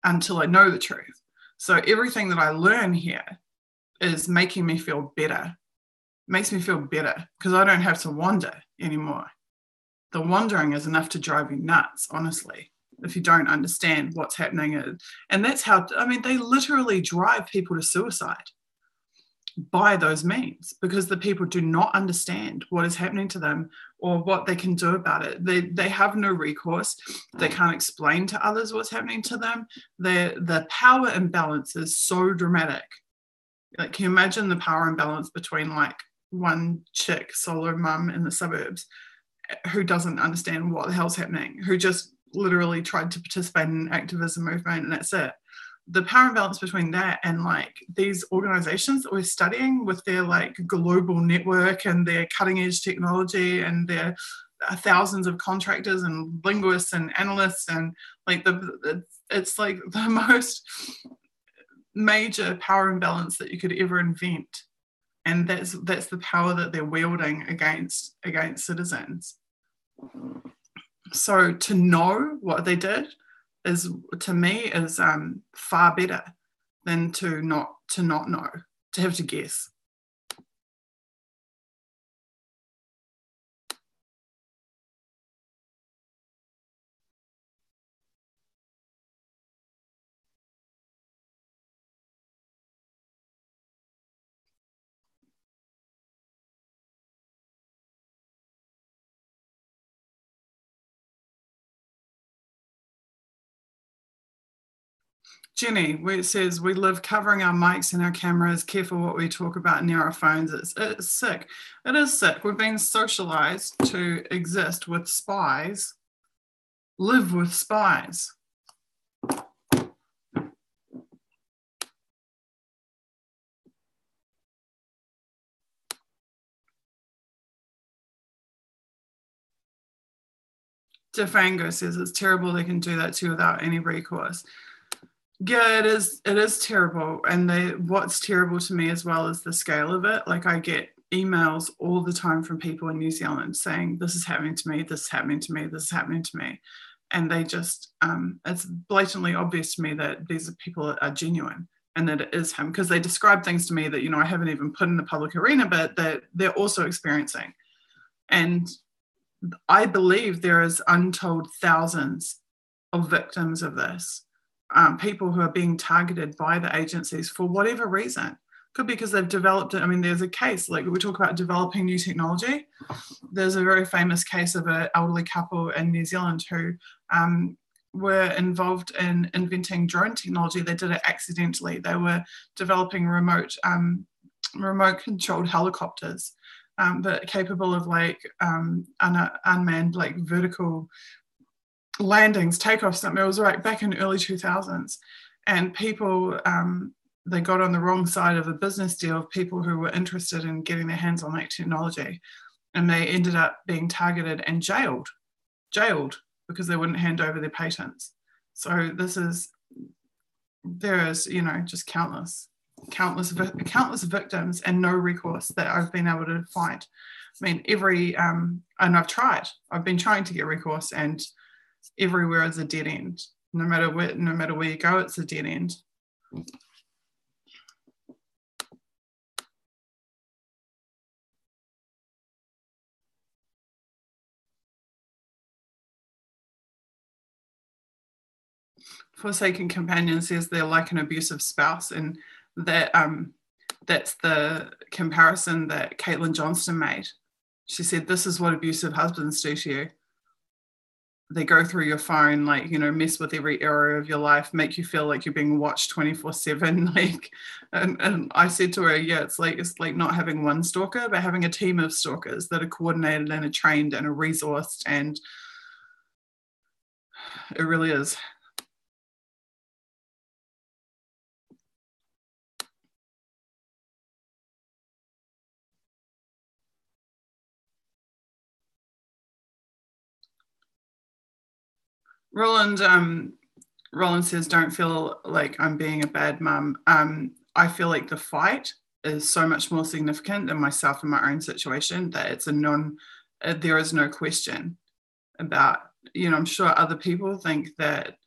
until I know the truth. So everything that I learn here is making me feel better, makes me feel better because I don't have to wander anymore. The wandering is enough to drive you nuts, honestly, if you don't understand what's happening. And that's how, they literally drive people to suicide by those means, because the people do not understand what is happening to them or what they can do about it. They have no recourse. They can't explain to others what's happening to them. The power imbalance is so dramatic. Like, can you imagine the power imbalance between like one chick solo mum in the suburbs who doesn't understand what the hell's happening, who just literally tried to participate in an activism movement and that's it. The power imbalance between that and like these organizations that we're studying with their like global network and their cutting edge technology and their thousands of contractors and linguists and analysts and like it's like the most major power imbalance that you could ever invent. And that's the power that they're wielding against citizens. So to know what they did is, to me, is far better than to not know, to have to guess. Jenny, where it says we live covering our mics and our cameras, careful what we talk about near our phones. It's sick. It is sick. We've been socialized to exist with spies, live with spies. Defango says it's terrible they can do that to you without any recourse. Yeah, it is terrible. And what's terrible to me as well is the scale of it. Like, I get emails all the time from people in New Zealand saying, this is happening to me, this is happening to me, this is happening to me. And they just, it's blatantly obvious to me that these people are genuine and that it is him, because they describe things to me that, I haven't even put in the public arena, but that they're also experiencing. And I believe there is untold thousands of victims of this, people who are being targeted by the agencies for whatever reason. Could be because they've developed it. I mean, there's a case, like we talk about developing new technology. There's a very famous case of an elderly couple in New Zealand who were involved in inventing drone technology. They did it accidentally. They were developing remote controlled helicopters, but capable of unmanned, like vertical landings, takeoffs. Something. It was right back in the early 2000s, and people they got on the wrong side of a business deal of people who were interested in getting their hands on that technology, and they ended up being targeted and jailed because they wouldn't hand over their patents. So there is just countless victims and no recourse that I've been able to find. I mean, and I've been trying to get recourse, and everywhere is a dead end. No matter where you go, it's a dead end. Forsaken Companion says they're like an abusive spouse, and that that's the comparison that Caitlin Johnston made. She said, this is what abusive husbands do to you. They go through your phone, mess with every area of your life, make you feel like you're being watched 24/7. And I said to her, yeah, it's like not having one stalker, but having a team of stalkers that are coordinated and are trained and are resourced, and it really is. Roland says, don't feel like I'm being a bad mum. I feel like the fight is so much more significant than myself in my own situation, that it's there is no question about, I'm sure other people think that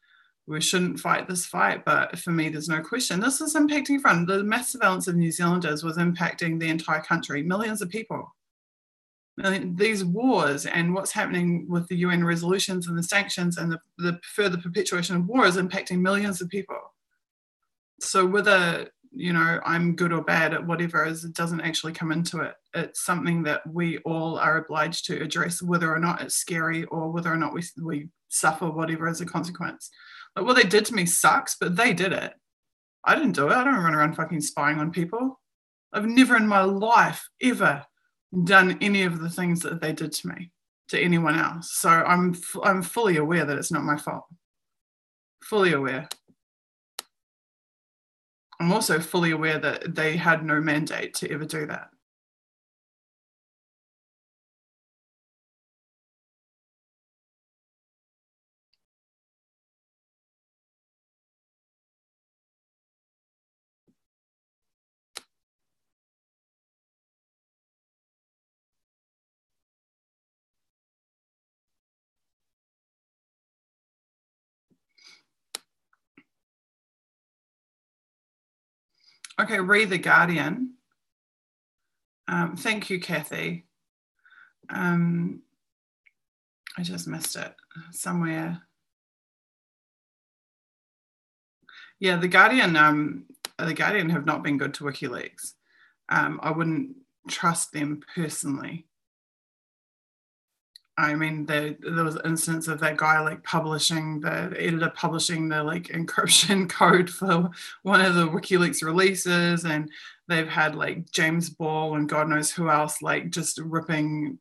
we shouldn't fight this fight, but for me, there's no question. This is impacting the mass surveillance of New Zealanders was impacting the entire country, millions of people. These wars and what's happening with the UN resolutions and the sanctions and the further perpetuation of war is impacting millions of people. So whether, I'm good or bad at whatever it doesn't actually come into it. It's something that we all are obliged to address, whether or not it's scary or whether or not we suffer whatever as a consequence. Like, what they did to me sucks, but they did it. I didn't do it. I don't run around fucking spying on people. I've never in my life ever done any of the things that they did to me, to anyone else. So I'm fully aware that it's not my fault. Fully aware. I'm also fully aware that they had no mandate to ever do that. Okay, read The Guardian. Thank you, Kathy. I just missed it somewhere. Yeah, The Guardian have not been good to WikiLeaks. I wouldn't trust them personally. I mean, there was an instance of that guy like the editor publishing the like encryption code for one of the WikiLeaks releases, and they've had like James Ball and God knows who else like just ripping,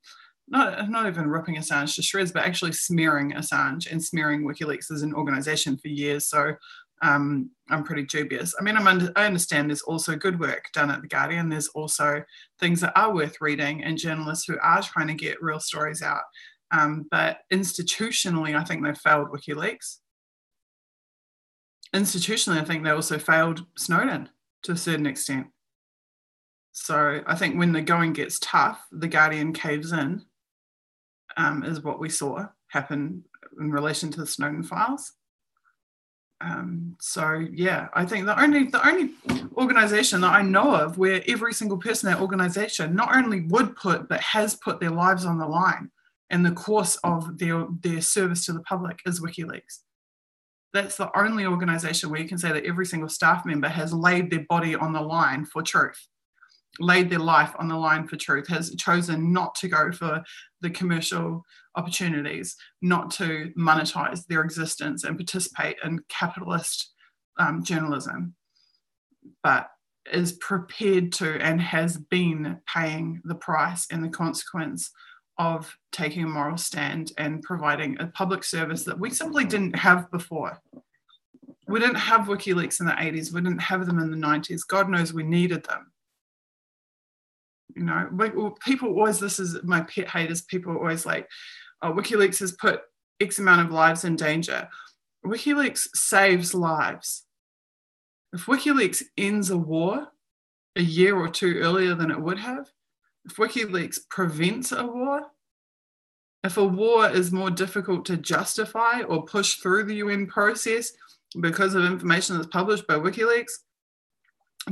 not even ripping Assange to shreds, but actually smearing Assange and smearing WikiLeaks as an organization for years. So I'm pretty dubious. I mean, I understand there's also good work done at The Guardian. There's also things that are worth reading and journalists who are trying to get real stories out. But institutionally, I think they failed WikiLeaks. Institutionally, I think they also failed Snowden to a certain extent. So I think when the going gets tough, The Guardian caves in, is what we saw happen in relation to the Snowden files. So yeah, I think the only organization that I know of where every single person in that organization not only would put but has put their lives on the line in the course of their service to the public is WikiLeaks. That's the only organization where you can say that every single staff member has laid their body on the line for truth, laid their life on the line for truth, has chosen not to go for the commercial opportunities, not to monetize their existence and participate in capitalist journalism, but is prepared to and has been paying the price and the consequence of taking a moral stand and providing a public service that we simply didn't have before. We didn't have WikiLeaks in the 80s. We didn't have them in the 90s. God knows we needed them. You know, people always, this is my pet hate, is people are always like, oh, WikiLeaks has put X amount of lives in danger. WikiLeaks saves lives. If WikiLeaks ends a war a year or two earlier than it would have, if WikiLeaks prevents a war, if a war is more difficult to justify or push through the UN process because of information that's published by WikiLeaks,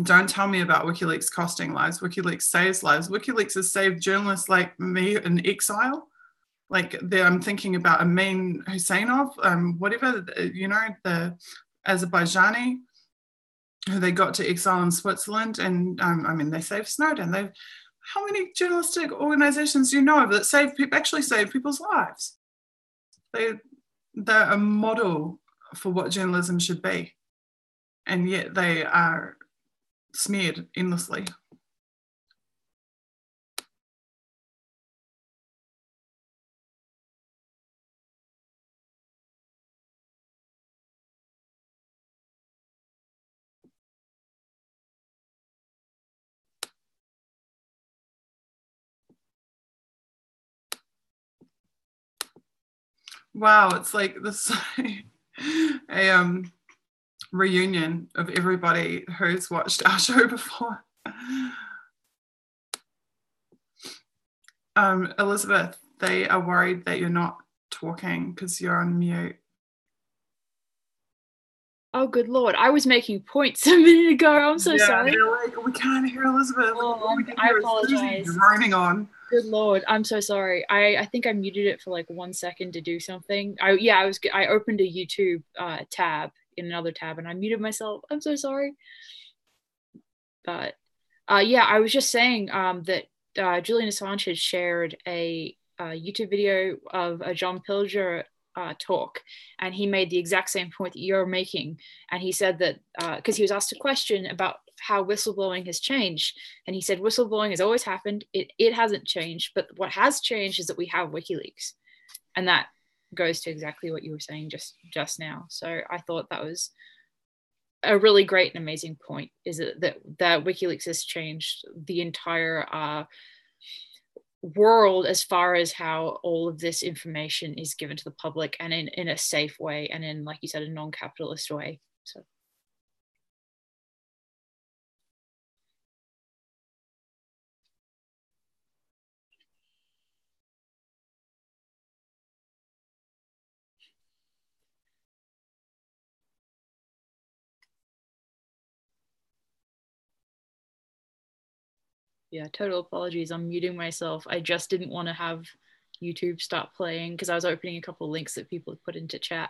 don't tell me about WikiLeaks costing lives. WikiLeaks saves lives. WikiLeaks has saved journalists like me in exile. Like I'm thinking about Amin Husseinov, whatever, you know, the Azerbaijani, who they got to exile in Switzerland. And I mean, they saved Snowden. How many journalistic organizations do you know of that actually save people's lives? They're a model for what journalism should be. And yet they are smeared endlessly. Wow, it's like this a reunion of everybody who's watched our show before. Elizabeth, they are worried that you're not talking because you're on mute. Oh, good Lord. I was making points a minute ago. I'm so sorry. They're like, we can't hear Elizabeth. Oh, I apologize. Droning on. Good Lord. I'm so sorry. I think I muted it for like 1 second to do something. I opened a YouTube tab in another tab and I muted myself. I'm so sorry. But yeah, I was just saying that Julian Assange had shared a YouTube video of a John Pilger talk, and he made the exact same point that you're making. And he said that because he was asked a question about how whistleblowing has changed, and he said whistleblowing has always happened. It hasn't changed, but what has changed is that we have WikiLeaks, and that goes to exactly what you were saying just now. So I thought that was a really great and amazing point, is that WikiLeaks has changed the entire world as far as how all of this information is given to the public, and in a safe way, and in, like you said, a non-capitalist way. So yeah, total apologies. I'm muting myself. I just didn't want to have YouTube stop playing because I was opening a couple of links that people had put into chat.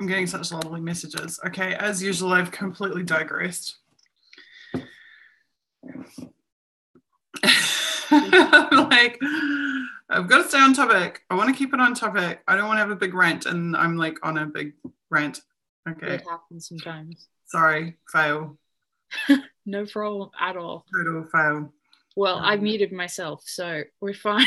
I'm getting such lovely messages. Okay, as usual, I've completely digressed. I'm like, I've got to stay on topic. I want to keep it on topic. I don't want to have a big rant, and I'm like on a big rant. Okay. It happens sometimes. Sorry, fail. No problem at all. Total fail. Well, I muted myself, so we're fine.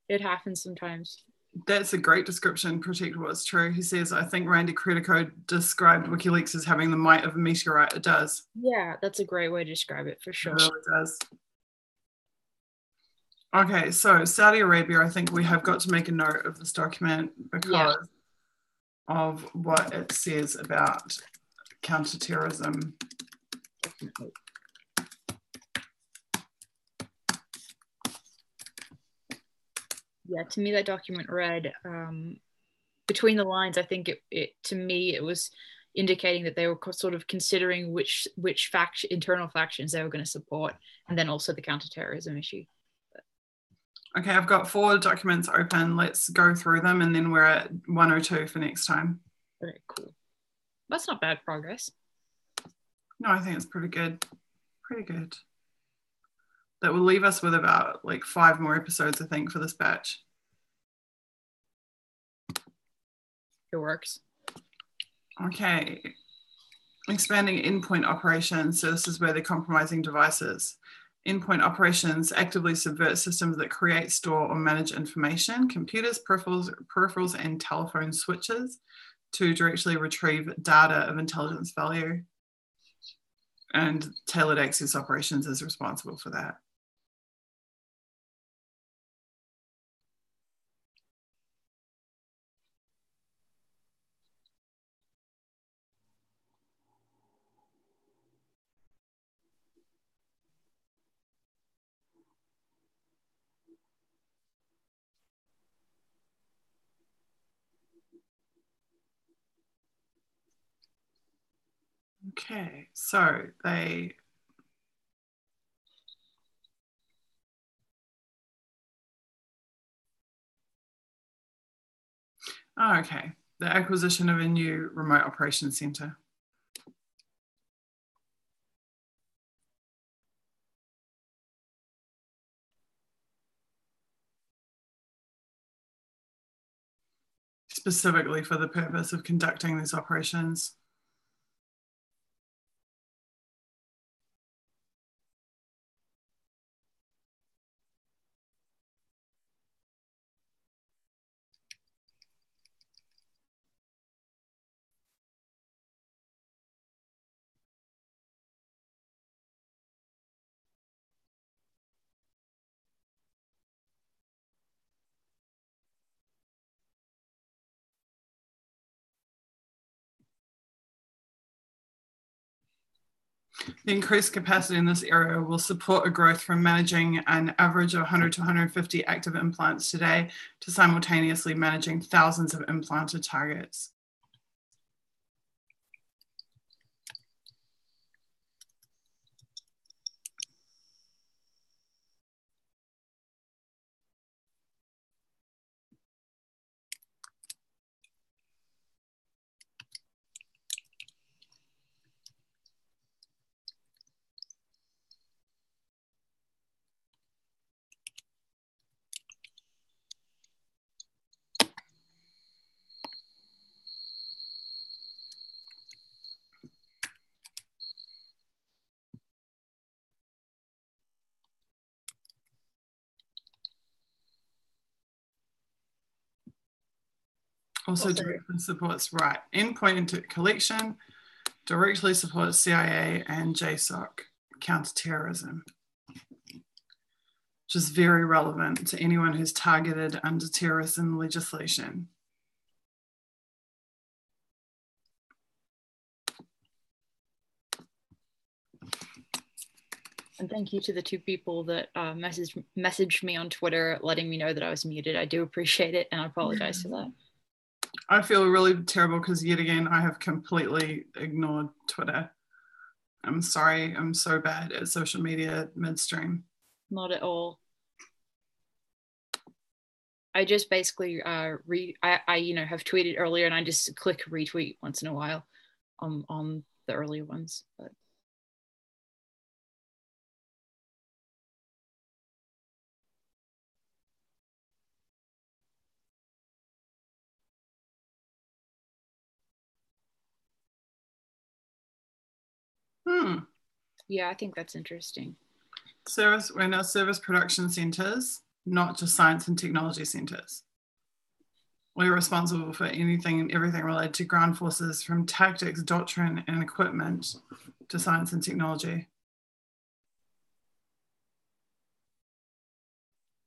It happens sometimes. That's a great description. Protect what's true. He says, I think Randy Credico described WikiLeaks as having the might of a meteorite. It does. Yeah, that's a great way to describe it for sure. It really does. Okay, so Saudi Arabia, I think we have got to make a note of this document because of what it says about counterterrorism. Definitely. Yeah, to me that document read between the lines. I think it to me it was indicating that they were sort of considering which internal factions they were going to support, and then also the counterterrorism issue. Okay, I've got 4 documents open. Let's go through them, and then we're at 102 for next time. Okay, cool. That's not bad progress. No, I think it's pretty good. Pretty good. That will leave us with about like 5 more episodes, I think, for this batch. It works. Okay. Expanding endpoint operations. So this is where they're compromising devices. Endpoint operations actively subvert systems that create, store, or manage information, computers, peripherals, and telephone switches to directly retrieve data of intelligence value. And tailored access operations is responsible for that. Okay, so they okay, the acquisition of a new remote operations center. Specifically for the purpose of conducting these operations. The increased capacity in this area will support a growth from managing an average of 100 to 150 active implants today to simultaneously managing thousands of implanted targets. Also directly supports endpoint collection, directly supports CIA and JSOC counterterrorism, which is very relevant to anyone who's targeted under terrorism legislation. And thank you to the 2 people that messaged me on Twitter letting me know that I was muted. I do appreciate it, and I apologize for that. I feel really terrible because yet again, I have completely ignored Twitter. I'm sorry, I'm so bad at social media midstream. Not at all. I just basically I have tweeted earlier and I just click retweet once in a while on the earlier ones. But yeah, I think that's interesting. We're now service production centers, not just science and technology centers. We're responsible for anything and everything related to ground forces, from tactics, doctrine, and equipment to science and technology.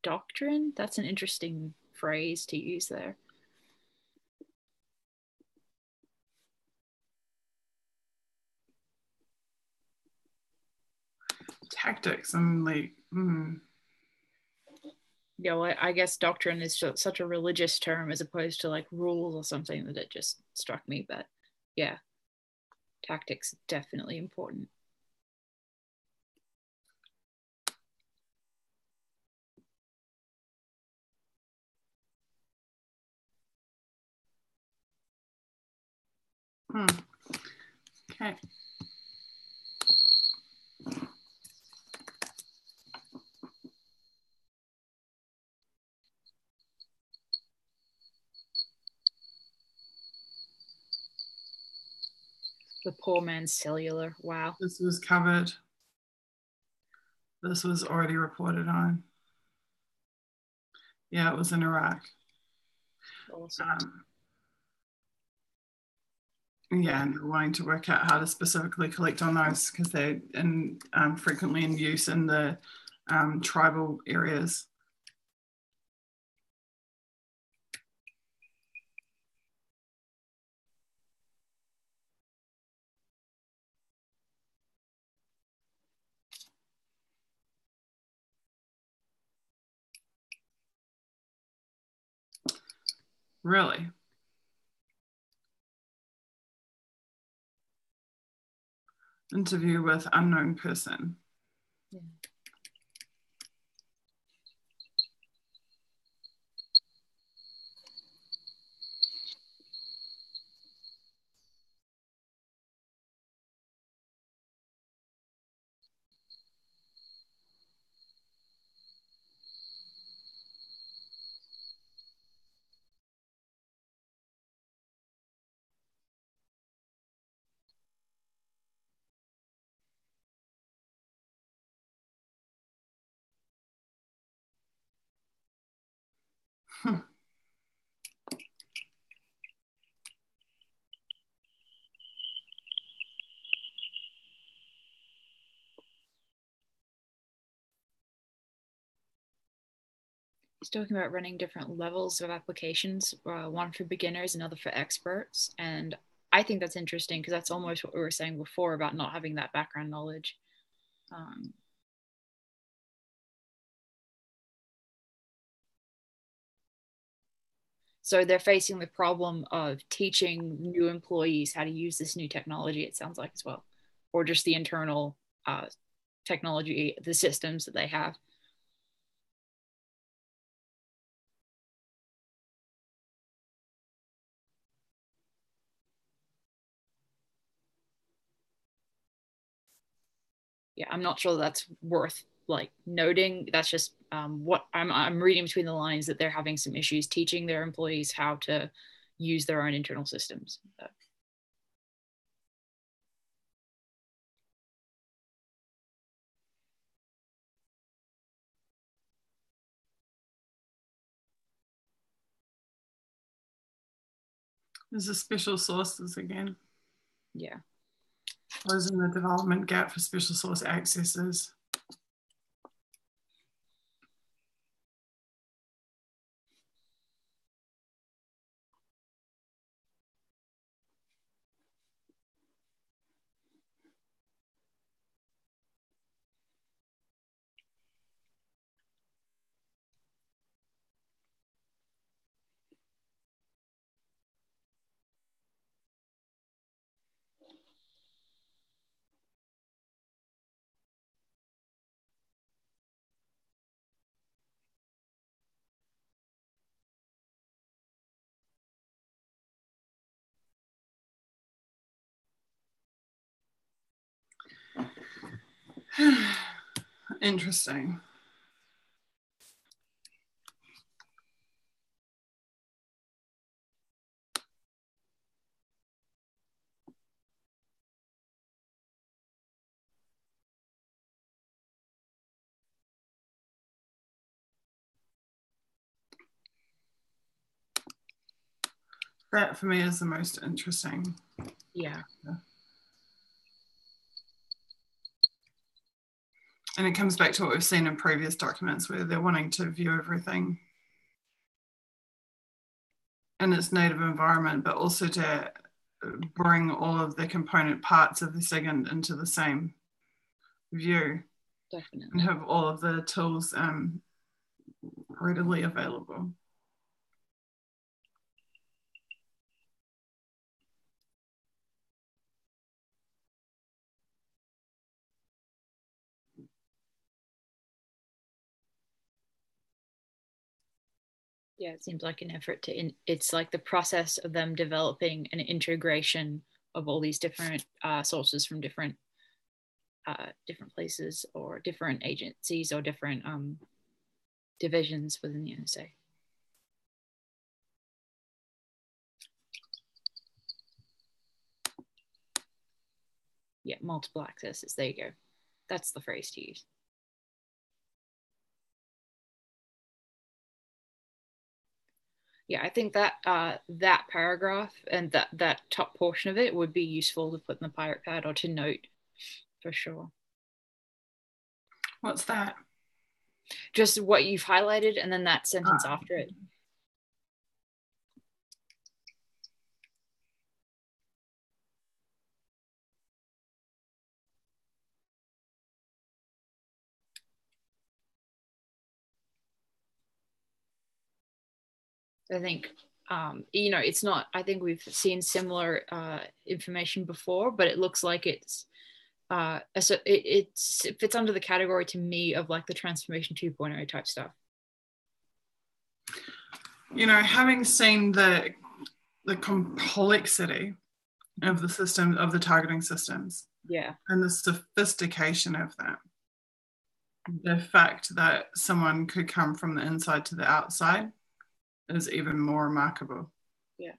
Doctrine? That's an interesting phrase to use there. Tactics, I'm like, Yeah, well, I guess doctrine is such a religious term as opposed to like rules or something that it just struck me. But yeah, tactics definitely important. Okay. The poor man's cellular. Wow. This was covered. This was already reported on. Yeah, it was in Iraq. Awesome. Yeah, and they're wanting to work out how to specifically collect on those because they're frequently in use in the tribal areas. Really? Interview with unknown person. Yeah. He's talking about running different levels of applications, one for beginners, another for experts. And I think that's interesting because that's almost what we were saying before about not having that background knowledge. So they're facing the problem of teaching new employees how to use this new technology, it sounds like, as well, or just the internal technology, the systems that they have. Yeah, I'm not sure that's worth like noting. That's just what I'm reading between the lines, that they're having some issues teaching their employees how to use their own internal systems. There's the special sources again. Yeah. Closing the development gap for special source accesses. Interesting. That for me is the most interesting. Yeah. And it comes back to what we've seen in previous documents where they're wanting to view everything in its native environment, but also to bring all of the component parts of the SIGINT into the same view. Definitely. And have all of the tools readily available. Yeah, it seems like an effort to it's like the process of them developing an integration of all these different sources from different places or different agencies or different divisions within the NSA. Yeah, multiple accesses. There you go. That's the phrase to use. Yeah, I think that that paragraph and that top portion of it would be useful to put in the pirate pad or to note for sure. What's that? Just what you've highlighted and then that sentence after it. I think it's not, I think we've seen similar information before, but it looks like it's so it fits under the category to me of like the transformation 2.0 type stuff. Having seen the complexity of the system, of the targeting systems, yeah, and the sophistication of them, the fact that someone could come from the inside to the outside is even more remarkable. Yeah.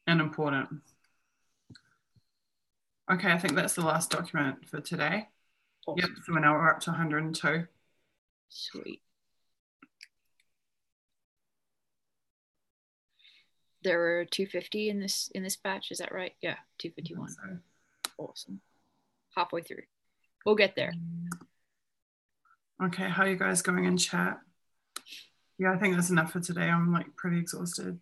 And important. Okay, I think that's the last document for today. Awesome. Yep, so now we're up to 102. Sweet. There were 250 in this batch, is that right? Yeah, 251. So. Awesome. Halfway through. We'll get there. Okay, how are you guys going in chat? Yeah, I think that's enough for today. I'm like pretty exhausted.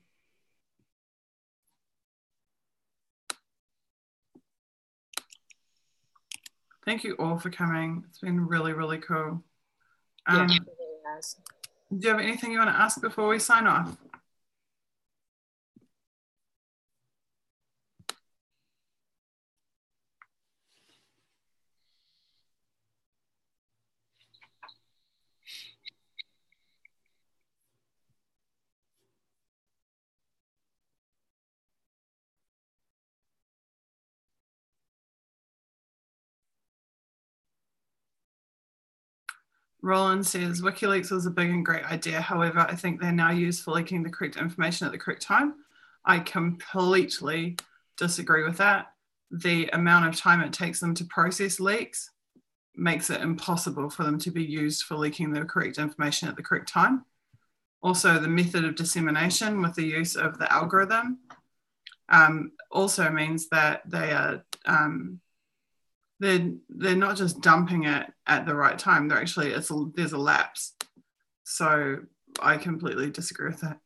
Thank you all for coming. It's been really, really cool. Yeah, it really has. Do you have anything you want to ask before we sign off? Roland says, WikiLeaks was a big and great idea. However, I think they're now used for leaking the correct information at the correct time. I completely disagree with that. The amount of time it takes them to process leaks makes it impossible for them to be used for leaking the correct information at the correct time. Also, the method of dissemination with the use of the algorithm also means that they are they're not just dumping it at the right time. They're actually there's a lapse. So I completely disagree with that.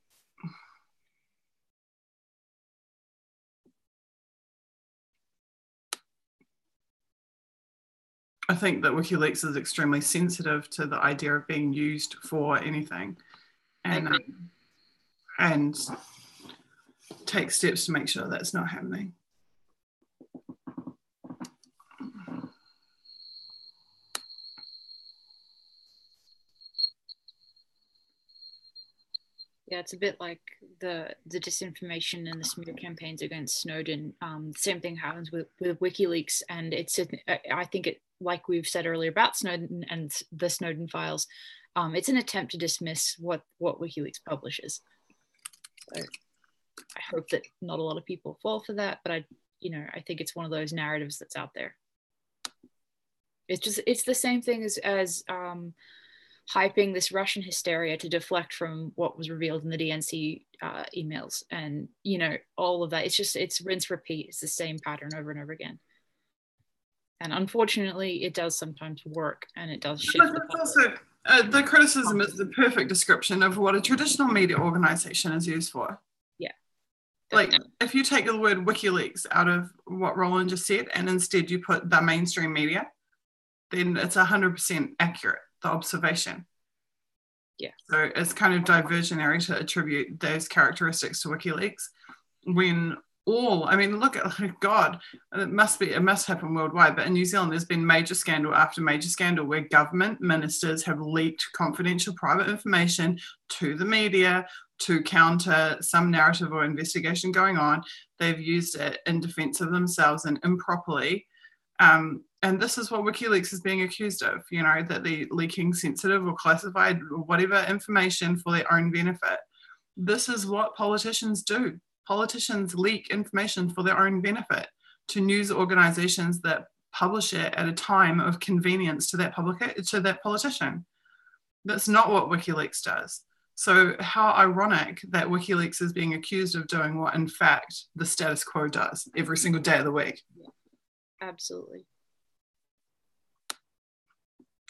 I think that WikiLeaks is extremely sensitive to the idea of being used for anything, and take steps to make sure that's not happening. Yeah, it's a bit like the disinformation and the smear campaigns against Snowden. Same thing happens with WikiLeaks, and I think it, like we've said earlier about Snowden and the Snowden files, it's an attempt to dismiss what WikiLeaks publishes. So I hope that not a lot of people fall for that, but I think it's one of those narratives that's out there. It's the same thing as hyping this Russian hysteria to deflect from what was revealed in the DNC emails, and all of that. It's rinse repeat. It's the same pattern over and over again. And unfortunately, it does sometimes work, and it does shift. But also, the criticism is the perfect description of what a traditional media organization is used for. Yeah. Like, if you take the word WikiLeaks out of what Roland just said, and instead you put the mainstream media, then it's 100% accurate, the observation. Yeah. So it's kind of diversionary to attribute those characteristics to WikiLeaks when look at God, it must happen worldwide, but in New Zealand there's been major scandal after major scandal where government ministers have leaked confidential private information to the media to counter some narrative or investigation going on. They've used it in defense of themselves and improperly. And this is what WikiLeaks is being accused of, that they're leaking sensitive or classified or whatever information for their own benefit. This is what politicians do. Politicians leak information for their own benefit to news organizations that publish it at a time of convenience to that politician. That's not what WikiLeaks does. So how ironic that WikiLeaks is being accused of doing what, in fact, the status quo does every single day of the week. Absolutely.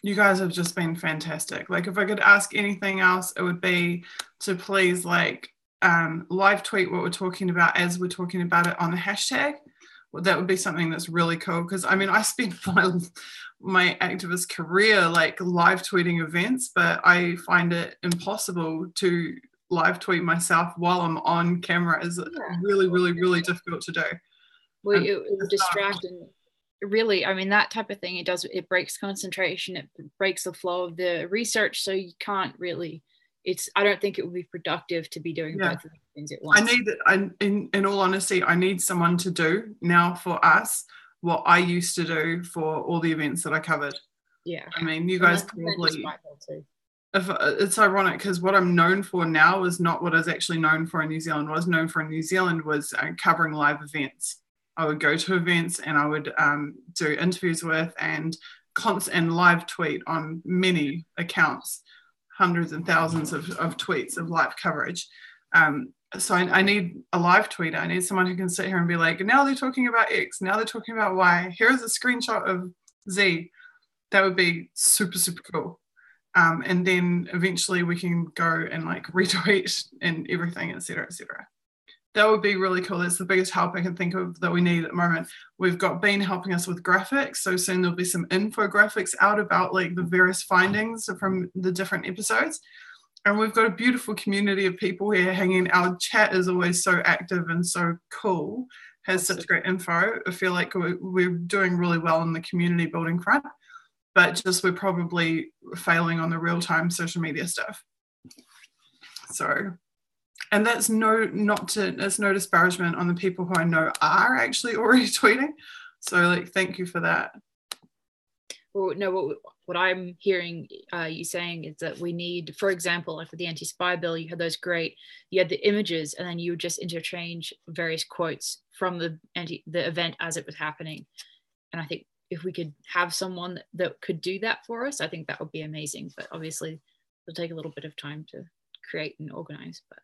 You guys have just been fantastic. Like, if I could ask anything else, it would be to please live tweet what we're talking about as we're talking about it on the hashtag. Well, that would be something that's really cool, because I spent my activist career live tweeting events, but I find it impossible to live tweet myself while I'm on camera. Is really, really, really difficult to do. Well, it would distract, and really, that type of thing, it breaks concentration, it breaks the flow of the research, so you can't really, I don't think it would be productive to be doing both of these things at once. In all honesty, I need someone to do now for us what I used to do for all the events that I covered. Yeah. You guys probably, it's ironic because what I'm known for now is not what I was actually known for in New Zealand. What I was known for in New Zealand was covering live events. I would go to events and I would do interviews with and live tweet on many accounts, hundreds and thousands of tweets of live coverage. So I need a live tweeter. I need someone who can sit here and be like, now they're talking about X, now they're talking about Y. Here's a screenshot of Z. That would be super, super cool. And then eventually we can go and retweet and everything, etc., etc. That would be really cool. That's the biggest help I can think of that we need at the moment. We've got Bean helping us with graphics. So soon there'll be some infographics out about the various findings from the different episodes. And we've got a beautiful community of people here hanging. Our chat is always so active and so cool, has such great info. I feel like we're doing really well in the community building front, but we're probably failing on the real-time social media stuff. So, and that's no disparagement on the people who I know are actually already tweeting. So thank you for that. Well, no, what I'm hearing you saying is that we need, for example, for the anti-spy bill, you had the images, and then you would just interchange various quotes from the event as it was happening. And I think if we could have someone that could do that for us, I think that would be amazing. But obviously, it'll take a little bit of time to create and organize. But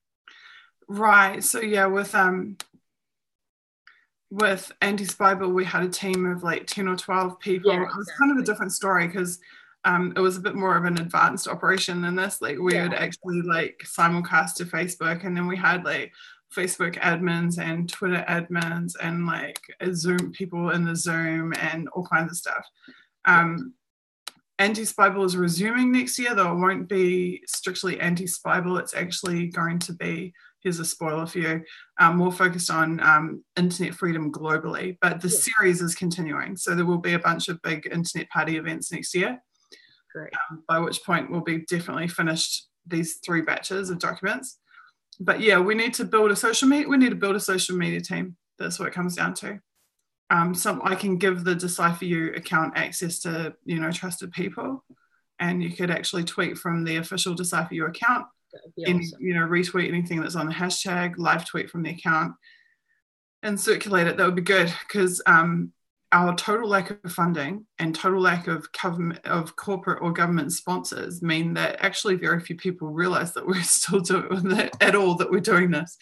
right. So yeah, with anti-spy bill, we had a team of 10 or 12 people. Yeah, exactly. It was kind of a different story because it was a bit more of an advanced operation than this. We would actually simulcast to Facebook, and then we had Facebook admins and Twitter admins and Zoom people in the Zoom and all kinds of stuff. Anti-spy bill is resuming next year, though it won't be strictly anti-spy bill. It's actually going to be, here's a spoiler for you, more focused on internet freedom globally. But the series is continuing. So there will be a bunch of big internet party events next year. Great. By which point we'll be definitely finished these 3 batches of documents. But yeah, we need to build a social media team. That's what it comes down to. I can give the Decipher You account access to, trusted people, and you could actually tweet from the official Decipher You account. That'd be And awesome. retweet anything that's on the hashtag, live tweet from the account, and circulate it. That would be good, because our total lack of funding and total lack of corporate or government sponsors mean that actually very few people realize that we're still doing that at all, that we're doing this.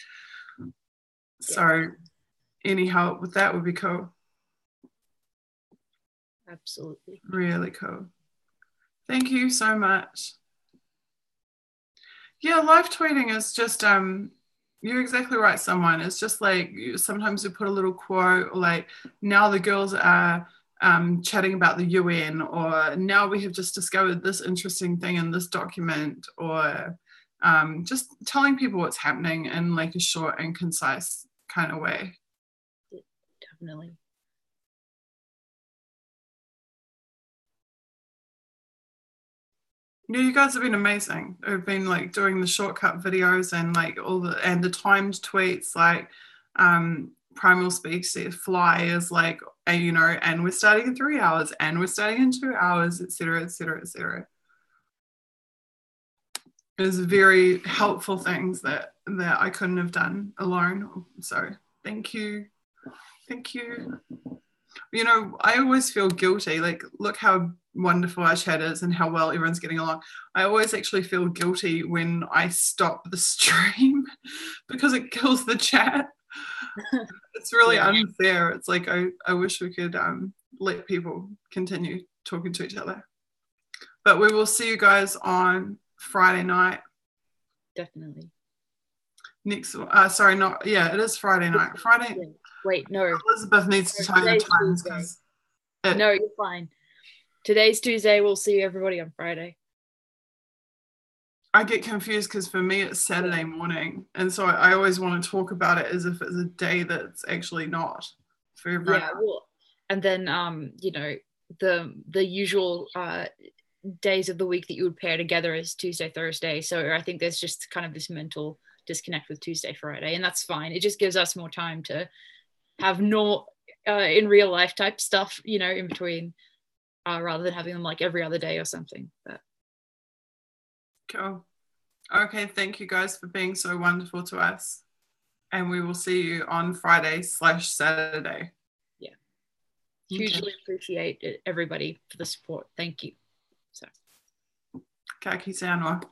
Yeah. So any help with that would be cool. Absolutely. Really cool. Thank you so much. Yeah, live tweeting is just you're exactly right, someone. It's just like sometimes you put a little quote, or like, now the girls are chatting about the UN, or now we have just discovered this interesting thing in this document, or just telling people what's happening in like a short and concise kind of way. Definitely. Yeah, you guys have been amazing. You've been like doing the shortcut videos and like the timed tweets, like Primal Speaks Fly is like, and we're starting in 3 hours, and we're starting in 2 hours, etc., etc., etc. It's very helpful things that I couldn't have done alone. So thank you. I always feel guilty. Like, look how wonderful our chat is and how well everyone's getting along. I always actually feel guilty when I stop the stream because it kills the chat. It's really unfair. It's like I wish we could let people continue talking to each other. But we will see you guys on Friday night. Definitely. It is Friday night. Friday. Yeah. Wait, no. Elizabeth needs to tell you the times, because no, you're fine. Today's Tuesday. We'll see everybody on Friday. I get confused because for me it's Saturday morning, and so I always want to talk about it as if it's a day that's actually not for everyone. Yeah, well, and then the usual days of the week that you would pair together is Tuesday, Thursday. So I think there's just kind of this mental disconnect with Tuesday, Friday, and that's fine. It just gives us more time to have no in real life type stuff, in between, rather than having them like every other day or something. But cool. Okay, thank you guys for being so wonderful to us, and we will see you on Friday/Saturday. Yeah, hugely appreciate it, everybody, for the support. Thank you. So ka kite anoa.